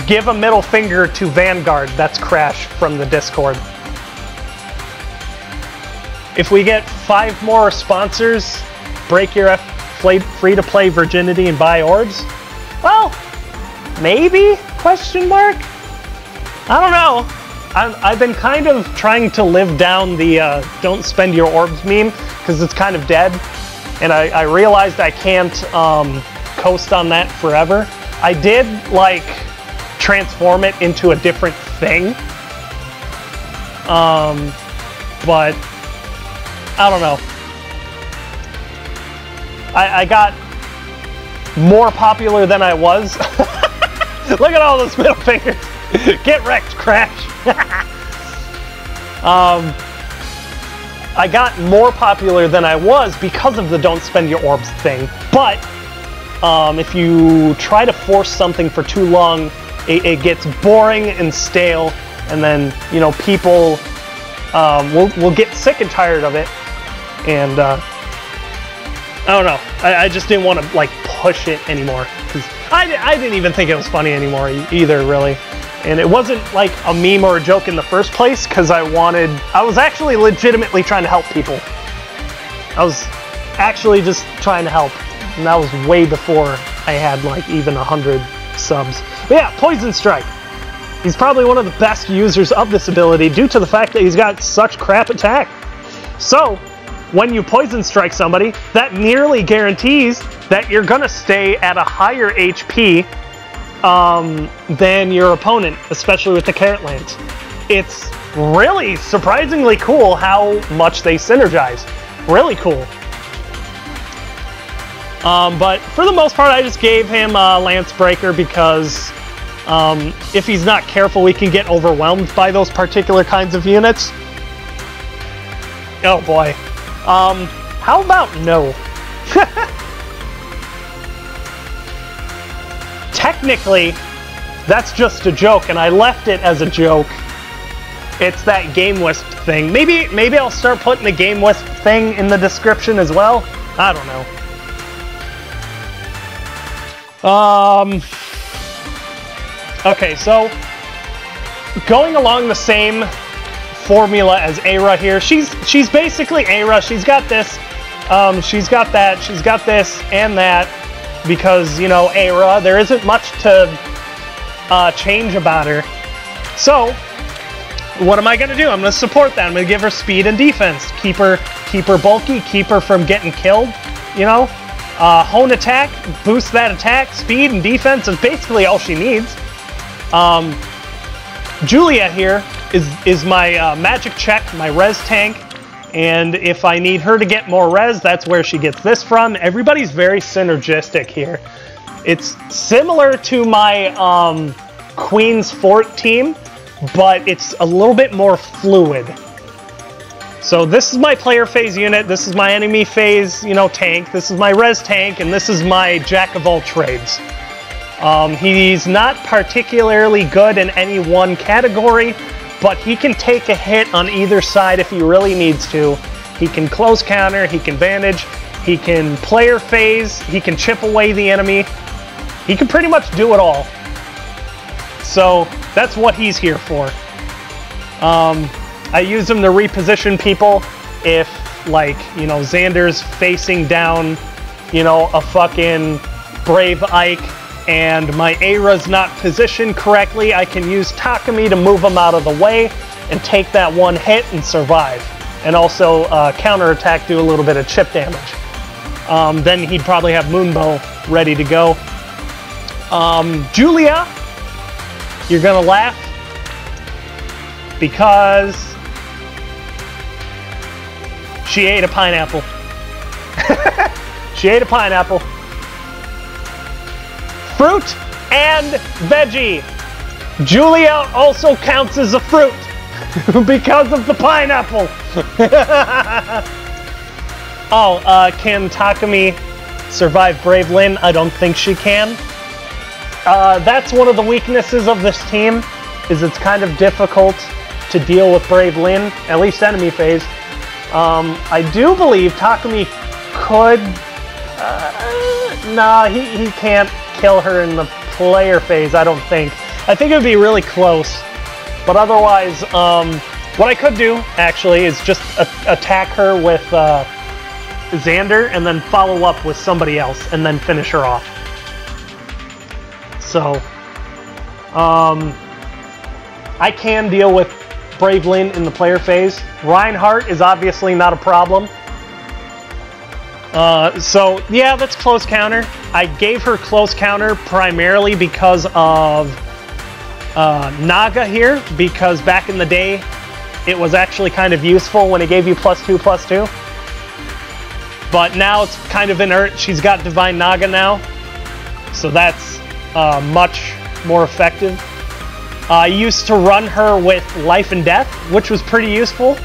give a middle finger to Vanguard. That's Crash from the Discord. If we get 5 more sponsors, break your free-to-play virginity and buy orbs? Well, maybe? Question mark? I don't know. I've been kind of trying to live down the don't spend your orbs meme, because it's kind of dead. And I realized I can't coast on that forever. I did, like, transform it into a different thing. But I don't know. I got more popular than I was. Look at all those middle fingers. Get wrecked, Crash. I got more popular than I was because of the don't spend your orbs thing. But if you try to force something for too long, it gets boring and stale, and then, you know, people will get sick and tired of it. And I don't know. I just didn't want to, like, push it anymore, because I didn't even think it was funny anymore either, really. And it wasn't like a meme or a joke in the first place, because I was actually legitimately trying to help people. I was actually just trying to help, and that was way before I had, like, even 100 subs. But yeah, Poison Strike. He's probably one of the best users of this ability due to the fact that he's got such crap attack. So, when you Poison Strike somebody, that nearly guarantees that you're gonna stay at a higher HP than your opponent, especially with the Carrot Lance. It's really surprisingly cool how much they synergize. Really cool. But for the most part, I just gave him Lance Breaker because if he's not careful, we can get overwhelmed by those particular kinds of units. Oh boy. How about no? Technically, that's just a joke, and I left it as a joke. It's that Game Wisp thing. Maybe I'll start putting the Game Wisp thing in the description as well. I don't know. Okay, so going along the same formula as Aira here. She's basically Aira. She's got this. She's got that. She's got this and that. Because, you know, Aira, there isn't much to change about her. So, what am I going to do? I'm going to support that. I'm going to give her speed and defense. Keep her bulky, keep her from getting killed, you know? Hone attack, boost that attack, speed and defense is basically all she needs. Julia here is my magic check, my res tank, and if I need her to get more res, that's where she gets this from. Everybody's very synergistic here. It's similar to my Queen's Fort team, but it's a little bit more fluid. So this is my player phase unit, this is my enemy phase, you know, tank, this is my res tank, and this is my jack of all trades. He's not particularly good in any one category, but he can take a hit on either side if he really needs to. He can close counter, he can bandage, he can player phase, he can chip away the enemy. He can pretty much do it all. So that's what he's here for. I use him to reposition people if, like, you know, Xander's facing down, you know, a fucking Brave Ike and my Aira's not positioned correctly. I can use Takumi to move him out of the way and take that one hit and survive. And also counterattack, do a little bit of chip damage. Then he'd probably have Moonbow ready to go. Julia, you're gonna laugh because she ate a pineapple. She ate a pineapple. Fruit and veggie. Julia also counts as a fruit because of the pineapple. Can Takumi survive Brave Lynn? I don't think she can. That's one of the weaknesses of this team, is it's kind of difficult to deal with Brave Lynn, at least enemy phase. I do believe Takumi could... nah, he can't kill her in the player phase, I don't think. I think it would be really close. But otherwise, what I could do, actually, is just attack her with Xander and then follow up with somebody else and then finish her off. So, I can deal with Brave Lynn in the player phase. Reinhardt is obviously not a problem. So, yeah, that's close counter. I gave her close counter primarily because of Naga here, because back in the day, it was actually kind of useful when it gave you +2/+2. But now it's kind of inert. She's got Divine Naga now, so that's much more effective. I used to run her with Life and Death, which was pretty useful.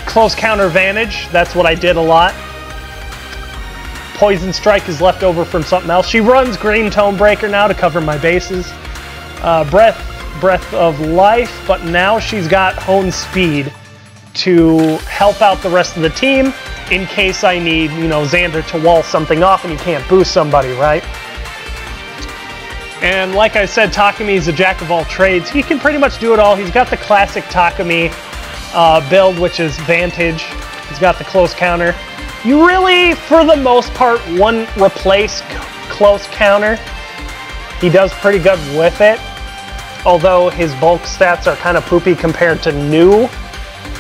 Close counter Vantage, that's what I did a lot. Poison Strike is left over from something else. She runs Green Tonebreaker now to cover my bases. Breath of Life, but now she's got Hone Speed to help out the rest of the team in case I need, you know, Xander to wall something off and he can't boost somebody, right? And like I said, Takumi's a jack of all trades. He can pretty much do it all. He's got the classic Takumi build, which is Vantage. He's got the close counter. You really, for the most part, replace close counter. He does pretty good with it, although his bulk stats are kind of poopy compared to new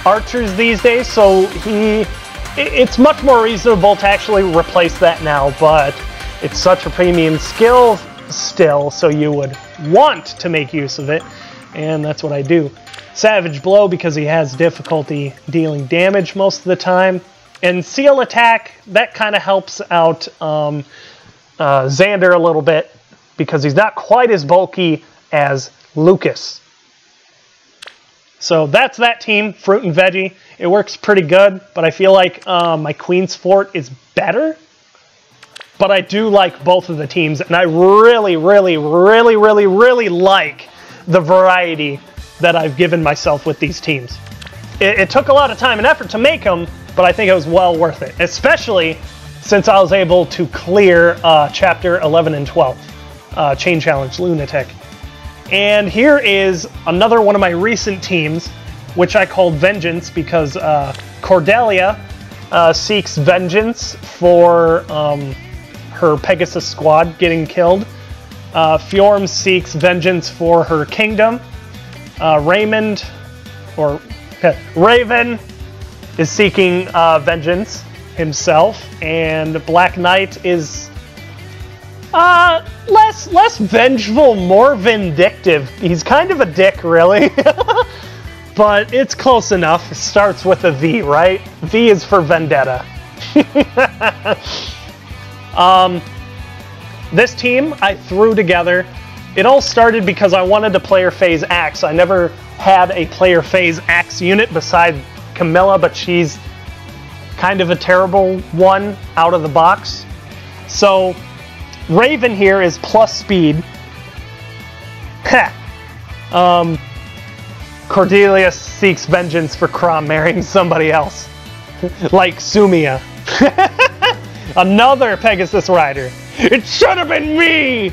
archers these days, so it's much more reasonable to actually replace that now, but it's such a premium skill still, so you would want to make use of it, and that's what I do. Savage Blow because he has difficulty dealing damage most of the time, and Seal Attack, that kind of helps out Xander a little bit because he's not quite as bulky as Lucas. So that's that team, Fruit and Veggie. It works pretty good, but I feel like my Queen's Fort is better. But I do like both of the teams, and I really, really, really, really, really like the variety that I've given myself with these teams. It took a lot of time and effort to make them, but I think it was well worth it, especially since I was able to clear Chapter 11 and 12, Chain Challenge Lunatic. And here is another one of my recent teams, which I called Vengeance because Cordelia seeks vengeance for her Pegasus squad getting killed. Fjorm seeks vengeance for her kingdom. Raymond, or Raven, is seeking vengeance himself, and Black Knight is less vengeful, more vindictive. He's kind of a dick, really. But it's close enough. It starts with a V, right? V is for vendetta. This team I threw together. It all started because I wanted a player phase axe. I never had a player phase axe unit besides Camilla, but she's kind of a terrible one out of the box. So Raven here is plus speed. Cordelia seeks vengeance for Crom marrying somebody else. Like Sumia. Another Pegasus rider. It should have been me!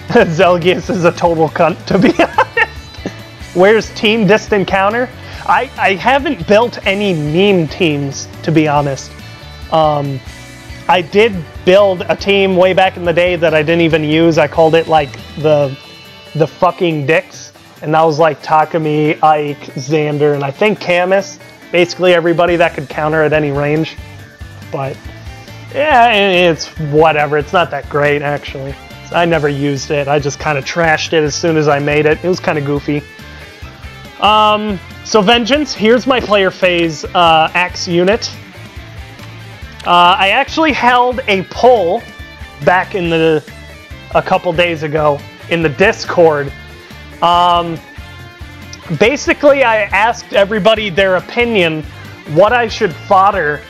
Zelgius is a total cunt, to be honest. Where's Team Distant Counter? I haven't built any meme teams, to be honest. I did build a team way back in the day that I didn't even use. I called it, like, the fucking dicks. And that was like Takumi, Ike, Xander, and I think Camus. Basically everybody that could counter at any range. But, yeah, it's whatever. It's not that great, actually. I never used it. I just kind of trashed it as soon as I made it. It was kind of goofy. So Vengeance, here's my player phase axe unit. I actually held a poll back in a couple days ago in the Discord. Basically, I asked everybody their opinion what I should fodder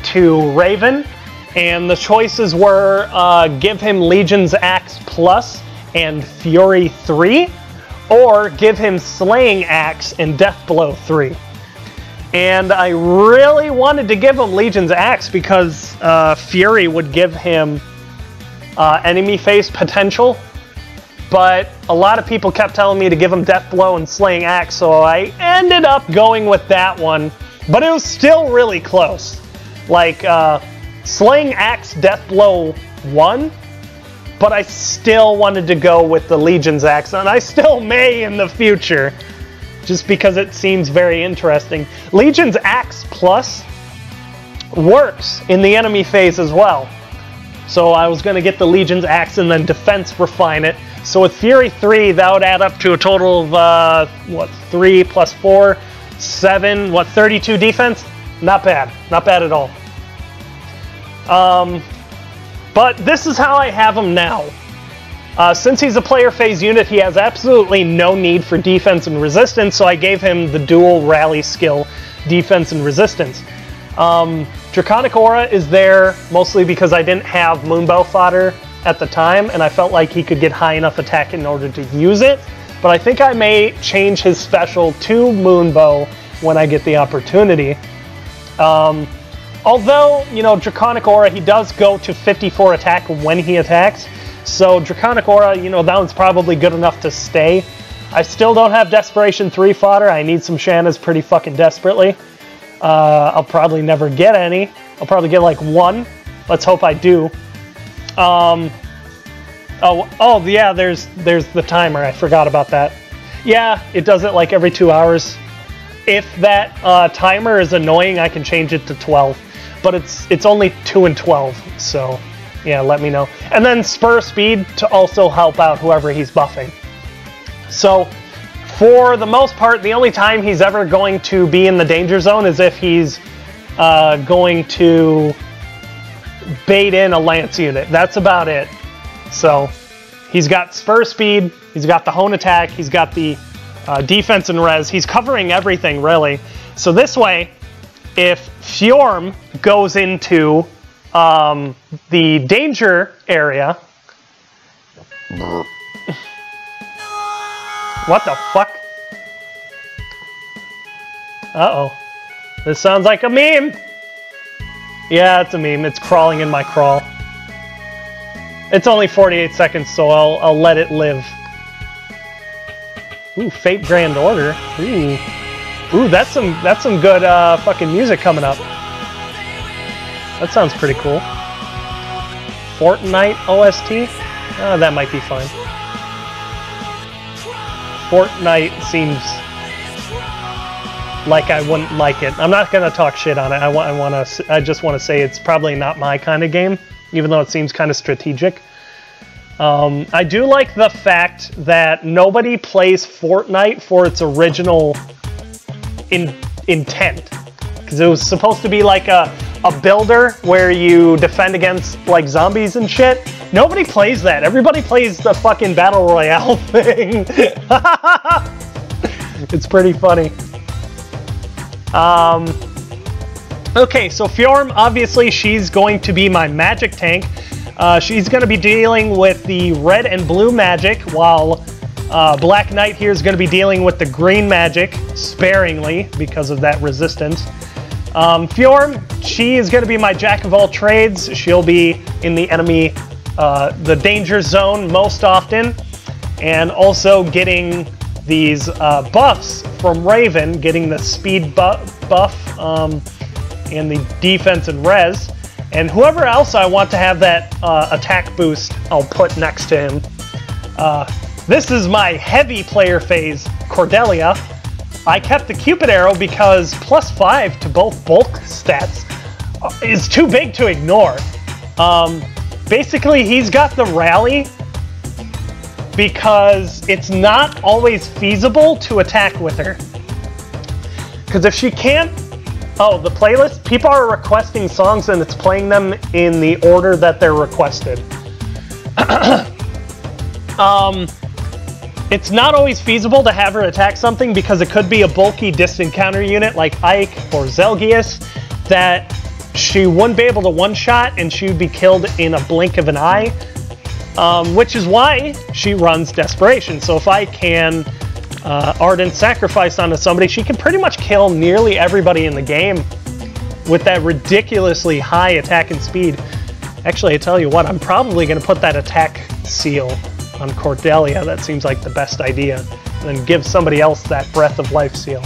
to Raven, and the choices were give him Legion's Axe Plus and Fury 3, or give him Slaying Axe and Death Blow 3. And I really wanted to give him Legion's Axe because Fury would give him enemy face potential. But a lot of people kept telling me to give him Death Blow and Slaying Axe, so I ended up going with that one. But it was still really close. Like, Slaying Axe Death Blow won, but I still wanted to go with the Legion's Axe, and I still may in the future, just because it seems very interesting. Legion's Axe Plus works in the enemy phase as well. So I was going to get the Legion's Axe and then Defense refine it. So with Fury 3, that would add up to a total of, 3 plus 4, 7, 32 defense? Not bad. Not bad at all. But this is how I have him now. Since he's a player phase unit, he has absolutely no need for defense and resistance, so I gave him the dual rally skill, defense and resistance. Draconic Aura is there mostly because I didn't have Moonbow fodder at the time, and I felt like he could get high enough attack in order to use it. But I think I may change his special to Moonbow when I get the opportunity. Although, you know, Draconic Aura, he does go to 54 attack when he attacks. So Draconic Aura, you know, that one's probably good enough to stay. I still don't have Desperation 3 fodder. I need some Shannas pretty fucking desperately. I'll probably never get any. I'll probably get like one. Let's hope I do. Oh yeah, there's the timer. I forgot about that. Yeah, it does it like every 2 hours. If that timer is annoying, I can change it to 12. But it's only 2 and 12, so yeah, let me know. And then Spur Speed to also help out whoever he's buffing. So for the most part, the only time he's ever going to be in the danger zone is if he's going to bait in a Lance unit. That's about it. So he's got Spur Speed, he's got the Hone Attack, he's got the defense and res. He's covering everything, really. So this way, if Fjorm goes into the danger area... What the fuck? Uh-oh. This sounds like a meme! Yeah, it's a meme. It's crawling in my crawl. It's only 48 seconds, so I'll let it live. Ooh, Fate Grand Order. Ooh. Ooh, that's some good fucking music coming up. That sounds pretty cool. Fortnite OST? That might be fine. Fortnite seems like I wouldn't like it. I'm not gonna talk shit on it. I just want to say it's probably not my kind of game, even though it seems kind of strategic. I do like the fact that nobody plays Fortnite for its original intent, because it was supposed to be like a builder where you defend against like zombies and shit. Nobody plays that. Everybody plays the fucking battle royale thing. It's pretty funny. Okay, so Fjorm, obviously she's going to be my magic tank. She's going to be dealing with the red and blue magic, while Black Knight here is going to be dealing with the green magic, sparingly, because of that resistance. Fjorm, she is going to be my jack of all trades. She'll be in the enemy, the danger zone most often, and also getting these buffs from Raven, getting the speed buff and the defense and res. And whoever else I want to have that attack boost, I'll put next to him. This is my heavy player phase, Cordelia. I kept the Cupid arrow because +5 to both bulk stats is too big to ignore. Basically, he's got the rally because it's not always feasible to attack with her. Because if she can't... Oh, the playlist? People are requesting songs and it's playing them in the order that they're requested. It's not always feasible to have her attack something because it could be a bulky distant counter unit like Ike or Zelgius that she wouldn't be able to one-shot and she would be killed in a blink of an eye, which is why she runs Desperation. So if I can Ardent Sacrifice onto somebody, she can pretty much kill nearly everybody in the game with that ridiculously high attack and speed. Actually, I tell you what, I'm probably going to put that attack seal on Cordelia. That seems like the best idea. And then give somebody else that Breath of Life seal.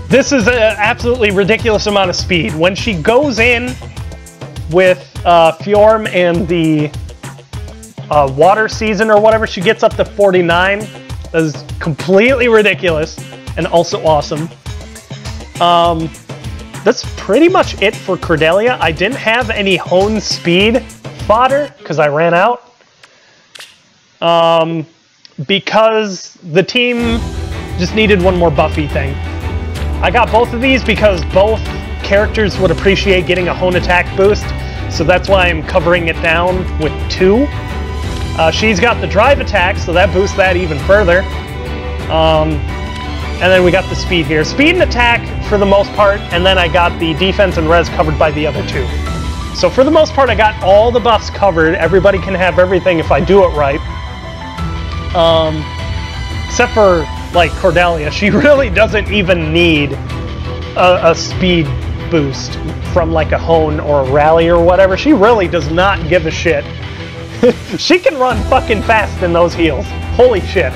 This is an absolutely ridiculous amount of speed. When she goes in with Fjorm and the water season or whatever, she gets up to 49. That is completely ridiculous and also awesome. That's pretty much it for Cordelia. I didn't have any hone speed fodder because I ran out. Because the team just needed one more Buffy thing. I got both of these because both characters would appreciate getting a hone attack boost, so that's why I'm covering it down with 2. She's got the drive attack, so that boosts that even further. And then we got the speed here. Speed and attack for the most part, and then I got the defense and res covered by the other 2. So for the most part, I got all the buffs covered. Everybody can have everything if I do it right. Except for, like, Cordelia. She really doesn't even need a speed boost from, like, a hone or a rally or whatever. She really does not give a shit. She can run fucking fast in those heels. Holy shit.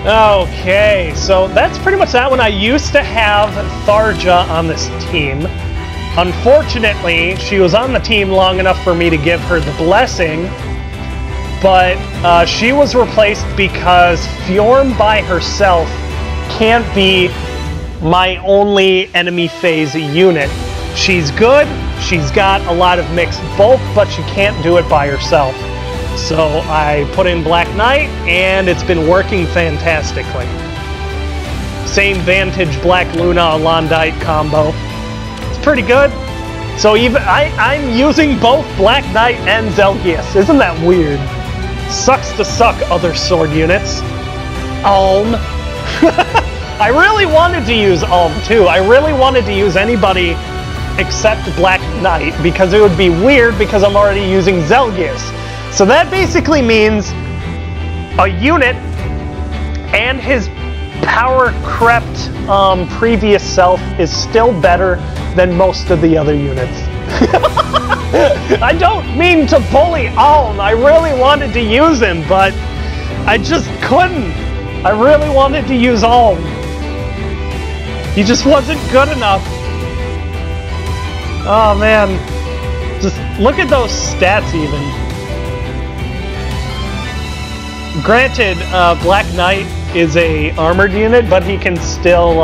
Okay, so that's pretty much that one. I used to have Tharja on this team. Unfortunately, she was on the team long enough for me to give her the blessing, but she was replaced because Fjorm by herself can't be my only enemy phase unit. She's good, she's got a lot of mixed bulk, but she can't do it by herself. So I put in Black Knight, and it's been working fantastically. Same Vantage Black Luna Alondite combo. It's pretty good. So even I'm using both Black Knight and Zelgius. Isn't that weird? Sucks to suck, other sword units. Alm. I really wanted to use Alm too. I really wanted to use anybody except Black Knight because it would be weird because I'm already using Zelgius. So that basically means a unit and his power-crept previous self is still better than most of the other units. I don't mean to bully Alm. I really wanted to use him, but I just couldn't. I really wanted to use Alm. He just wasn't good enough. Oh, man. Just look at those stats even. Granted, Black Knight is a armored unit, but he can still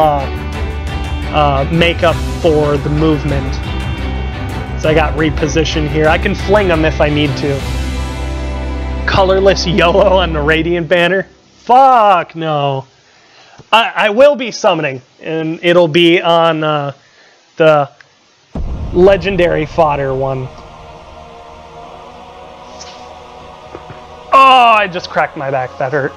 make up for the movement. So I got reposition here. I can fling him if I need to. Colorless YOLO on the Radiant banner? Fuck no. I will be summoning, and it'll be on the legendary fodder one. Oh, I just cracked my back. That hurt.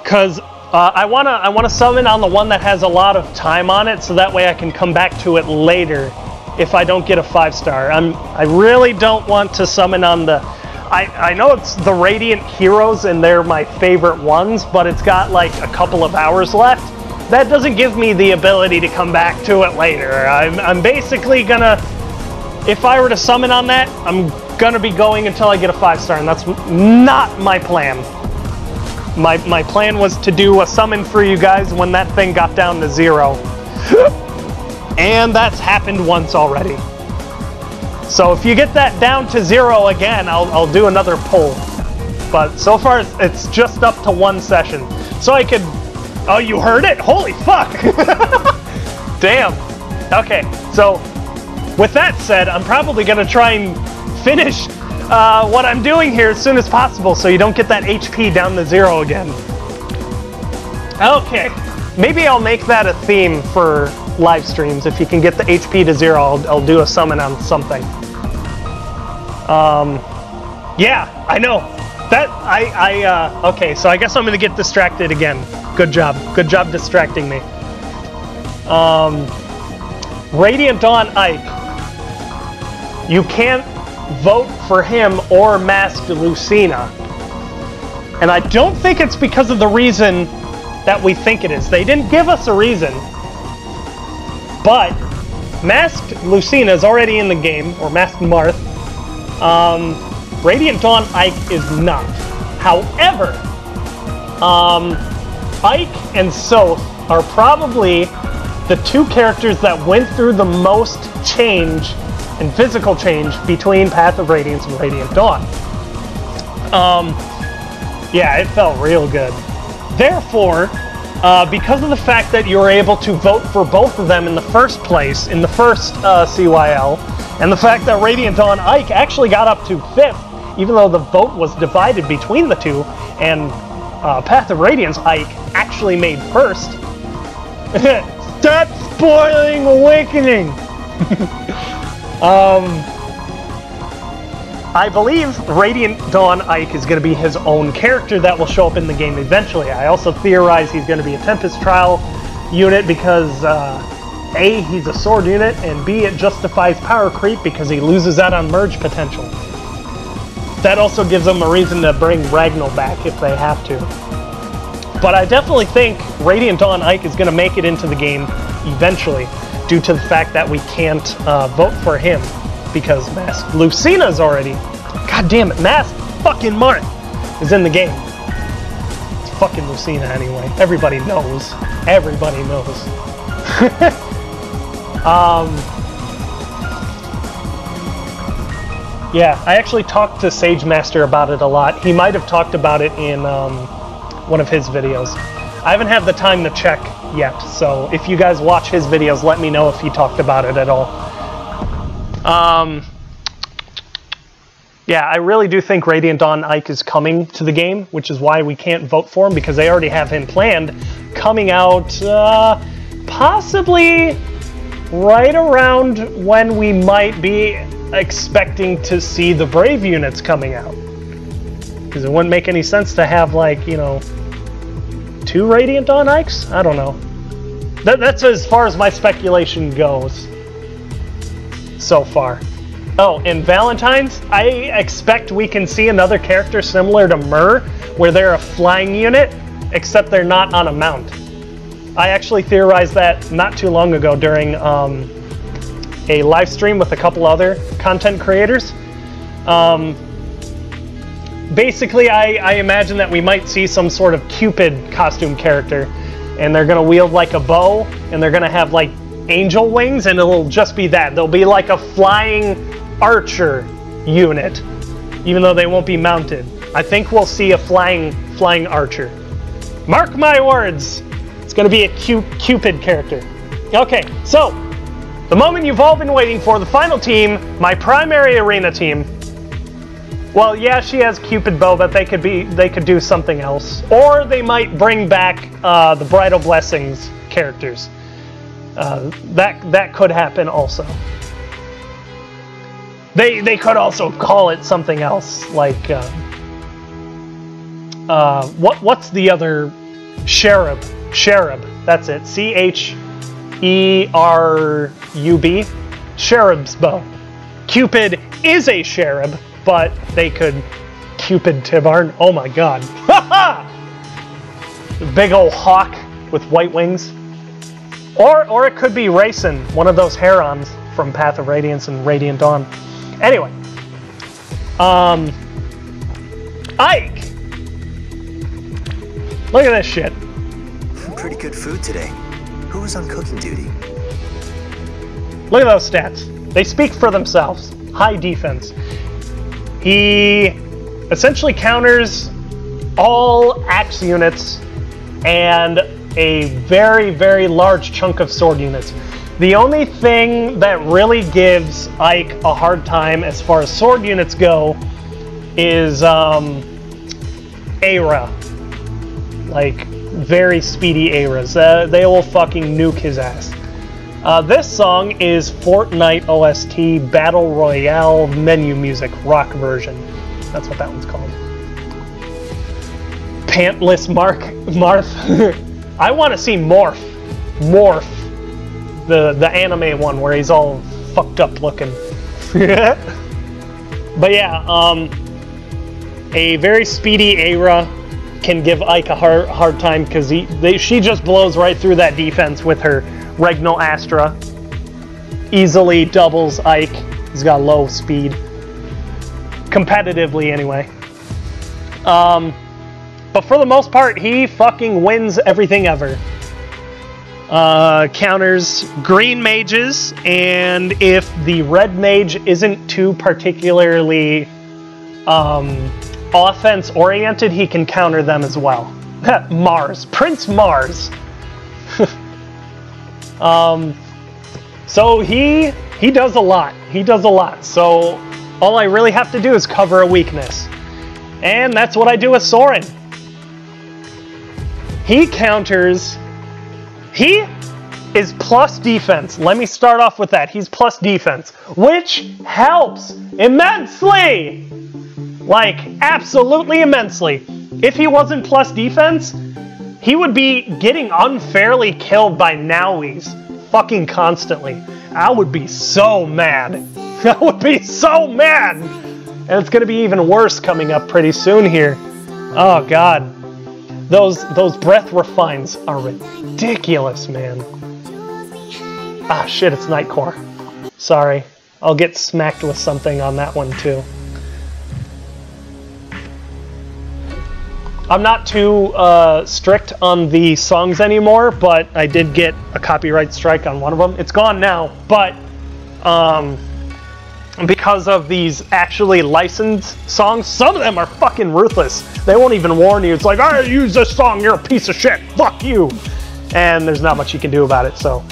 Because I wanna summon on the one that has a lot of time on it, so that way I can come back to it later if I don't get a 5-star. I really don't want to summon on the... I know it's the Radiant Heroes and they're my favorite ones, but it's got like a couple of hours left. That doesn't give me the ability to come back to it later. I'm basically gonna... If I were to summon on that, I'm gonna be going until I get a 5-star, and that's not my plan. My plan was to do a summon for you guys when that thing got down to 0. And that's happened once already. So if you get that down to 0 again, I'll do another pull. But so far, it's just up to 1 session. So I could... Oh, you heard it? Holy fuck! Damn. Okay, so with that said, I'm probably going to try and finish what I'm doing here as soon as possible so you don't get that HP down to 0 again. Okay, maybe I'll make that a theme for live streams. If you can get the HP to 0, I'll do a summon on something. Yeah, I know. That, okay, so I guess I'm gonna get distracted again. Good job distracting me. Radiant Dawn Ike. You can't vote for him or Masked Lucina. And I don't think it's because of the reason that we think it is. They didn't give us a reason. But Masked Lucina is already in the game, or Masked Marth. Radiant Dawn Ike is not. However, Ike and Soth are probably the 2 characters that went through the most change and physical change between Path of Radiance and Radiant Dawn. Yeah, it felt real good. Therefore, because of the fact that you were able to vote for both of them in the first place, in the first CYL, and the fact that Radiant Dawn Ike actually got up to 5th, even though the vote was divided between the 2, and Path of Radiance Ike actually made 1st. Stop spoiling Awakening! I believe Radiant Dawn Ike is going to be his own character that will show up in the game eventually. I also theorize he's going to be a Tempest Trial unit because A, he's a sword unit, and B, it justifies power creep because he loses out on merge potential. That also gives them a reason to bring Ragnall back if they have to. But I definitely think Radiant Dawn Ike is going to make it into the game eventually, due to the fact that we can't vote for him, because Masked Lucina's already... God damn it, Masked fucking Marth is in the game. It's fucking Lucina anyway. Everybody knows. Everybody knows. Yeah, I actually talked to Sage Master about it a lot. He might have talked about it in one of his videos. I haven't had the time to check yet, so if you guys watch his videos, let me know if he talked about it at all. Yeah, I really do think Radiant Dawn Ike is coming to the game, which is why we can't vote for him, because they already have him planned, coming out possibly right around when we might be expecting to see the Brave units coming out. Because it wouldn't make any sense to have, like, you know, 2 Radiant Dawn Ikes? I don't know. That's as far as my speculation goes so far. Oh, in Valentine's, I expect we can see another character similar to Myrrh, where they're a flying unit, except they're not on a mount. I actually theorized that not too long ago during a live stream with a couple other content creators. Basically, I imagine that we might see some sort of Cupid costume character, and they're going to wield like a bow, and they're going to have like angel wings, and it'll just be that. They'll be like a flying archer unit, even though they won't be mounted. I think we'll see a flying archer. Mark my words, it's going to be a Cupid character. Okay, so the moment you've all been waiting for, the final team, my primary arena team. Well, yeah, she has Cupid bow, but they could do something else, or they might bring back the Bridal Blessings characters. That could happen also. They could also call it something else, like what's the other Cherub? Cherub. That's it. CHERUB. Cherub's bow. Cupid is a cherub, but they could Cupid Tibarn. Oh my god. Big old hawk with white wings. Or it could be Rayson, one of those Herons from Path of Radiance and Radiant Dawn. Anyway. Ike! Look at this shit. Pretty good food today. Who was on cooking duty? Look at those stats. They speak for themselves. High defense. He essentially counters all axe units and a very, very large chunk of sword units. The only thing that really gives Ike a hard time as far as sword units go is Aira. Like, very speedy Airas. They will fucking nuke his ass. This song is Fortnite OST Battle Royale menu music rock version. That's what that one's called. Pantless Marth. I want to see Morph. The anime one where he's all fucked up looking. But yeah, a very speedy Aira can give Ike a hard time because she just blows right through that defense with her Regnal Astra. Easily doubles Ike. He's got low speed. Competitively, anyway. But for the most part, he fucking wins everything ever. Counters green mages, and if the red mage isn't too particularly offense-oriented, he can counter them as well. Mars. Prince Mars. So he does a lot. He does a lot. So all I really have to do is cover a weakness. And that's what I do with Soren. He counters... He is plus defense. Let me start off with that. He's plus defense, which helps immensely. Like, absolutely immensely. If he wasn't plus defense, he would be getting unfairly killed by Nowies fucking constantly. I would be so mad. I would be so mad. And it's going to be even worse coming up pretty soon here. Oh, God. Those breath refines are ridiculous, man. Ah, shit, it's Nightcore. Sorry. I'll get smacked with something on that one, too. I'm not too strict on the songs anymore, but I did get a copyright strike on one of them. It's gone now, but because of these actually licensed songs, some of them are fucking ruthless. They won't even warn you. It's like, I use this song, you're a piece of shit, fuck you. And there's not much you can do about it, so.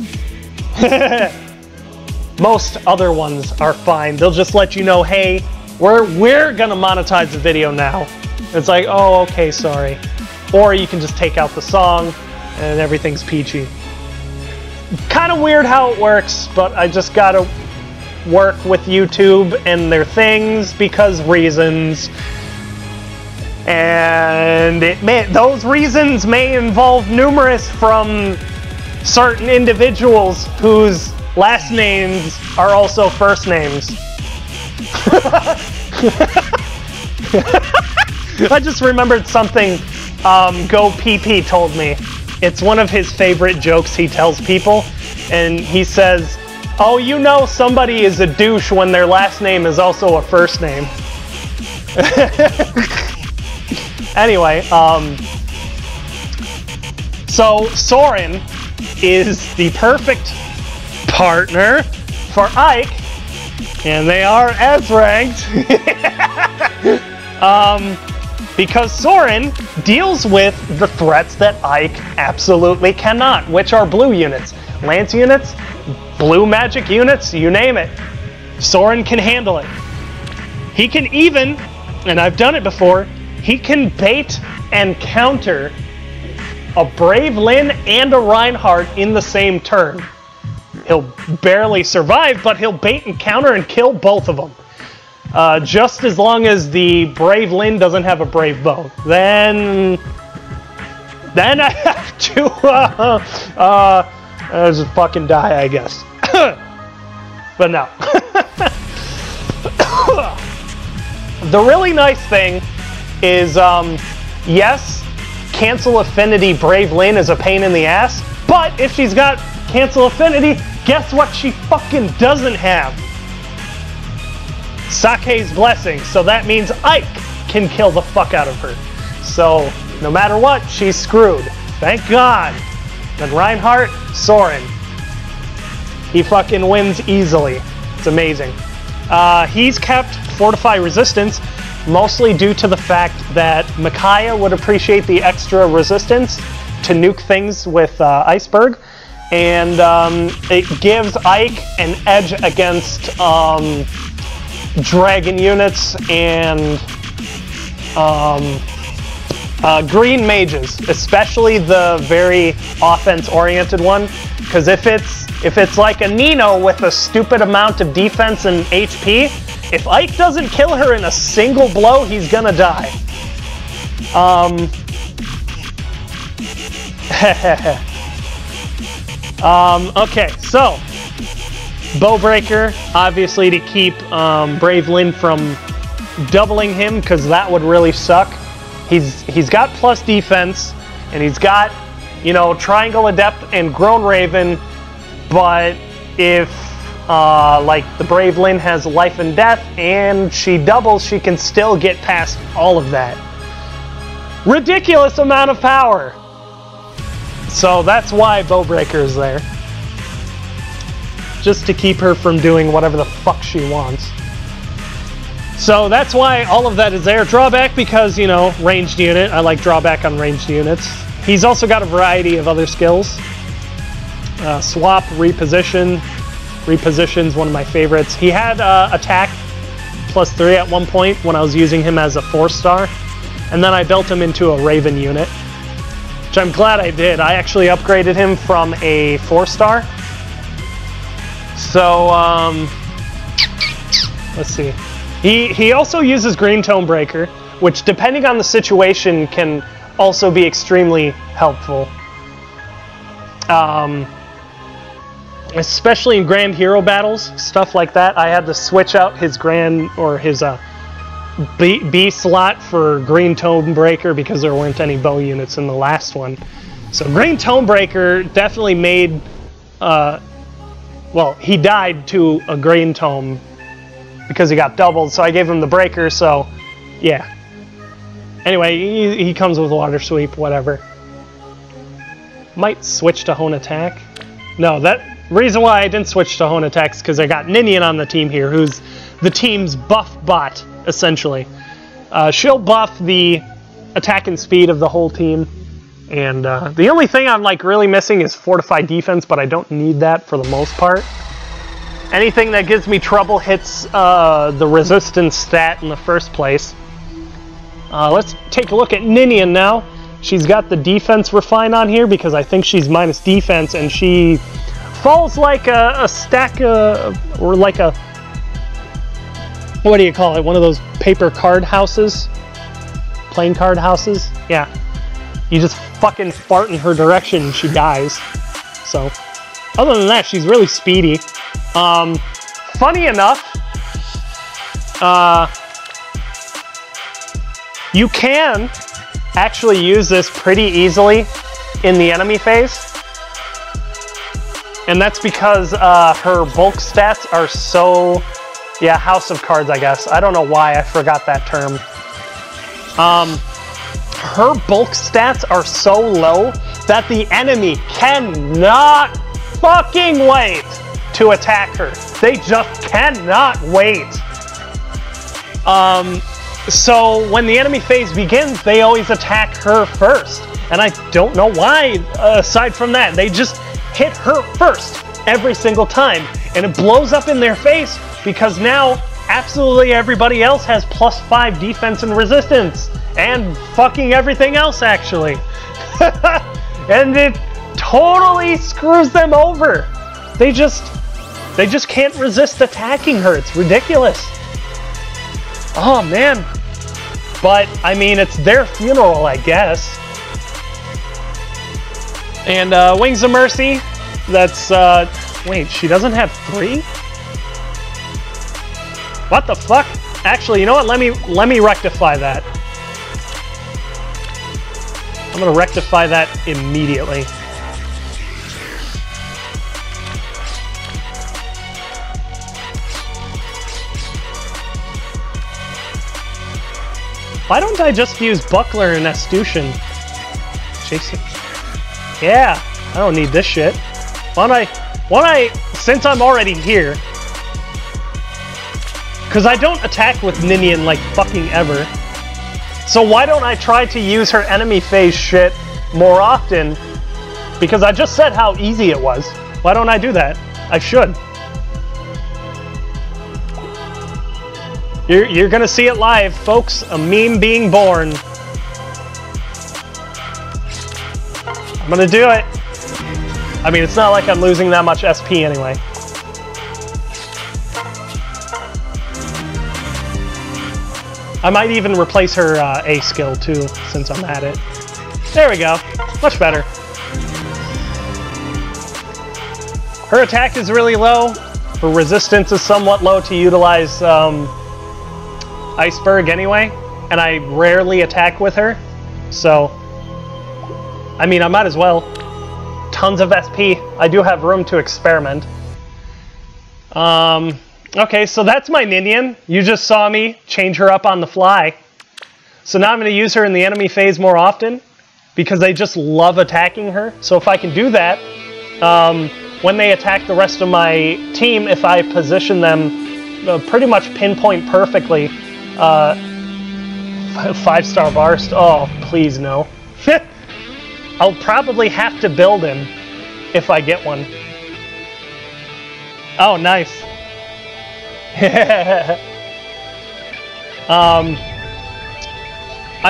Most other ones are fine. They'll just let you know, hey, we're gonna monetize the video now. It's like, oh, okay, sorry. Or you can just take out the song and everything's peachy. Kind of weird how it works, but I just gotta work with YouTube and their things because reasons. And those reasons may involve numerous from certain individuals whose last names are also first names. I just remembered something Go PP told me. It's one of his favorite jokes he tells people, and he says, oh, you know somebody is a douche when their last name is also a first name. Anyway, so Soren is the perfect partner for Ike, and they are as ranked. Because Soren deals with the threats that Ike absolutely cannot, which are blue units. Lance units, blue magic units, you name it. Soren can handle it. He can even, and I've done it before, he can bait and counter a Brave Lynn and a Reinhardt in the same turn. He'll barely survive, but he'll bait and counter and kill both of them. Just as long as the Brave Lynn doesn't have a Brave Bow. Then I have to just fucking die, I guess. But no. The really nice thing is, yes, Cancel Affinity Brave Lynn is a pain in the ass, but if she's got Cancel Affinity, guess what she fucking doesn't have? Sake's Blessing, so that means Ike can kill the fuck out of her. So, no matter what, she's screwed. Thank God. Then Reinhardt, Soren. He fucking wins easily. It's amazing. He's kept Fortify Resistance, mostly due to the fact that Micaiah would appreciate the extra resistance to nuke things with Iceberg, and it gives Ike an edge against dragon units and green mages, especially the very offense-oriented one. Because if it's like a Nino with a stupid amount of defense and HP, if Ike doesn't kill her in a single blow, he's gonna die. Okay, so Bowbreaker, obviously to keep Brave Lynn from doubling him, because that would really suck. He's got plus defense, and he's got, you know, Triangle Adept and Grown Raven, but if like the Brave Lynn has life and death and she doubles, she can still get past all of that. Ridiculous amount of power. So that's why Bowbreaker is there. Just to keep her from doing whatever the fuck she wants. So that's why all of that is there. Drawback because, you know, ranged unit. I like drawback on ranged units. He's also got a variety of other skills. Swap, reposition. Reposition's one of my favorites. He had attack +3 at one point when I was using him as a 4-star. And then I built him into a Raven unit, which I'm glad I did. I actually upgraded him from a 4-star. So, let's see. He also uses Green Tonebreaker, which depending on the situation can also be extremely helpful. Especially in Grand Hero battles, stuff like that. I had to switch out his Grand, or his B slot for Green Tonebreaker because there weren't any bow units in the last one. So Green Tonebreaker definitely made, well, he died to a Green Tome because he got doubled, so I gave him the breaker, so yeah. Anyway, he comes with Water Sweep, whatever. Might switch to Hone Attack. No, that reason why I didn't switch to Hone Attack is because I got Ninian on the team here, who's the team's buff bot, essentially. She'll buff the attack and speed of the whole team. And the only thing I'm like really missing is Fortified Defense, but I don't need that for the most part. Anything that gives me trouble hits the resistance stat in the first place. Let's take a look at Ninian now. She's got the defense refine on here because I think she's minus defense, and she falls like a stack or like a, what do you call it? One of those paper card houses? Plain card houses? Yeah. You just fucking fart in her direction and she dies. So, other than that, she's really speedy. Funny enough, you can actually use this pretty easily in the enemy phase. And that's because her bulk stats are so, yeah, House of Cards, I guess. I don't know why I forgot that term. Her bulk stats are so low that the enemy cannot fucking wait to attack her. They just cannot wait. So when the enemy phase begins, they always attack her first. And I don't know why, aside from that. They just hit her first every single time. And it blows up in their face because now absolutely everybody else has +5 defense and resistance. And fucking everything else, actually. And it totally screws them over. They just can't resist attacking her. It's ridiculous. Oh, man. But, I mean, it's their funeral, I guess. And, Wings of Mercy, that's, wait, she doesn't have 3? What the fuck? Actually, you know what? Let me rectify that. I'm gonna rectify that immediately. Why don't I just use Buckler and Escutcheon? Jason. Yeah, I don't need this shit. Why don't I, since I'm already here, because I don't attack with Ninian like fucking ever, so why don't I try to use her enemy phase shit more often? Because I just said how easy it was. Why don't I do that? I should. You're gonna see it live, folks. A meme being born. I'm gonna do it. I mean, it's not like I'm losing that much SP anyway. I might even replace her A skill too, since I'm at it. There we go. Much better. Her attack is really low. Her resistance is somewhat low to utilize Iceberg anyway, and I rarely attack with her, so I mean, I might as well. Tons of SP. I do have room to experiment. Okay, so that's my Ninian. You just saw me change her up on the fly. So now I'm going to use her in the enemy phase more often because they just love attacking her. So if I can do that, when they attack the rest of my team, if I position them pretty much pinpoint perfectly, 5-star Varst, oh, please no. I'll probably have to build him if I get one. Oh, nice. I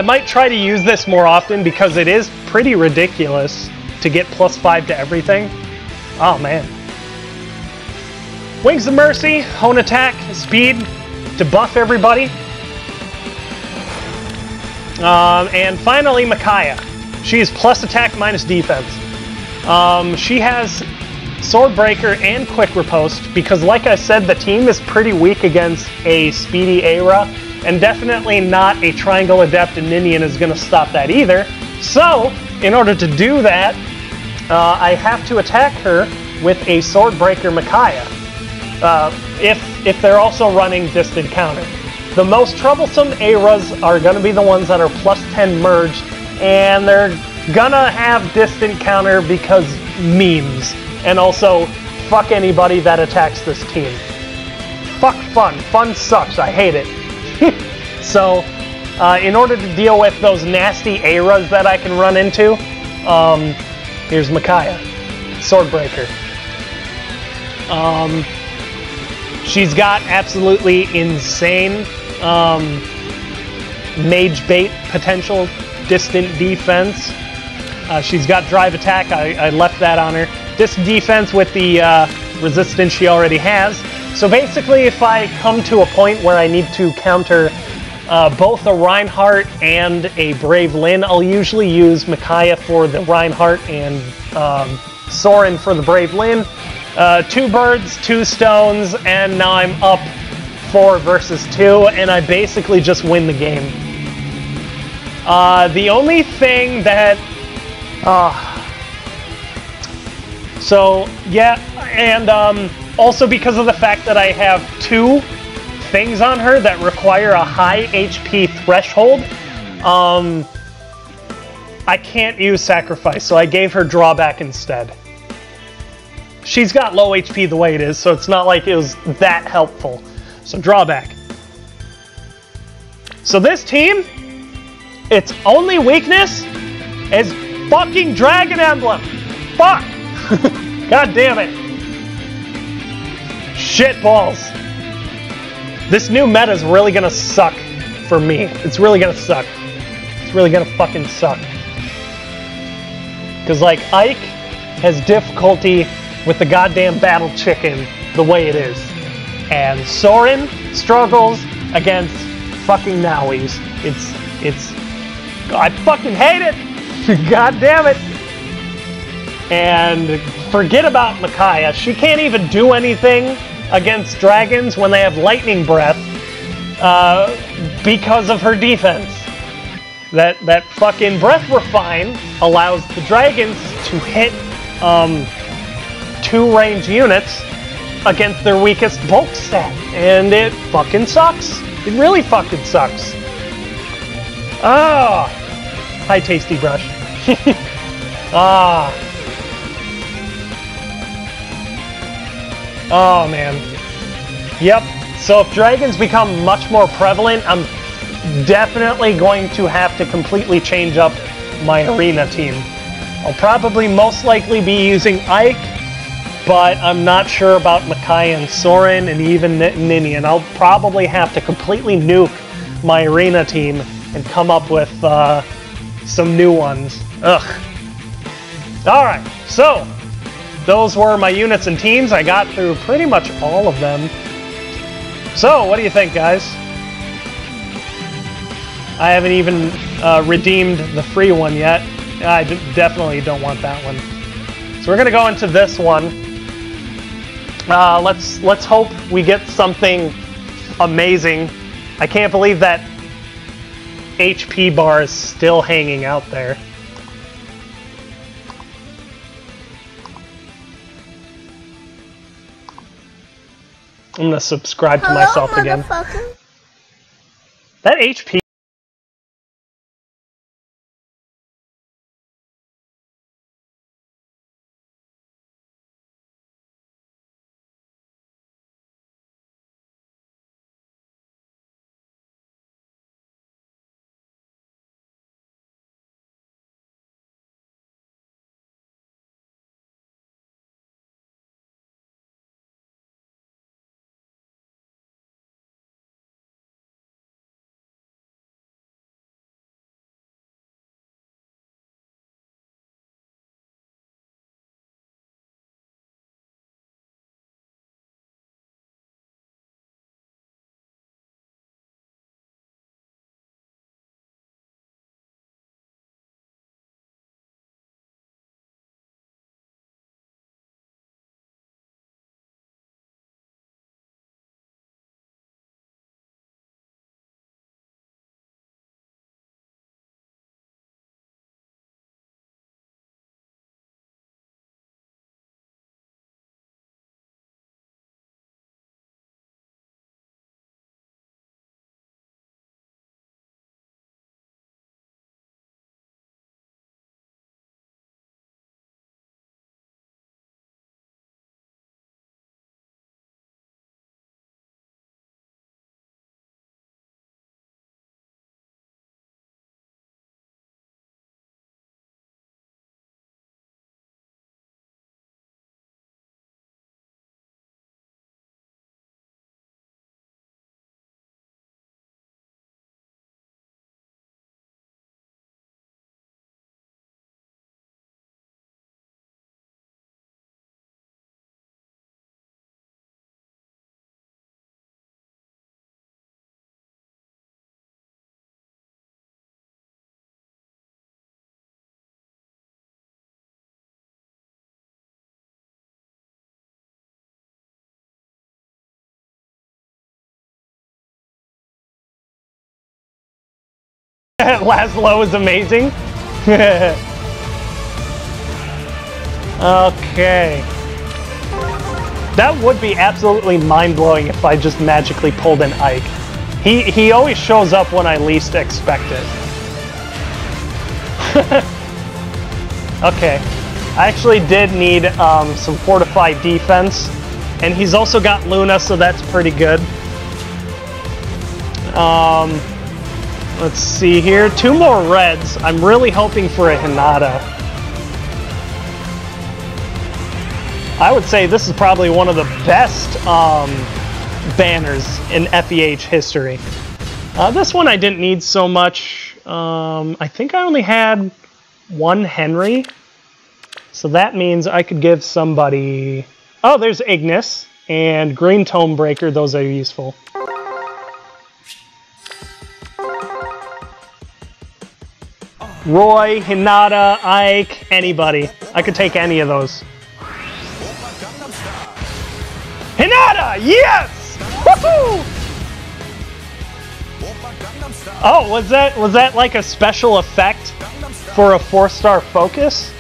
might try to use this more often because it is pretty ridiculous to get +5 to everything. Oh, man. Wings of Mercy, Hone Attack, Speed to buff everybody. And finally, Micaiah. She is plus attack minus defense. She has Swordbreaker and Quick Riposte because, like I said, the team is pretty weak against a speedy Aira, and definitely not a Triangle Adept, and Ninian is going to stop that either. So, in order to do that, I have to attack her with a Swordbreaker Micaiah, if they're also running Distant Counter. The most troublesome Airas are going to be the ones that are +10 merged, and they're gonna have Distant Counter because memes. And also, fuck anybody that attacks this team. Fuck fun. Fun sucks. I hate it. So, in order to deal with those nasty Airas that I can run into, here's Micaiah. Swordbreaker. She's got absolutely insane Mage Bait potential, distant defense. She's got Drive Attack. I left that on her. Distant defense with the resistance she already has. So basically, if I come to a point where I need to counter both a Reinhardt and a Brave Lynn, I'll usually use Micaiah for the Reinhardt and Soren for the Brave Lynn. 2 birds, 2 stones, and now I'm up 4 versus 2, and I basically just win the game. The only thing that... so, yeah, and also because of the fact that I have 2 things on her that require a high HP threshold, I can't use Sacrifice, so I gave her Drawback instead. she's got low HP the way it is, so it's not like it was that helpful. So drawback. So this team, its only weakness is fucking Dragon Emblem. Fuck! God damn it. Shit balls. This new meta is really gonna suck for me. It's really gonna suck. It's really gonna fucking suck. Because, like, Ike has difficulty with the goddamn battle chicken the way it is. And Soren struggles against fucking Nowies. It's... I fucking hate it! God damn it! And forget about Micaiah. She can't even do anything against dragons when they have lightning breath because of her defense. That fucking breath refine allows the dragons to hit 2 range units against their weakest bulk stat, and it fucking sucks. It really fucking sucks. Ah, hi Tasty Brush. Ah. Oh man. Yep. So if dragons become much more prevalent, I'm definitely going to have to completely change up my arena team. I'll probably most likely be using Ike, but I'm not sure about Micaiah and Soren and even Ninian. I'll probably have to completely nuke my arena team and come up with some new ones. Ugh. Alright, so those were my units and teams. I got through pretty much all of them. So, what do you think, guys? I haven't even redeemed the free one yet. I definitely don't want that one. So we're gonna go into this one. Let's hope we get something amazing. I can't believe that HP bar is still hanging out there. I'm gonna subscribe to myself again. That HP. Laszlo is amazing. Okay. That would be absolutely mind-blowing if I just magically pulled an Ike. He always shows up when I least expect it. Okay. I actually did need some fortified defense, and he's also got Luna, so that's pretty good. Let's see here. 2 more reds. I'm really hoping for a Hinata. I would say this is probably one of the best banners in FEH history. This one I didn't need so much. I think I only had 1 Henry. So that means I could give somebody... Oh, there's Ignis and Green Tome Breaker. Those are useful. Roy, Hinata, Ike, anybody. I could take any of those. Hinata! Yes! Woohoo! Oh, was that like a special effect for a 4-star focus?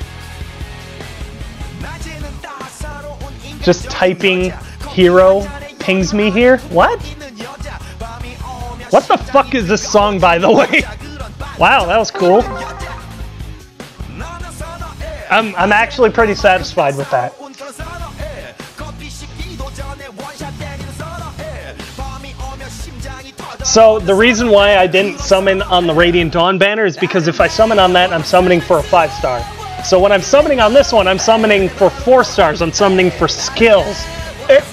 Just typing hero pings me here. What? What the fuck is this song, by the way? Wow, that was cool. I'm actually pretty satisfied with that. So the reason why I didn't summon on the Radiant Dawn banner is because if I summon on that, I'm summoning for a 5-star. So when I'm summoning on this one, I'm summoning for 4 stars. I'm summoning for skills.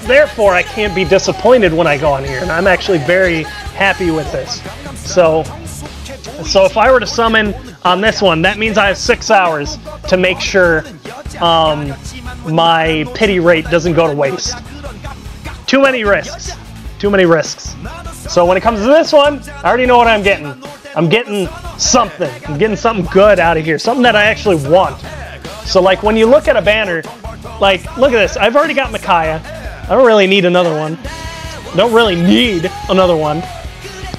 Therefore, I can't be disappointed when I go on here, and I'm actually very happy with this. So if I were to summon on this one, that means I have 6 hours to make sure my pity rate doesn't go to waste. Too many risks. Too many risks. So when it comes to this one, I already know what I'm getting. I'm getting something. I'm getting something good out of here. Something that I actually want. So like when you look at a banner, like look at this. I've already got Micaiah. I don't really need another one. Don't really need another one.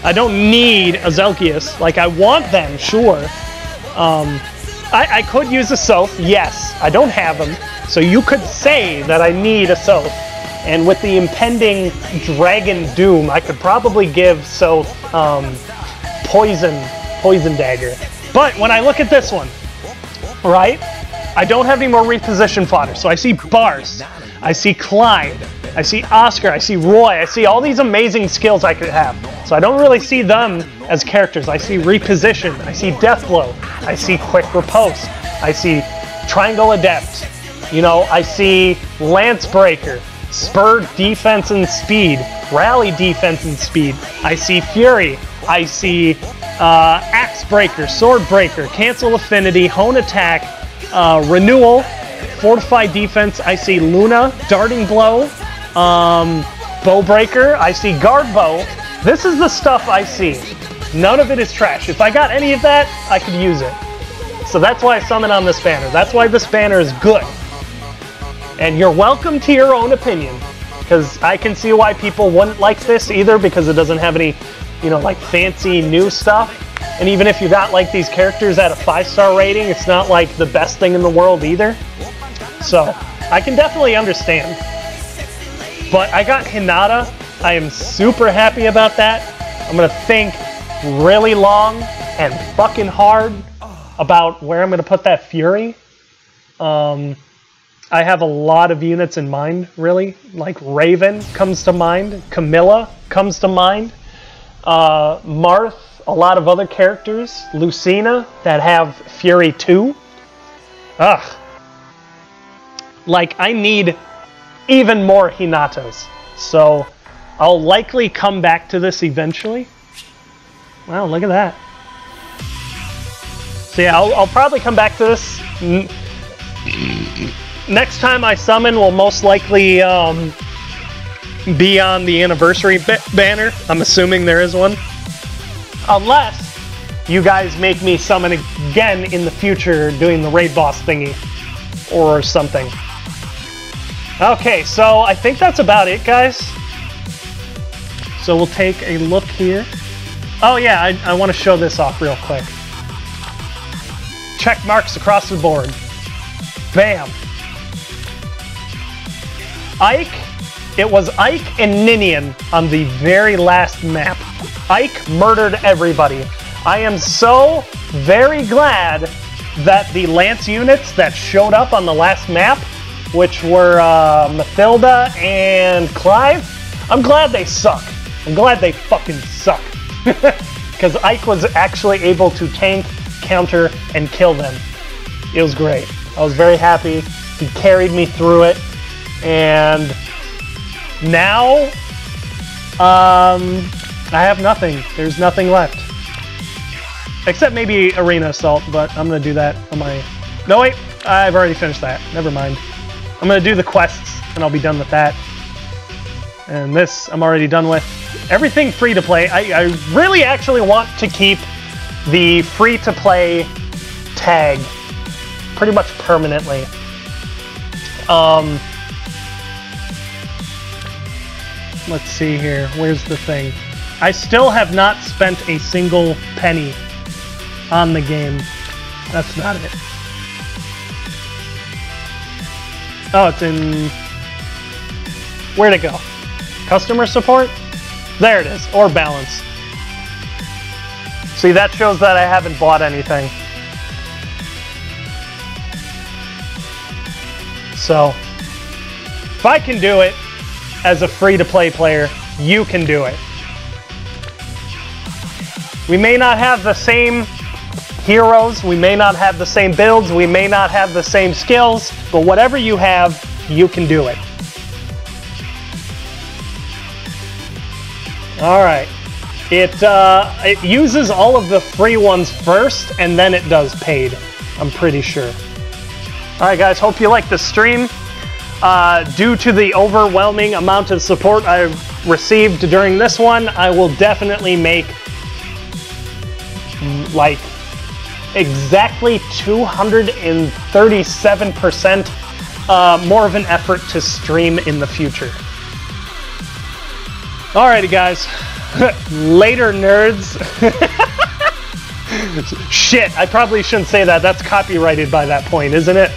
I don't need a Zelkius. Like I want them, sure. I could use a Soph. Yes, I don't have them. So you could say that I need a Soph. And with the impending Dragon Doom, I could probably give Soph Poison Dagger. But when I look at this one, right, I don't have any more reposition fodder. So I see Bars, I see Clyde, I see Oscar, I see Roy, I see all these amazing skills I could have. So I don't really see them as characters. I see Reposition, I see Deathblow, I see Quick Riposte, I see Triangle Adept, you know, I see Lance Breaker, Spur Defense and Speed, Rally Defense and Speed, I see Fury, I see Axe Breaker, Sword Breaker, Cancel Affinity, Hone Attack, Renewal, Fortified Defense, I see Luna, Darting Blow, Bow Breaker, I see Guard Bow. This is the stuff I see. None of it is trash. If I got any of that, I could use it. So that's why I summon on this banner. That's why this banner is good. And you're welcome to your own opinion, because I can see why people wouldn't like this either, because it doesn't have any, you know, like fancy new stuff. And even if you got like these characters at a 5-star rating, it's not like the best thing in the world either. So I can definitely understand. But I got Hinata. I am super happy about that. I'm gonna think really long and fucking hard about where I'm gonna put that Fury. I have a lot of units in mind, really. Like Raven comes to mind, Camilla comes to mind, Marth, a lot of other characters, Lucina, that have Fury 2. Ugh. Like, I need even more Hinatas. So, I'll likely come back to this eventually. Wow, look at that. So yeah, I'll probably come back to this. Next time I summon will most likely be on the anniversary banner. I'm assuming there is one. Unless you guys make me summon again in the future doing the raid boss thingy or something. Okay, so I think that's about it, guys. So we'll take a look here. Oh yeah, I want to show this off real quick. Check marks across the board. Bam. Ike, it was Ike and Ninian on the very last map. Ike murdered everybody. I am so very glad that the Lance units that showed up on the last map, which were Mathilda and Clive, I'm glad they suck. I'm glad they fucking suck. Because Ike was actually able to tank, counter, and kill them. It was great. I was very happy. He carried me through it. And now, I have nothing. There's nothing left. Except maybe Arena Assault, but I'm going to do that on my... No, wait. I've already finished that. Never mind. I'm going to do the quests, and I'll be done with that. And this, I'm already done with. Everything free-to-play. I really actually want to keep the free-to-play tag pretty much permanently. Let's see here. Where's the thing? I still have not spent a single penny on the game. That's not it. Oh, it's in... Where'd it go? Customer support? There it is. Or balance. See, that shows that I haven't bought anything. So, if I can do it as a free-to-play player, you can do it. We may not have the same heroes, we may not have the same builds, we may not have the same skills, but whatever you have, you can do it. Alright. It uses all of the free ones first, and then it does paid. I'm pretty sure. Alright guys, hope you liked the stream. Due to the overwhelming amount of support I've received during this one, I will definitely make like exactly 237% more of an effort to stream in the future. Alrighty guys, later nerds. Shit, I probably shouldn't say that. That's copyrighted by that point, isn't it?